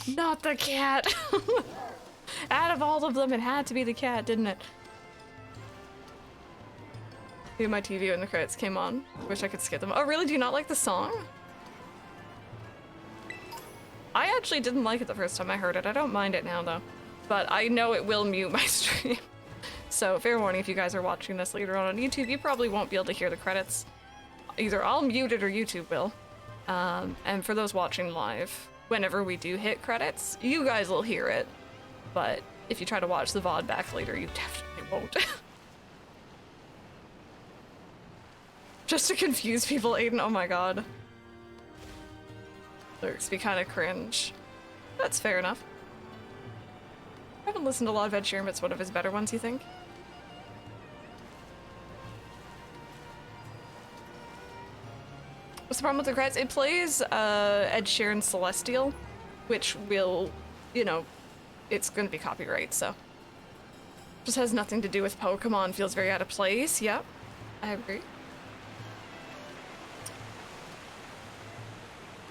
Not the cat. Out of all of them, it had to be the cat, didn't it? Leave my TV when the credits came on. Wish I could skip them. Oh really? Do you not like the song? I actually didn't like it the first time I heard it. I don't mind it now though. But I know it will mute my stream. So fair warning, if you guys are watching this later on YouTube, you probably won't be able to hear the credits. Either I'll mute it or YouTube will. And for those watching live, whenever we do hit credits, you guys will hear it. But if you try to watch the VOD back later, you definitely won't. Just to confuse people, Aiden, oh my god. Lyrics be kind of cringe. That's fair enough. I haven't listened to a lot of Ed Sheeran, but it's one of his better ones, you think? What's the problem with the credits? It plays Ed Sheeran's Celestial, which will, you know, it's going to be copyright, so. Just has nothing to do with Pokemon, feels very out of place. Yep, I agree.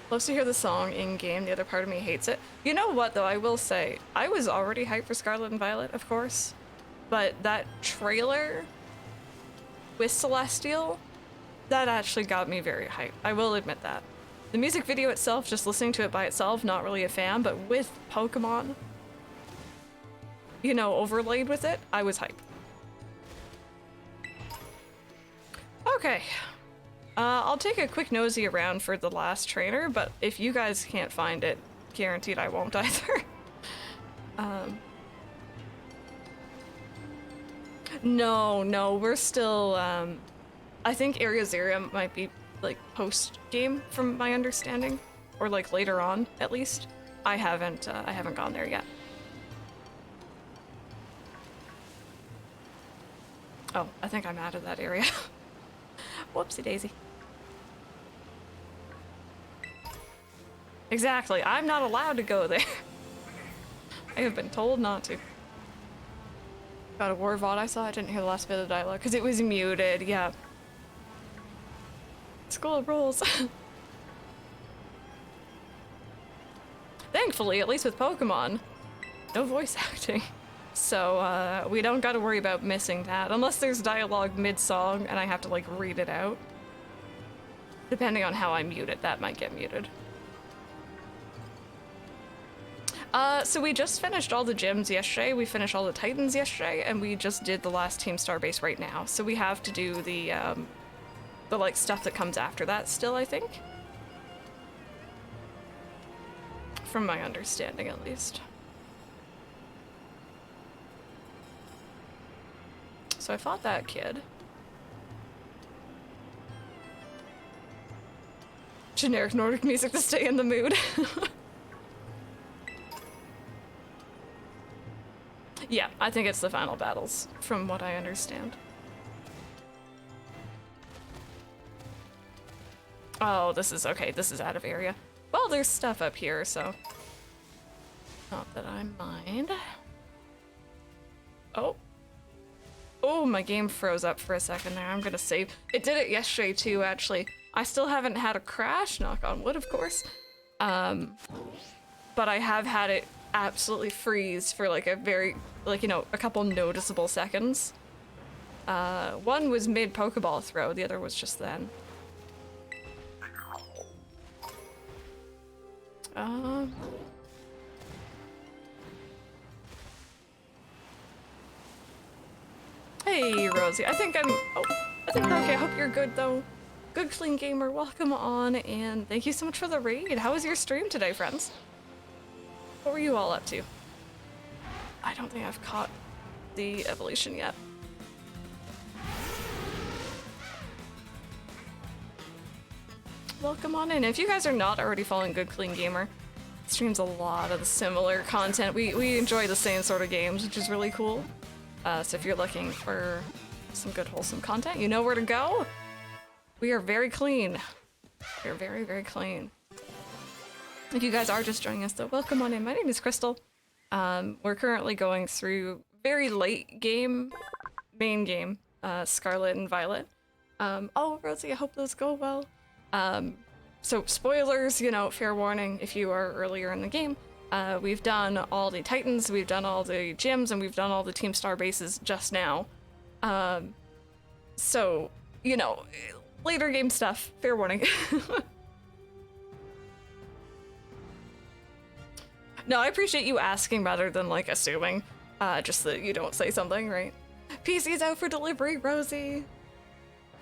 Loves to hear the song in-game, the other part of me hates it. You know what, though, I will say, I was already hyped for Scarlet and Violet, of course, but that trailer with Celestial, that actually got me very hyped. I will admit that. The music video itself, just listening to it by itself, not really a fan, but with Pokemon, you know, overlaid with it, I was hyped. Okay. I'll take a quick nosy around for the last trainer, but if you guys can't find it, guaranteed I won't either. No, we're still, I think Area Zero might be, like, post-game, from my understanding. Or, like, later on, at least. I haven't gone there yet. Oh, I think I'm out of that area. Whoopsie daisy. Exactly, I'm not allowed to go there. I have been told not to. God of War VOD I saw, I didn't hear the last bit of the dialogue because it was muted, yeah. School rules. Thankfully, at least with Pokemon, no voice acting. So, we don't gotta worry about missing that, unless there's dialogue mid-song and I have to, like, read it out. Depending on how I mute it, that might get muted. So we just finished all the gyms yesterday, we finished all the Titans yesterday, and we just did the last Team Starbase right now. So we have to do the like, stuff that comes after that still, I think. From my understanding, at least. So I fought that kid. Generic Nordic music to stay in the mood. Yeah, I think it's the final battles, from what I understand. Oh, this is okay, this is out of area. Well, there's stuff up here, so. Not that I mind. Oh. Oh, my game froze up for a second there. I'm gonna save. It did it yesterday too, actually. I still haven't had a crash, knock on wood, of course. But I have had it absolutely freeze for like a very, like, you know, a couple noticeable seconds. One was mid Pokeball throw, the other was just then. Hey, Rosie. I think I'm okay. I hope you're good, though. Good Clean Gamer, welcome on, and thank you so much for the raid. How was your stream today, friends? What were you all up to? I don't think I've caught the evolution yet. Welcome on in. If you guys are not already following Good Clean Gamer, streams a lot of the similar content. We enjoy the same sort of games, which is really cool. So if you're looking for some good wholesome content, you know where to go. We are very clean. We are very, very clean. If you guys are just joining us though, welcome on in. My name is Crystal. We're currently going through very late game, main game, Scarlet and Violet. Oh, Rosie, I hope those go well. So spoilers, you know, fair warning if you are earlier in the game. We've done all the Titans, we've done all the gyms, and we've done all the Team Star bases just now. So, you know, later game stuff, fair warning. No, I appreciate you asking rather than like assuming, just that you don't say something, right? PC's out for delivery, Rosie.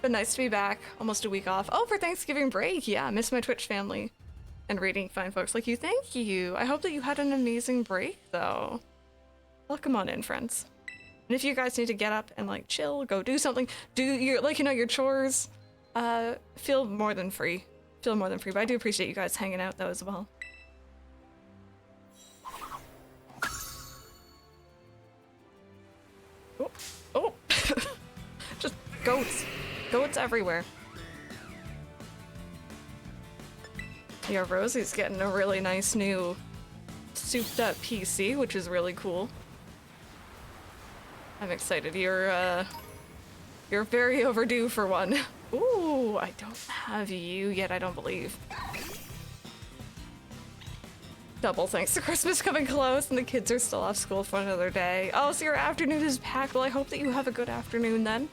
But nice to be back, almost a week off. Oh, for Thanksgiving break, yeah, miss my Twitch family. And rating fine folks like you, thank you. I hope that you had an amazing break, though. Welcome on in, friends. And if you guys need to get up and like chill, go do something, do your, like, you know, your chores, feel more than free. Feel more than free, but I do appreciate you guys hanging out though as well. Oh, oh. Just goats. Goats everywhere. Yeah, Rosie's getting a really nice new souped up PC, which is really cool. I'm excited. You're very overdue for one. Ooh, I don't have you yet, I don't believe. Double thanks to Christmas coming close and the kids are still off school for another day. Oh, so your afternoon is packed. Well, I hope that you have a good afternoon then.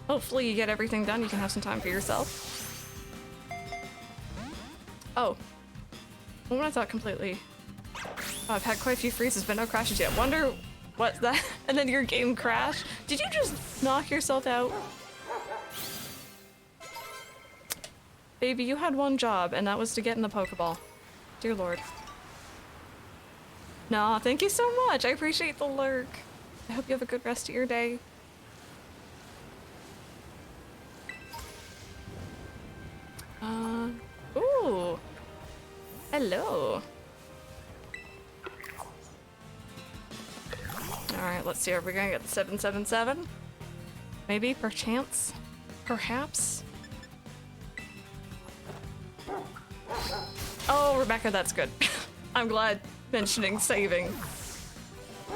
Hopefully you get everything done. You can have some time for yourself. Oh. What I thought completely. Oh, I've had quite a few freezes, but no crashes yet. Wonder what's that? And then your game crashed? Did you just knock yourself out? Baby, you had one job, and that was to get in the Pokeball. Dear Lord. Nah, thank you so much. I appreciate the lurk. I hope you have a good rest of your day. Ooh. Hello. Alright, let's see. Are we gonna get the 777? Maybe, perchance? Perhaps? Oh, Rebecca, that's good. I'm glad mentioning saving.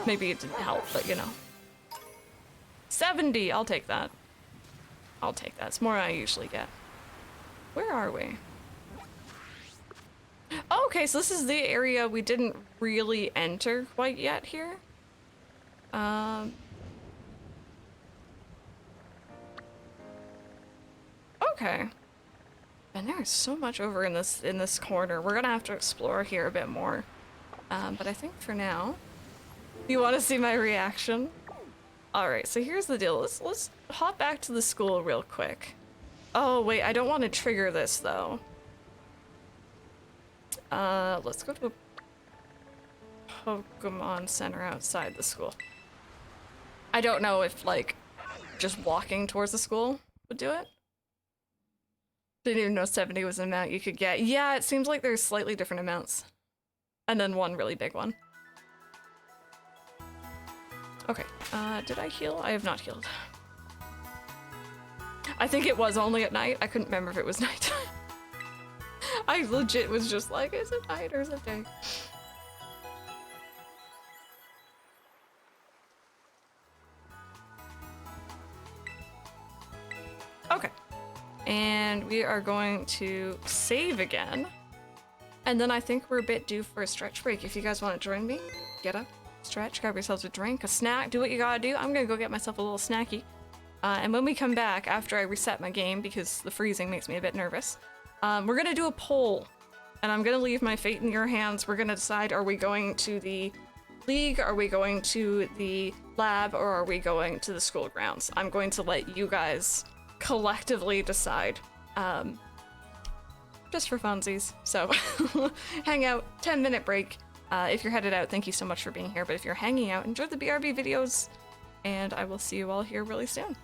Maybe it didn't help, but you know. 70! I'll take that. I'll take that. It's more than I usually get. Where are we? Oh, okay, so this is the area we didn't really enter quite yet here. Okay. And there is so much over in this corner. We're gonna have to explore here a bit more. But I think for now, you want to see my reaction? All right, so here's the deal. Let's hop back to the school real quick. Oh wait, I don't want to trigger this though. Let's go to a Pokemon Center outside the school. I don't know if like just walking towards the school would do it. Didn't even know 70 was an amount you could get. Yeah, it seems like there's slightly different amounts. And then one really big one. Okay, did I heal? I have not healed. I think it was only at night. I couldn't remember if it was nighttime. I legit was just like, is it night or is it day? Okay. And we are going to save again. And then I think we're a bit due for a stretch break. If you guys want to join me, get up, stretch, grab yourselves a drink, a snack, do what you gotta do. I'm gonna go get myself a little snacky. And when we come back, after I reset my game, because the freezing makes me a bit nervous, we're gonna do a poll. And I'm gonna leave my fate in your hands. We're gonna decide, are we going to the league, are we going to the lab, or are we going to the school grounds? I'm going to let you guys collectively decide. Just for funsies. So hang out, 10-minute break. If you're headed out, thank you so much for being here. But if you're hanging out, enjoy the BRB videos, and I will see you all here really soon.